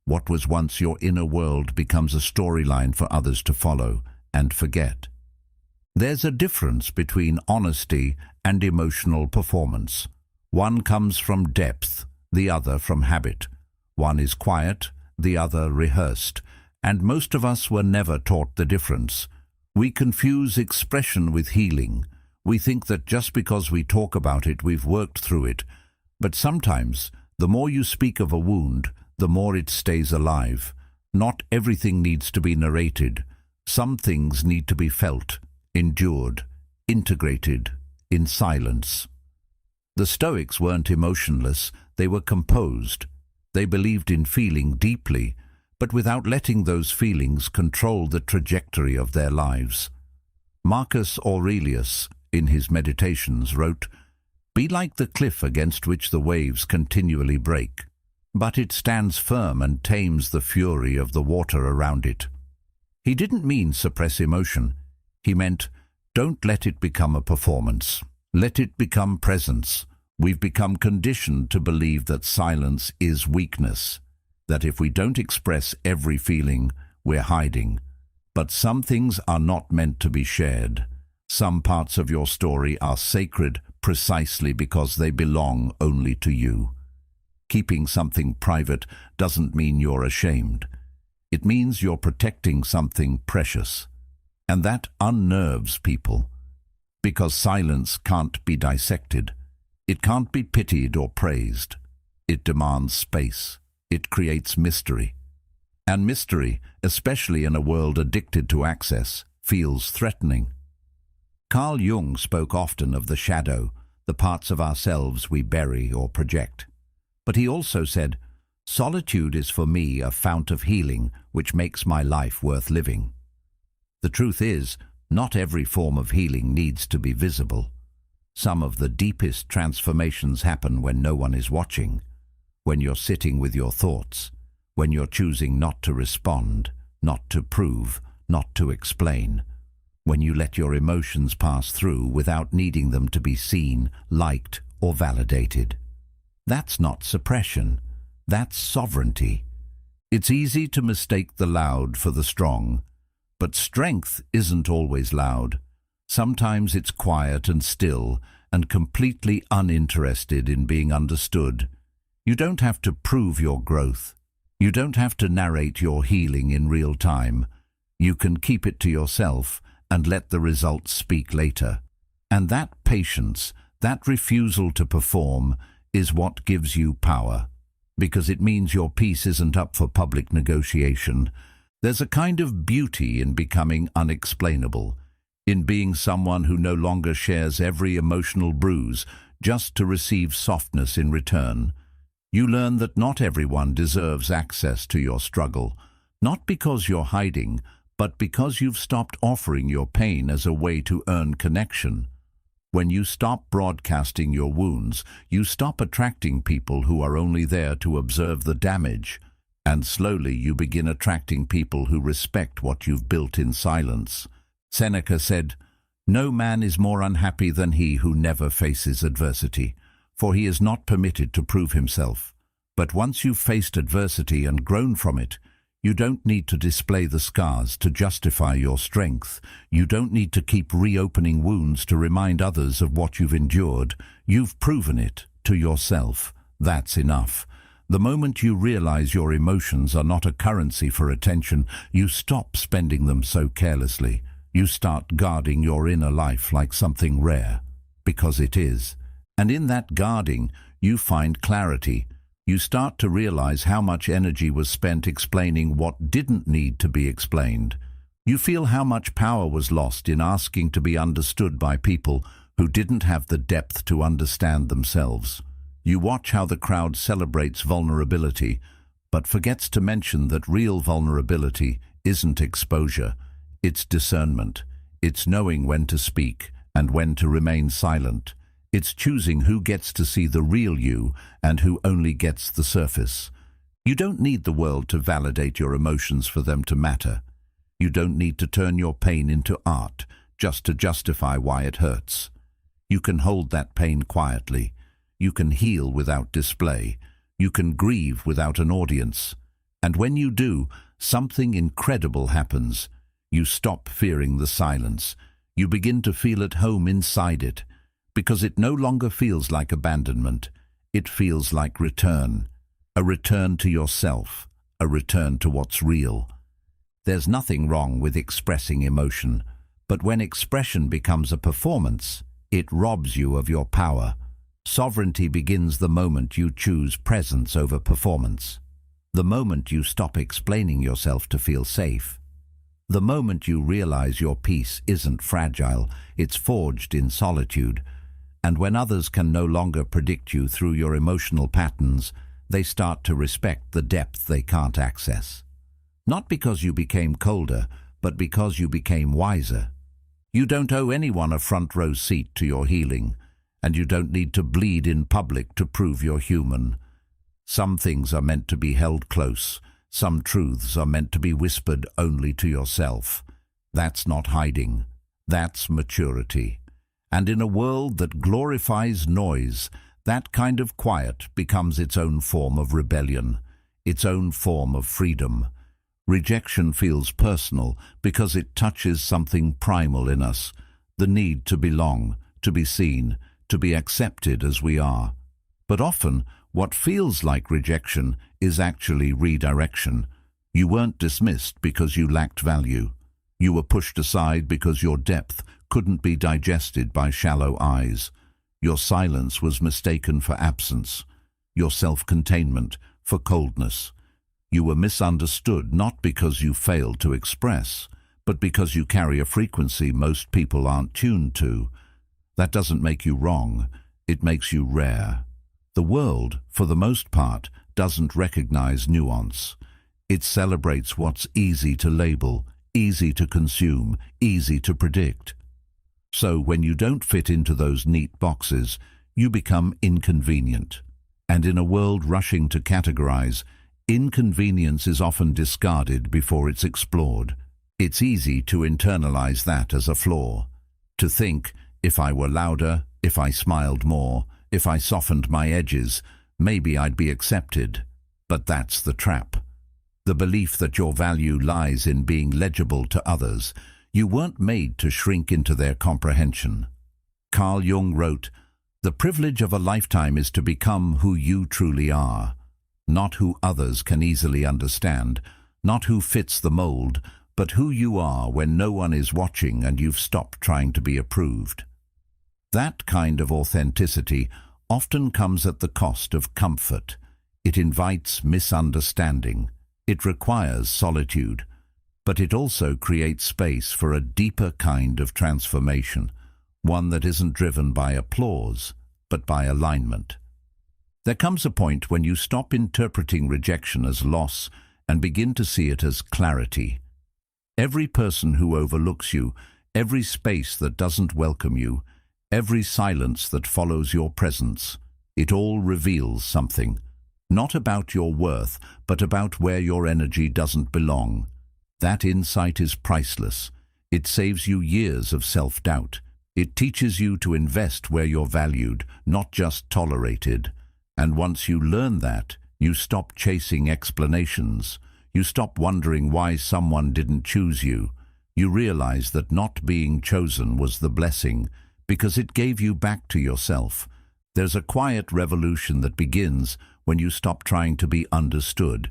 What was once your inner world becomes a storyline for others to follow and forget. There's a difference between honesty and emotional performance. One comes from depth, the other from habit. One is quiet, the other rehearsed, and most of us were never taught the difference. We confuse expression with healing. We think that just because we talk about it, we've worked through it. But sometimes, the more you speak of a wound, the more it stays alive. Not everything needs to be narrated. Some things need to be felt, endured, integrated, in silence. The Stoics weren't emotionless, they were composed. They believed in feeling deeply, but without letting those feelings control the trajectory of their lives. Marcus Aurelius, in his Meditations, wrote, "Be like the cliff against which the waves continually break, but it stands firm and tames the fury of the water around it." He didn't mean suppress emotion. He meant, don't let it become a performance. Let it become presence. We've become conditioned to believe that silence is weakness, that if we don't express every feeling, we're hiding. But some things are not meant to be shared. Some parts of your story are sacred precisely because they belong only to you. Keeping something private doesn't mean you're ashamed. It means you're protecting something precious. And that unnerves people, because silence can't be dissected. It can't be pitied or praised. It demands space. It creates mystery. And mystery, especially in a world addicted to access, feels threatening. Carl Jung spoke often of the shadow, the parts of ourselves we bury or project. But he also said, "Solitude is for me a fount of healing which makes my life worth living." The truth is, not every form of healing needs to be visible. Some of the deepest transformations happen when no one is watching, when you're sitting with your thoughts, when you're choosing not to respond, not to prove, not to explain, when you let your emotions pass through without needing them to be seen, liked, or validated. That's not suppression. That's sovereignty. It's easy to mistake the loud for the strong, but strength isn't always loud. Sometimes it's quiet and still and completely uninterested in being understood. You don't have to prove your growth. You don't have to narrate your healing in real time. You can keep it to yourself and let the results speak later. And that patience, that refusal to perform, is what gives you power, because it means your peace isn't up for public negotiation. There's a kind of beauty in becoming unexplainable, in being someone who no longer shares every emotional bruise just to receive softness in return. You learn that not everyone deserves access to your struggle, not because you're hiding, but because you've stopped offering your pain as a way to earn connection. When you stop broadcasting your wounds, you stop attracting people who are only there to observe the damage, and slowly you begin attracting people who respect what you've built in silence. Seneca said, "No man is more unhappy than he who never faces adversity, for he is not permitted to prove himself. But once you've faced adversity and grown from it, you don't need to display the scars to justify your strength. You don't need to keep reopening wounds to remind others of what you've endured. You've proven it to yourself. That's enough. The moment you realize your emotions are not a currency for attention, you stop spending them so carelessly. You start guarding your inner life like something rare, because it is. And in that guarding, you find clarity. You start to realize how much energy was spent explaining what didn't need to be explained. You feel how much power was lost in asking to be understood by people who didn't have the depth to understand themselves. You watch how the crowd celebrates vulnerability, but forgets to mention that real vulnerability isn't exposure. It's discernment. It's knowing when to speak and when to remain silent. It's choosing who gets to see the real you and who only gets the surface. You don't need the world to validate your emotions for them to matter. You don't need to turn your pain into art just to justify why it hurts. You can hold that pain quietly. You can heal without display. You can grieve without an audience. And when you do, something incredible happens. You stop fearing the silence. You begin to feel at home inside it, because it no longer feels like abandonment. It feels like return. A return to yourself. A return to what's real. There's nothing wrong with expressing emotion, but when expression becomes a performance, it robs you of your power. Sovereignty begins the moment you choose presence over performance. The moment you stop explaining yourself to feel safe. The moment you realize your peace isn't fragile, it's forged in solitude. And when others can no longer predict you through your emotional patterns, they start to respect the depth they can't access. Not because you became colder, but because you became wiser. You don't owe anyone a front row seat to your healing, and you don't need to bleed in public to prove you're human. Some things are meant to be held close. Some truths are meant to be whispered only to yourself. That's not hiding. That's maturity. And in a world that glorifies noise, that kind of quiet becomes its own form of rebellion, its own form of freedom. Rejection feels personal because it touches something primal in us, the need to belong, to be seen, to be accepted as we are. But often, what feels like rejection is actually redirection. You weren't dismissed because you lacked value. You were pushed aside because your depth couldn't be digested by shallow eyes. Your silence was mistaken for absence, your self-containment for coldness. You were misunderstood not because you failed to express, but because you carry a frequency most people aren't tuned to. That doesn't make you wrong, it makes you rare. The world, for the most part, doesn't recognize nuance. It celebrates what's easy to label, easy to consume, easy to predict. So when you don't fit into those neat boxes, you become inconvenient. And in a world rushing to categorize, inconvenience is often discarded before it's explored. It's easy to internalize that as a flaw. To think, if I were louder, if I smiled more, if I softened my edges, maybe I'd be accepted. But that's the trap. The belief that your value lies in being legible to others. You weren't made to shrink into their comprehension. Carl Jung wrote, "The privilege of a lifetime is to become who you truly are, not who others can easily understand, not who fits the mold, but who you are when no one is watching and you've stopped trying to be approved." That kind of authenticity often comes at the cost of comfort. It invites misunderstanding. It requires solitude. But it also creates space for a deeper kind of transformation, one that isn't driven by applause, but by alignment. There comes a point when you stop interpreting rejection as loss and begin to see it as clarity. Every person who overlooks you, every space that doesn't welcome you, every silence that follows your presence. It all reveals something, not about your worth, but about where your energy doesn't belong. That insight is priceless. It saves you years of self-doubt. It teaches you to invest where you're valued, not just tolerated. And once you learn that, you stop chasing explanations. You stop wondering why someone didn't choose you. You realize that not being chosen was the blessing, because it gave you back to yourself. There's a quiet revolution that begins when you stop trying to be understood.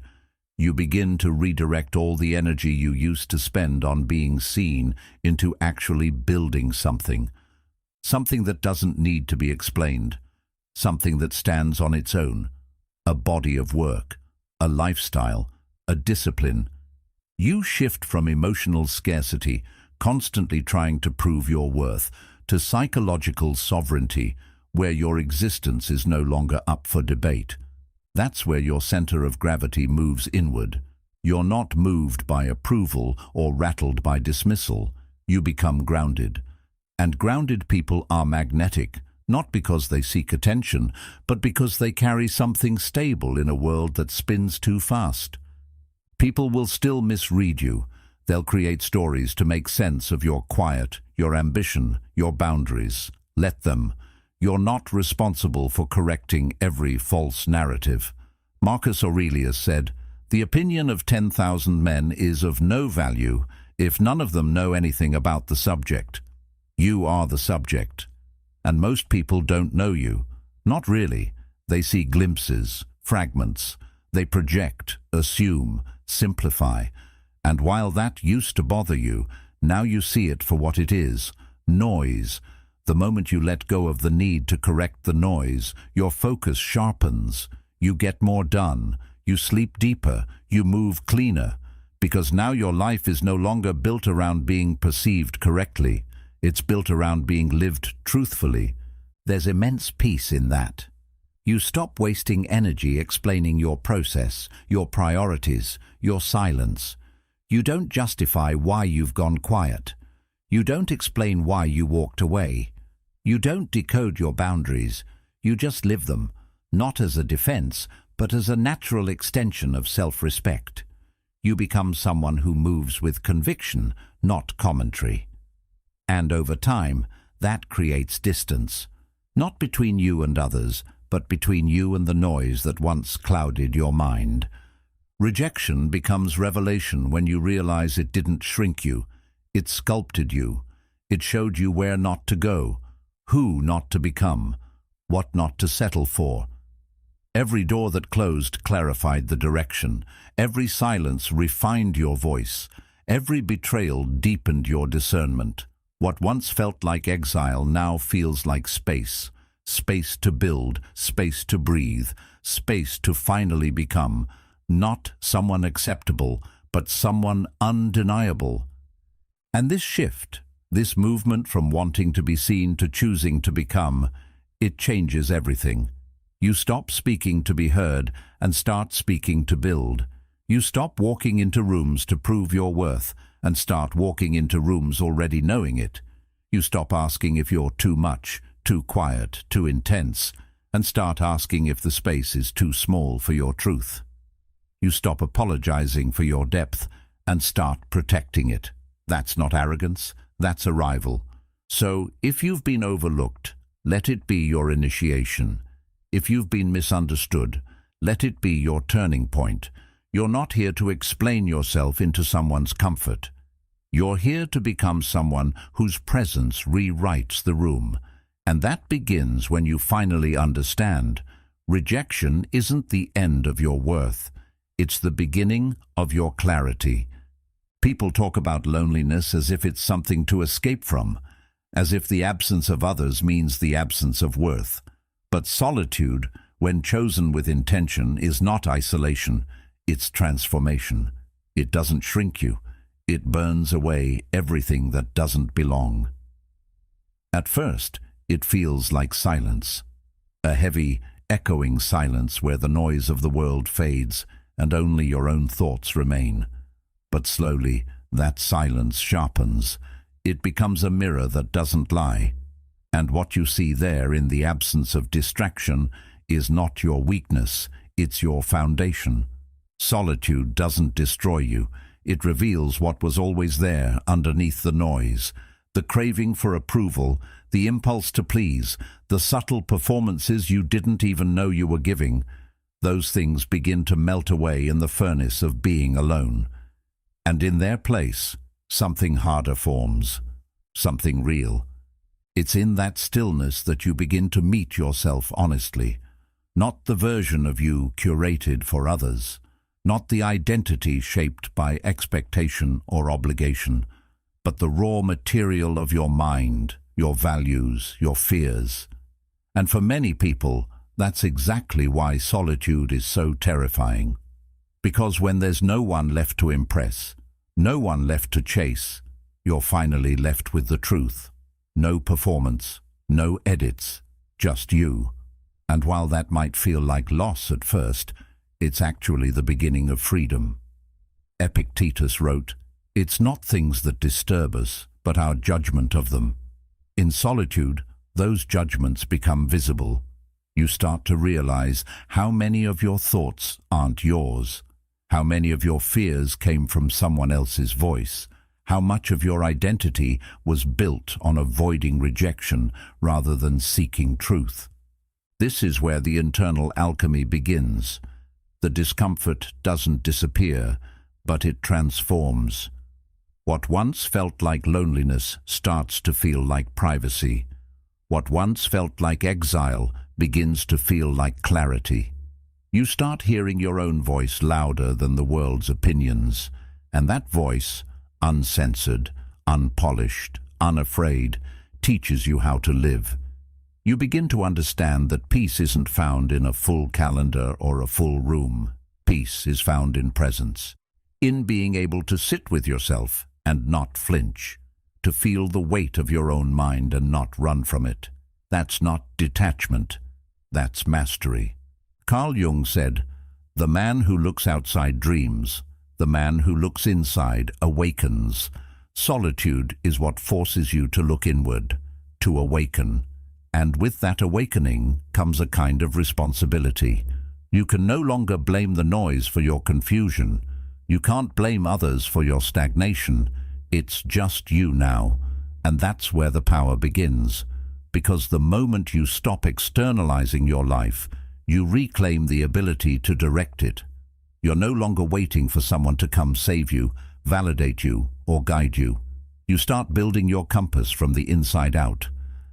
You begin to redirect all the energy you used to spend on being seen into actually building something. Something that doesn't need to be explained. Something that stands on its own. A body of work, a lifestyle, a discipline. You shift from emotional scarcity, constantly trying to prove your worth, to psychological sovereignty, where your existence is no longer up for debate. That's where your center of gravity moves inward. You're not moved by approval or rattled by dismissal. You become grounded. And grounded people are magnetic, not because they seek attention, but because they carry something stable in a world that spins too fast. People will still misread you. They'll create stories to make sense of your quiet, your ambition, your boundaries. Let them. You're not responsible for correcting every false narrative. Marcus Aurelius said, "The opinion of 10,000 men is of no value if none of them know anything about the subject." You are the subject. And most people don't know you. Not really. They see glimpses, fragments. They project, assume, simplify. And while that used to bother you, now you see it for what it is, noise. The moment you let go of the need to correct the noise, your focus sharpens. You get more done. You sleep deeper. You move cleaner. Because now your life is no longer built around being perceived correctly. It's built around being lived truthfully. There's immense peace in that. You stop wasting energy explaining your process, your priorities, your silence. You don't justify why you've gone quiet. You don't explain why you walked away. You don't decode your boundaries. You just live them, not as a defense, but as a natural extension of self-respect. You become someone who moves with conviction, not commentary. And over time, that creates distance, not between you and others, but between you and the noise that once clouded your mind. Rejection becomes revelation when you realize it didn't shrink you. It sculpted you. It showed you where not to go, who not to become, what not to settle for. Every door that closed clarified the direction. Every silence refined your voice. Every betrayal deepened your discernment. What once felt like exile now feels like space. Space to build, space to breathe, space to finally become not someone acceptable, but someone undeniable. And this shift, this movement from wanting to be seen to choosing to become, it changes everything. You stop speaking to be heard and start speaking to build. You stop walking into rooms to prove your worth and start walking into rooms already knowing it. You stop asking if you're too much, too quiet, too intense, and start asking if the space is too small for your truth. You stop apologizing for your depth and start protecting it. That's not arrogance, that's arrival. So, if you've been overlooked, let it be your initiation. If you've been misunderstood, let it be your turning point. You're not here to explain yourself into someone's comfort. You're here to become someone whose presence rewrites the room. And that begins when you finally understand. Rejection isn't the end of your worth. It's the beginning of your clarity. People talk about loneliness as if it's something to escape from, as if the absence of others means the absence of worth. But solitude, when chosen with intention, is not isolation, it's transformation. It doesn't shrink you. It burns away everything that doesn't belong. At first, it feels like silence, a heavy, echoing silence where the noise of the world fades and only your own thoughts remain. But slowly, that silence sharpens. It becomes a mirror that doesn't lie. And what you see there in the absence of distraction is not your weakness, it's your foundation. Solitude doesn't destroy you. It reveals what was always there underneath the noise. The craving for approval, the impulse to please, the subtle performances you didn't even know you were giving. Those things begin to melt away in the furnace of being alone. And in their place, something harder forms, something real. It's in that stillness that you begin to meet yourself honestly. Not the version of you curated for others, not the identity shaped by expectation or obligation, but the raw material of your mind, your values, your fears. And for many people, that's exactly why solitude is so terrifying. Because when there's no one left to impress, no one left to chase, you're finally left with the truth. No performance, no edits, just you. And while that might feel like loss at first, it's actually the beginning of freedom. Epictetus wrote, "It's not things that disturb us, but our judgment of them." In solitude, those judgments become visible. You start to realize how many of your thoughts aren't yours, how many of your fears came from someone else's voice, how much of your identity was built on avoiding rejection rather than seeking truth. This is where the internal alchemy begins. The discomfort doesn't disappear, but it transforms. What once felt like loneliness starts to feel like privacy. What once felt like exile begins to feel like clarity. You start hearing your own voice louder than the world's opinions, and that voice, uncensored, unpolished, unafraid, teaches you how to live. You begin to understand that peace isn't found in a full calendar or a full room. Peace is found in presence, in being able to sit with yourself and not flinch, to feel the weight of your own mind and not run from it. That's not detachment, that's mastery. Carl Jung said, "The man who looks outside dreams, the man who looks inside awakens." Solitude is what forces you to look inward, to awaken. And with that awakening comes a kind of responsibility. You can no longer blame the noise for your confusion. You can't blame others for your stagnation. It's just you now. And that's where the power begins. Because the moment you stop externalizing your life, you reclaim the ability to direct it. You're no longer waiting for someone to come save you, validate you, or guide you. You start building your compass from the inside out.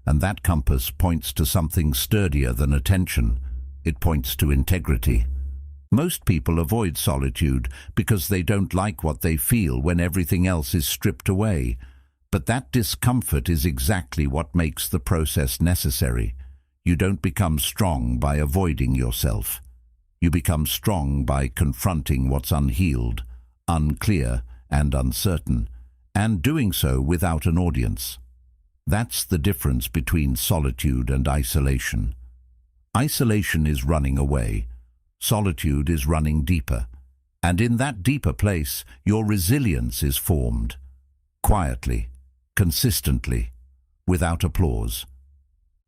And that compass points to something sturdier than attention. It points to integrity. Most people avoid solitude because they don't like what they feel when everything else is stripped away. But that discomfort is exactly what makes the process necessary. You don't become strong by avoiding yourself. You become strong by confronting what's unhealed, unclear, and uncertain, and doing so without an audience. That's the difference between solitude and isolation. Isolation is running away. Solitude is running deeper. And in that deeper place, your resilience is formed. Quietly, consistently, without applause.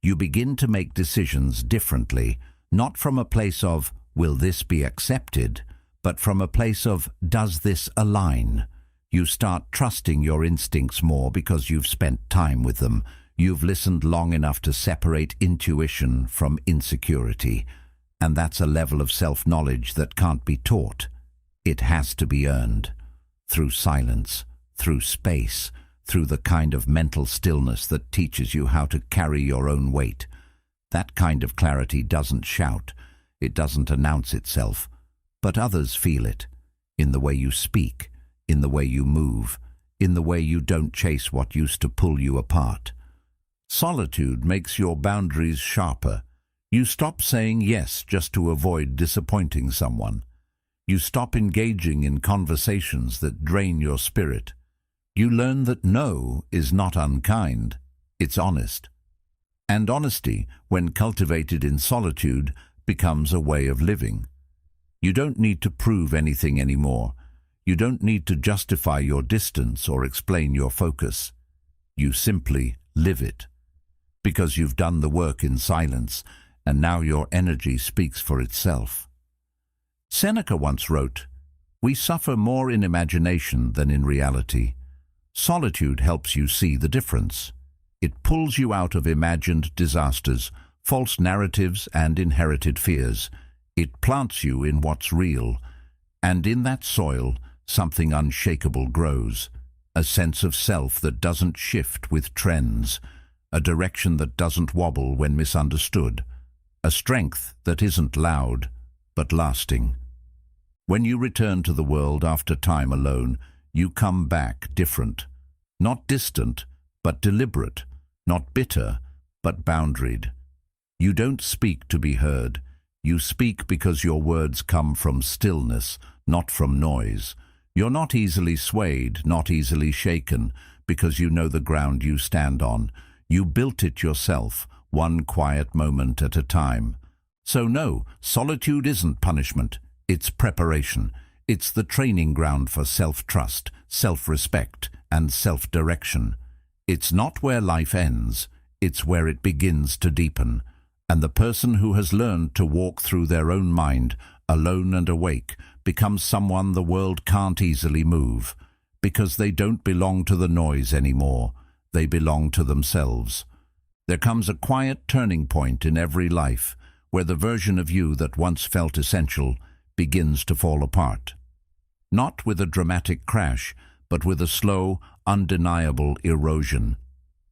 You begin to make decisions differently, not from a place of, will this be accepted, but from a place of, does this align? You start trusting your instincts more because you've spent time with them. You've listened long enough to separate intuition from insecurity. And that's a level of self-knowledge that can't be taught. It has to be earned. Through silence, through space, through the kind of mental stillness that teaches you how to carry your own weight. That kind of clarity doesn't shout. It doesn't announce itself. But others feel it. In the way you speak, in the way you move, in the way you don't chase what used to pull you apart. Solitude makes your boundaries sharper. You stop saying yes just to avoid disappointing someone. You stop engaging in conversations that drain your spirit. You learn that no is not unkind, it's honest. And honesty, when cultivated in solitude, becomes a way of living. You don't need to prove anything anymore. You don't need to justify your distance or explain your focus. You simply live it. because you've done the work in silence, and now your energy speaks for itself. Seneca once wrote, "We suffer more in imagination than in reality." Solitude helps you see the difference. It pulls you out of imagined disasters, false narratives, and inherited fears. It plants you in what's real, and in that soil, something unshakable grows. A sense of self that doesn't shift with trends, a direction that doesn't wobble when misunderstood, a strength that isn't loud, but lasting. When you return to the world after time alone, you come back different. Not distant, but deliberate. Not bitter, but boundaried. You don't speak to be heard. You speak because your words come from stillness, not from noise. You're not easily swayed, not easily shaken, because you know the ground you stand on. You built it yourself, one quiet moment at a time. So no, solitude isn't punishment. It's preparation. It's the training ground for self-trust, self-respect, and self-direction. It's not where life ends. It's where it begins to deepen. And the person who has learned to walk through their own mind, alone and awake, becomes someone the world can't easily move, because they don't belong to the noise anymore. They belong to themselves. There comes a quiet turning point in every life, where the version of you that once felt essential begins to fall apart. Not with a dramatic crash, but with a slow, undeniable erosion.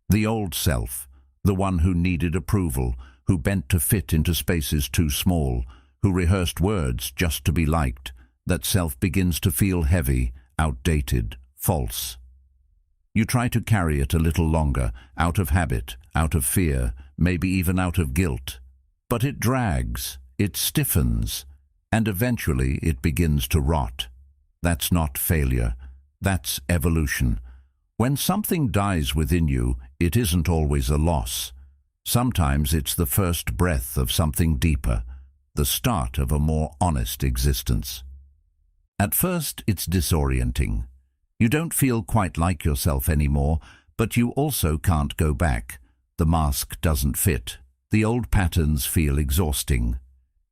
The old self, the one who needed approval, who bent to fit into spaces too small, who rehearsed words just to be liked, that self begins to feel heavy, outdated, false. You try to carry it a little longer, out of habit, out of fear, maybe even out of guilt. But it drags, it stiffens, and eventually it begins to rot. That's not failure, that's evolution. When something dies within you, it isn't always a loss. Sometimes it's the first breath of something deeper, the start of a more honest existence. At first, it's disorienting. You don't feel quite like yourself anymore, but you also can't go back. The mask doesn't fit. The old patterns feel exhausting.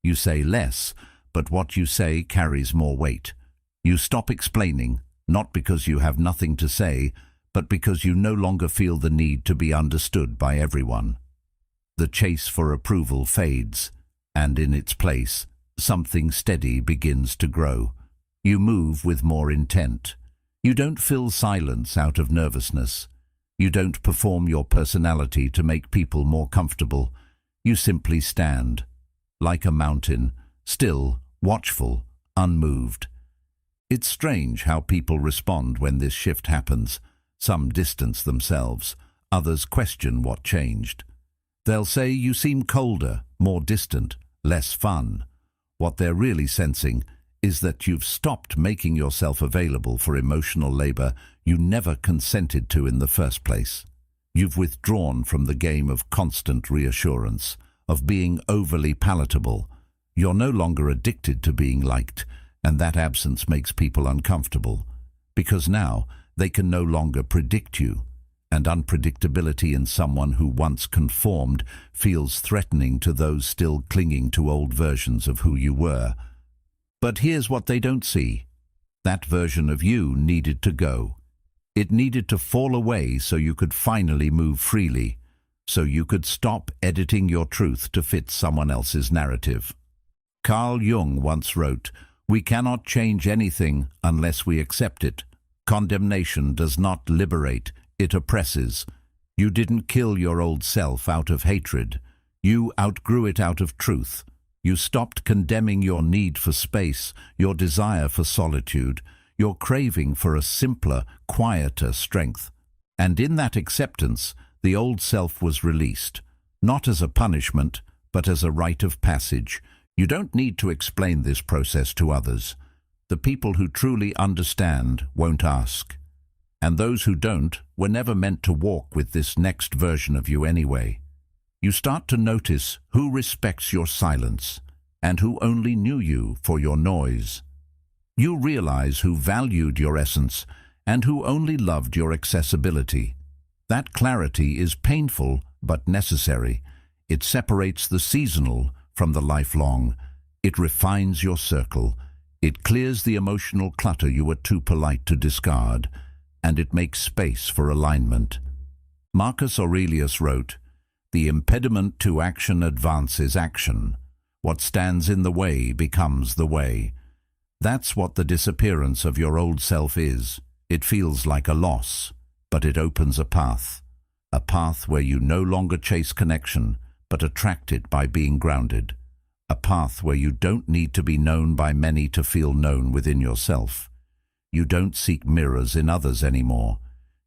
You say less, but what you say carries more weight. You stop explaining, not because you have nothing to say, but because you no longer feel the need to be understood by everyone. The chase for approval fades, and in its place, something steady begins to grow. You move with more intent. You don't fill silence out of nervousness. You don't perform your personality to make people more comfortable. You simply stand, like a mountain, still, watchful, unmoved. It's strange how people respond when this shift happens. Some distance themselves, others question what changed. They'll say you seem colder, more distant, less fun. What they're really sensing is that you've stopped making yourself available for emotional labor you never consented to in the first place. You've withdrawn from the game of constant reassurance, of being overly palatable. You're no longer addicted to being liked, and that absence makes people uncomfortable, because now they can no longer predict you. And unpredictability in someone who once conformed feels threatening to those still clinging to old versions of who you were. But here's what they don't see. That version of you needed to go. It needed to fall away so you could finally move freely, so you could stop editing your truth to fit someone else's narrative. Carl Jung once wrote, "We cannot change anything unless we accept it. Condemnation does not liberate, it oppresses. You didn't kill your old self out of hatred. You outgrew it out of truth. You stopped condemning your need for space, your desire for solitude, your craving for a simpler, quieter strength. And in that acceptance, the old self was released, not as a punishment, but as a rite of passage. You don't need to explain this process to others. The people who truly understand won't ask. And those who don't were never meant to walk with this next version of you anyway. You start to notice who respects your silence and who only knew you for your noise. You realize who valued your essence and who only loved your accessibility. That clarity is painful but necessary. It separates the seasonal from the lifelong. It refines your circle. It clears the emotional clutter you were too polite to discard, and it makes space for alignment. Marcus Aurelius wrote, "The impediment to action advances action. What stands in the way becomes the way." That's what the disappearance of your old self is. It feels like a loss, but it opens a path where you no longer chase connection, but attract it by being grounded. A path where you don't need to be known by many to feel known within yourself. You don't seek mirrors in others anymore.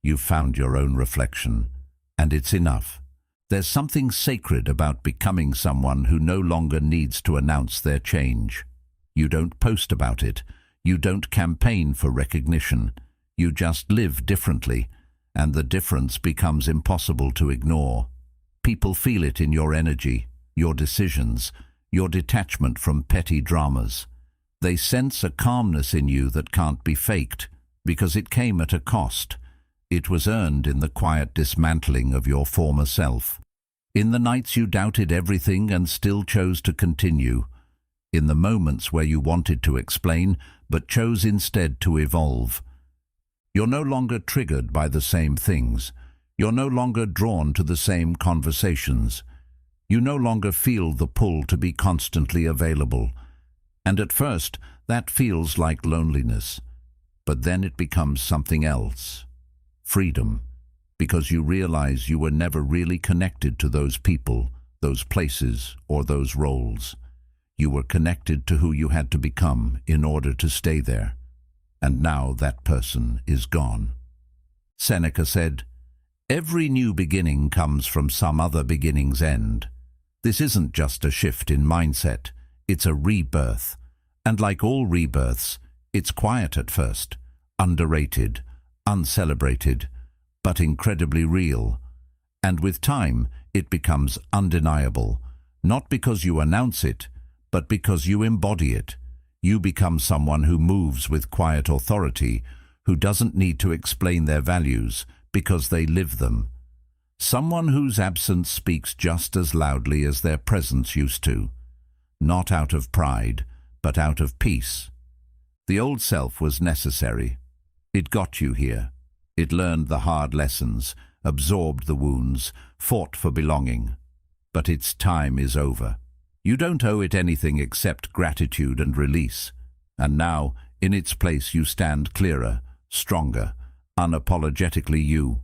You've found your own reflection, and it's enough. There's something sacred about becoming someone who no longer needs to announce their change. You don't post about it. You don't campaign for recognition. You just live differently, and the difference becomes impossible to ignore. People feel it in your energy, your decisions, your detachment from petty dramas. They sense a calmness in you that can't be faked, because it came at a cost. It was earned in the quiet dismantling of your former self. In the nights you doubted everything and still chose to continue. In the moments where you wanted to explain, but chose instead to evolve. You're no longer triggered by the same things. You're no longer drawn to the same conversations. You no longer feel the pull to be constantly available. And at first, that feels like loneliness. But then it becomes something else. Freedom. Because you realize you were never really connected to those people, those places, or those roles. You were connected to who you had to become in order to stay there. And now that person is gone. Seneca said, "Every new beginning comes from some other beginning's end." This isn't just a shift in mindset, it's a rebirth. And like all rebirths, it's quiet at first, underrated, uncelebrated, but incredibly real. And with time, it becomes undeniable, not because you announce it, but because you embody it. You become someone who moves with quiet authority, who doesn't need to explain their values because they live them. Someone whose absence speaks just as loudly as their presence used to. Not out of pride, but out of peace. The old self was necessary. It got you here. It learned the hard lessons, absorbed the wounds, fought for belonging. But its time is over. You don't owe it anything except gratitude and release. And now, in its place, you stand clearer, stronger, unapologetically you.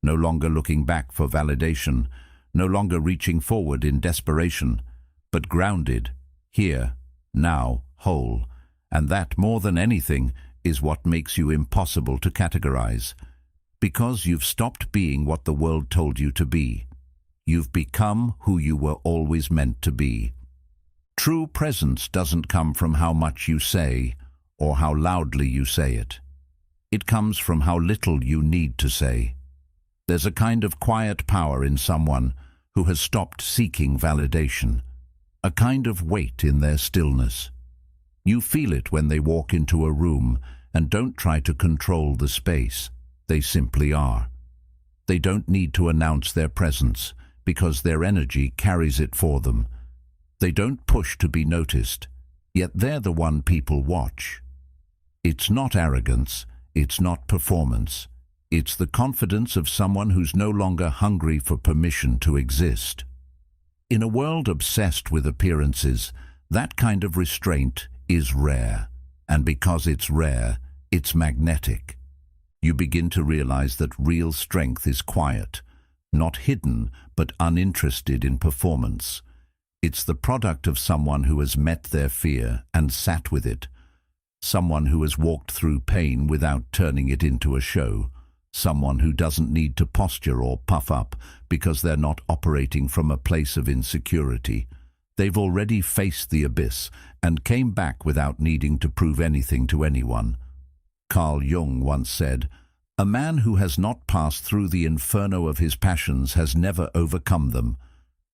No longer looking back for validation, no longer reaching forward in desperation, but grounded, here, now, whole. And that, more than anything, is what makes you impossible to categorize. Because you've stopped being what the world told you to be. You've become who you were always meant to be. True presence doesn't come from how much you say or how loudly you say it. It comes from how little you need to say. There's a kind of quiet power in someone who has stopped seeking validation, a kind of weight in their stillness. You feel it when they walk into a room and don't try to control the space. They simply are. They don't need to announce their presence because their energy carries it for them. They don't push to be noticed, yet they're the one people watch. It's not arrogance, it's not performance. It's the confidence of someone who's no longer hungry for permission to exist. In a world obsessed with appearances, that kind of restraint is rare. And because it's rare, it's magnetic. You begin to realize that real strength is quiet, not hidden, but uninterested in performance. It's the product of someone who has met their fear and sat with it. Someone who has walked through pain without turning it into a show. Someone who doesn't need to posture or puff up because they're not operating from a place of insecurity. They've already faced the abyss and came back without needing to prove anything to anyone. Carl Jung once said, "A man who has not passed through the inferno of his passions has never overcome them."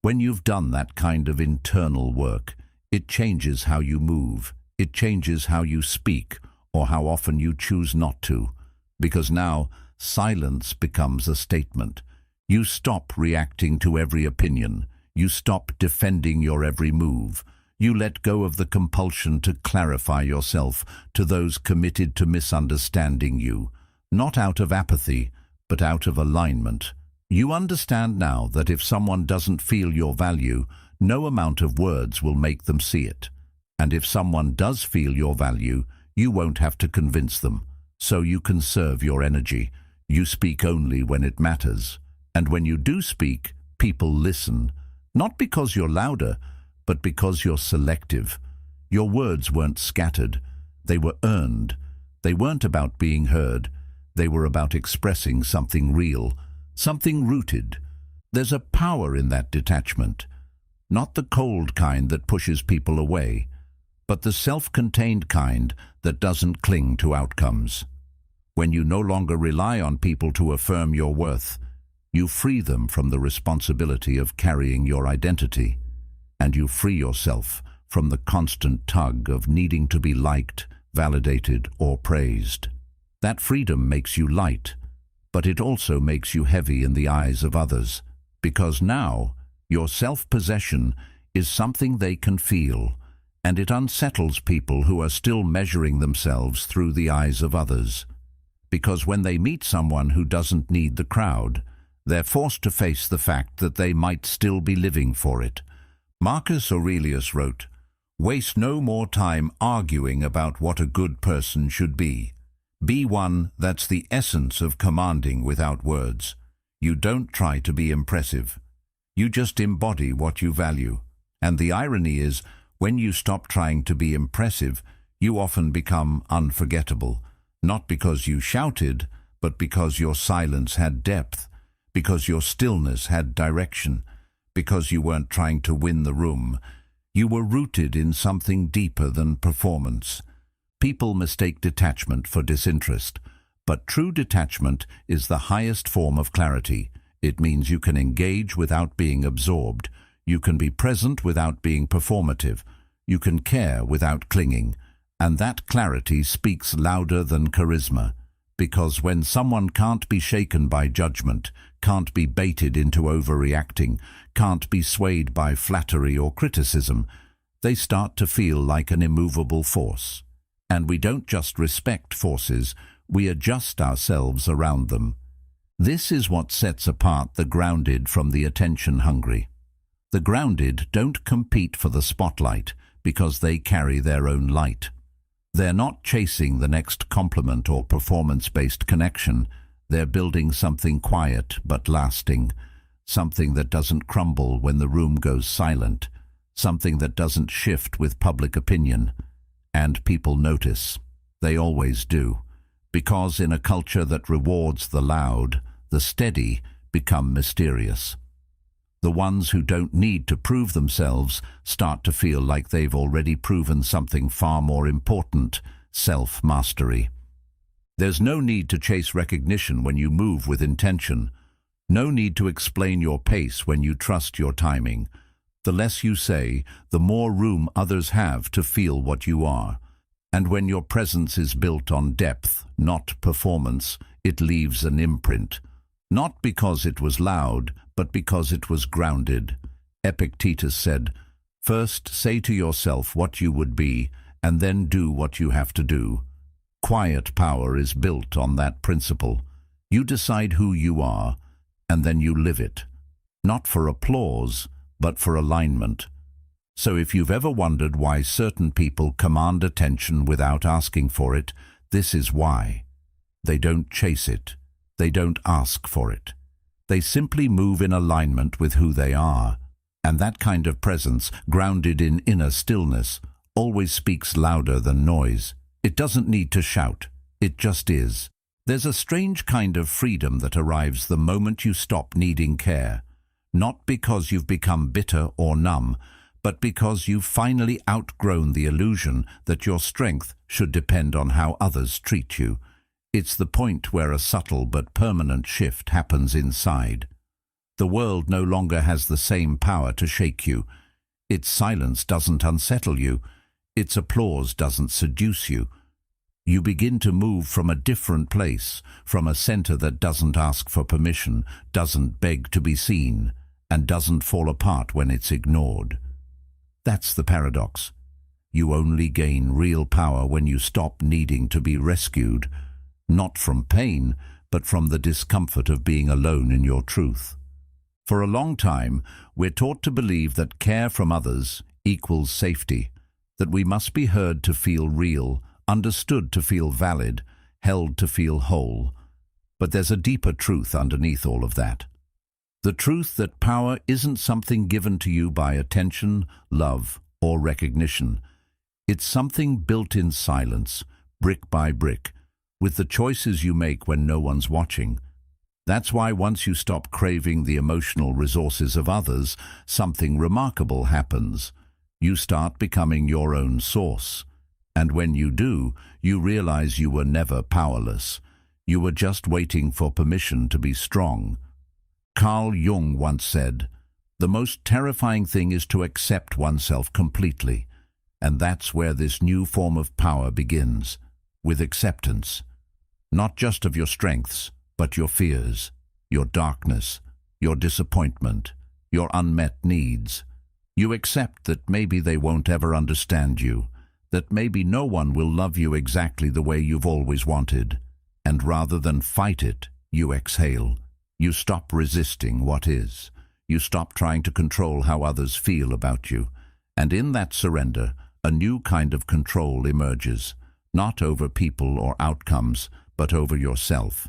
When you've done that kind of internal work, it changes how you move, it changes how you speak, or how often you choose not to. Because now, silence becomes a statement. You stop reacting to every opinion. You stop defending your every move. You let go of the compulsion to clarify yourself to those committed to misunderstanding you, not out of apathy, but out of alignment. You understand now that if someone doesn't feel your value, no amount of words will make them see it. And if someone does feel your value, you won't have to convince them. So you conserve your energy. You speak only when it matters. And when you do speak, people listen. Not because you're louder, but because you're selective. Your words weren't scattered. They were earned. They weren't about being heard. They were about expressing something real, something rooted. There's a power in that detachment. Not the cold kind that pushes people away, but the self-contained kind that doesn't cling to outcomes. When you no longer rely on people to affirm your worth, you free them from the responsibility of carrying your identity, and you free yourself from the constant tug of needing to be liked, validated, or praised. That freedom makes you light, but it also makes you heavy in the eyes of others, because now your self-possession is something they can feel, and it unsettles people who are still measuring themselves through the eyes of others. Because when they meet someone who doesn't need the crowd, they're forced to face the fact that they might still be living for it. Marcus Aurelius wrote, "Waste no more time arguing about what a good person should be. Be one that's the essence of commanding without words. You don't try to be impressive. You just embody what you value." And the irony is, when you stop trying to be impressive, you often become unforgettable. Not because you shouted, but because your silence had depth, because your stillness had direction, because you weren't trying to win the room. You were rooted in something deeper than performance. People mistake detachment for disinterest, but true detachment is the highest form of clarity. It means you can engage without being absorbed. You can be present without being performative. You can care without clinging. And that clarity speaks louder than charisma. Because when someone can't be shaken by judgment, can't be baited into overreacting, can't be swayed by flattery or criticism, they start to feel like an immovable force. And we don't just respect forces, we adjust ourselves around them. This is what sets apart the grounded from the attention-hungry. The grounded don't compete for the spotlight because they carry their own light. They're not chasing the next compliment or performance-based connection. They're building something quiet but lasting, something that doesn't crumble when the room goes silent, something that doesn't shift with public opinion. And people notice. They always do. Because in a culture that rewards the loud, the steady become mysterious. The ones who don't need to prove themselves start to feel like they've already proven something far more important: self-mastery. There's no need to chase recognition when you move with intention. No need to explain your pace when you trust your timing. The less you say, the more room others have to feel what you are. And when your presence is built on depth, not performance, it leaves an imprint. Not because it was loud, but because it was grounded. Epictetus said, "First say to yourself what you would be, and then do what you have to do." Quiet power is built on that principle. You decide who you are, and then you live it. Not for applause, but for alignment. So if you've ever wondered why certain people command attention without asking for it, this is why. They don't chase it. They don't ask for it. They simply move in alignment with who they are. And that kind of presence, grounded in inner stillness, always speaks louder than noise. It doesn't need to shout. It just is. There's a strange kind of freedom that arrives the moment you stop needing care. Not because you've become bitter or numb, but because you've finally outgrown the illusion that your strength should depend on how others treat you. It's the point where a subtle but permanent shift happens inside. The world no longer has the same power to shake you. Its silence doesn't unsettle you. Its applause doesn't seduce you. You begin to move from a different place, from a center that doesn't ask for permission, doesn't beg to be seen, and doesn't fall apart when it's ignored. That's the paradox. You only gain real power when you stop needing to be rescued, not from pain, but from the discomfort of being alone in your truth. For a long time, we're taught to believe that care from others equals safety, that we must be heard to feel real, understood to feel valid, held to feel whole. But there's a deeper truth underneath all of that. The truth that power isn't something given to you by attention, love, or recognition. It's something built in silence, brick by brick, with the choices you make when no one's watching. That's why once you stop craving the emotional resources of others, something remarkable happens. You start becoming your own source. And when you do, you realize you were never powerless. You were just waiting for permission to be strong. Carl Jung once said, "The most terrifying thing is to accept oneself completely." And that's where this new form of power begins, with acceptance. Not just of your strengths, but your fears, your darkness, your disappointment, your unmet needs. You accept that maybe they won't ever understand you, that maybe no one will love you exactly the way you've always wanted. And rather than fight it, you exhale. You stop resisting what is. You stop trying to control how others feel about you. And in that surrender, a new kind of control emerges, not over people or outcomes, but over yourself.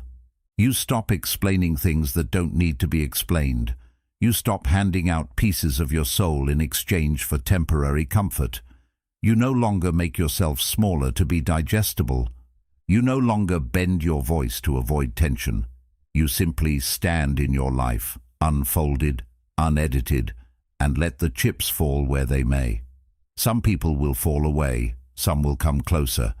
You stop explaining things that don't need to be explained. You stop handing out pieces of your soul in exchange for temporary comfort. You no longer make yourself smaller to be digestible. You no longer bend your voice to avoid tension. You simply stand in your life, unfolded, unedited, and let the chips fall where they may. Some people will fall away, some will come closer,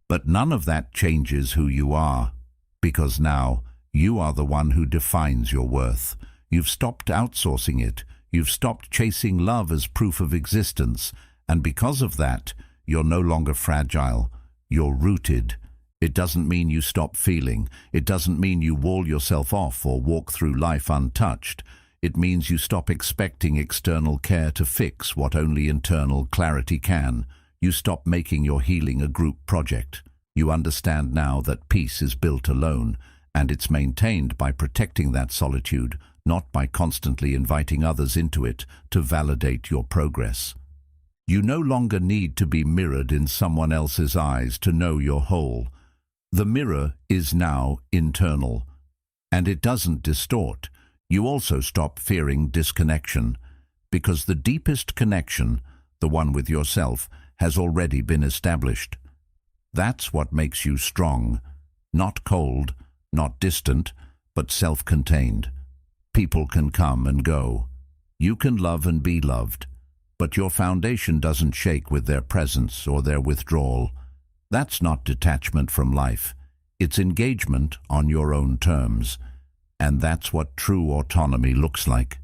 but none of that changes who you are, because now you are the one who defines your worth. You've stopped outsourcing it. You've stopped chasing love as proof of existence, and because of that, you're no longer fragile. You're rooted. It doesn't mean you stop feeling. It doesn't mean you wall yourself off or walk through life untouched. It means you stop expecting external care to fix what only internal clarity can. You stop making your healing a group project. You understand now that peace is built alone, and it's maintained by protecting that solitude, not by constantly inviting others into it to validate your progress. You no longer need to be mirrored in someone else's eyes to know you're whole. The mirror is now internal, and it doesn't distort. You also stop fearing disconnection, because the deepest connection, the one with yourself, has already been established. That's what makes you strong, not cold, not distant, but self-contained. People can come and go. You can love and be loved, but your foundation doesn't shake with their presence or their withdrawal. That's not detachment from life. It's engagement on your own terms. And that's what true autonomy looks like.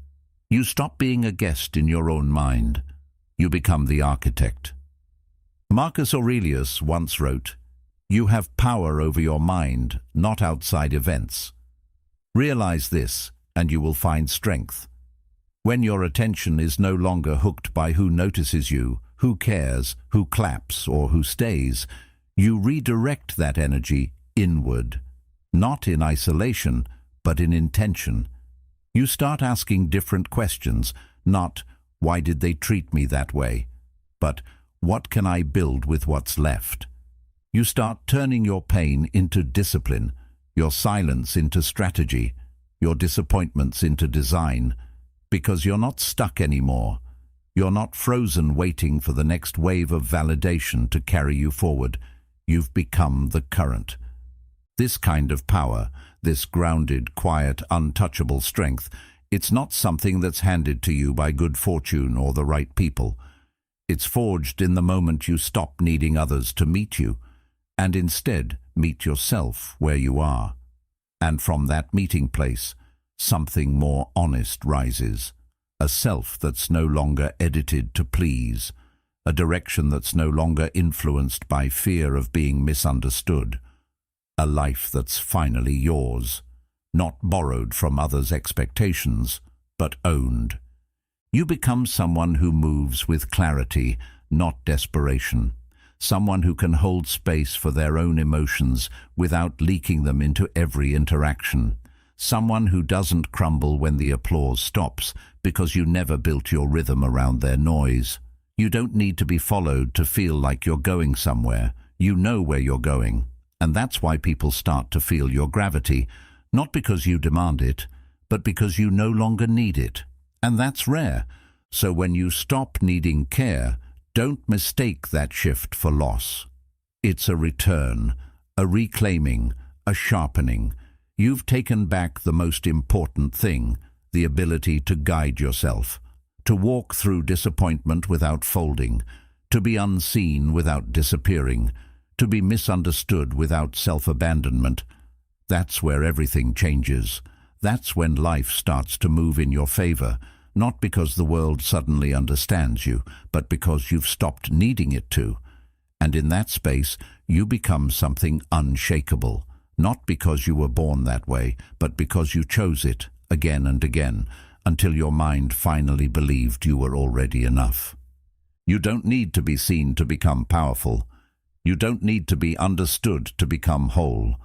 You stop being a guest in your own mind. You become the architect. Marcus Aurelius once wrote, "You have power over your mind, not outside events." Realize this, and you will find strength. When your attention is no longer hooked by who notices you, who cares, who claps, or who stays, you redirect that energy inward, not in isolation, but in intention. You start asking different questions, not "why did they treat me that way?" but "what can I build with what's left?" You start turning your pain into discipline, your silence into strategy, your disappointments into design, because you're not stuck anymore. You're not frozen waiting for the next wave of validation to carry you forward. You've become the current. This kind of power, this grounded, quiet, untouchable strength, it's not something that's handed to you by good fortune or the right people. It's forged in the moment you stop needing others to meet you, and instead meet yourself where you are. And from that meeting place, something more honest rises, a self that's no longer edited to please, a direction that's no longer influenced by fear of being misunderstood, a life that's finally yours, not borrowed from others' expectations, but owned. You become someone who moves with clarity, not desperation, someone who can hold space for their own emotions without leaking them into every interaction, someone who doesn't crumble when the applause stops because you never built your rhythm around their noise. You don't need to be followed to feel like you're going somewhere. You know where you're going, and that's why people start to feel your gravity, not because you demand it, but because you no longer need it. And that's rare. So when you stop needing care, don't mistake that shift for loss. It's a return, a reclaiming, a sharpening. You've taken back the most important thing, the ability to guide yourself, to walk through disappointment without folding, to be unseen without disappearing, to be misunderstood without self-abandonment. That's where everything changes. That's when life starts to move in your favor, not because the world suddenly understands you, but because you've stopped needing it to. And in that space, you become something unshakable, not because you were born that way, but because you chose it again and again, until your mind finally believed you were already enough. You don't need to be seen to become powerful. You don't need to be understood to become whole.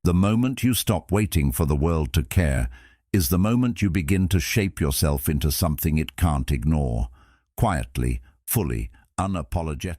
The moment you stop waiting for the world to care is the moment you begin to shape yourself into something it can't ignore, quietly, fully, unapologetic.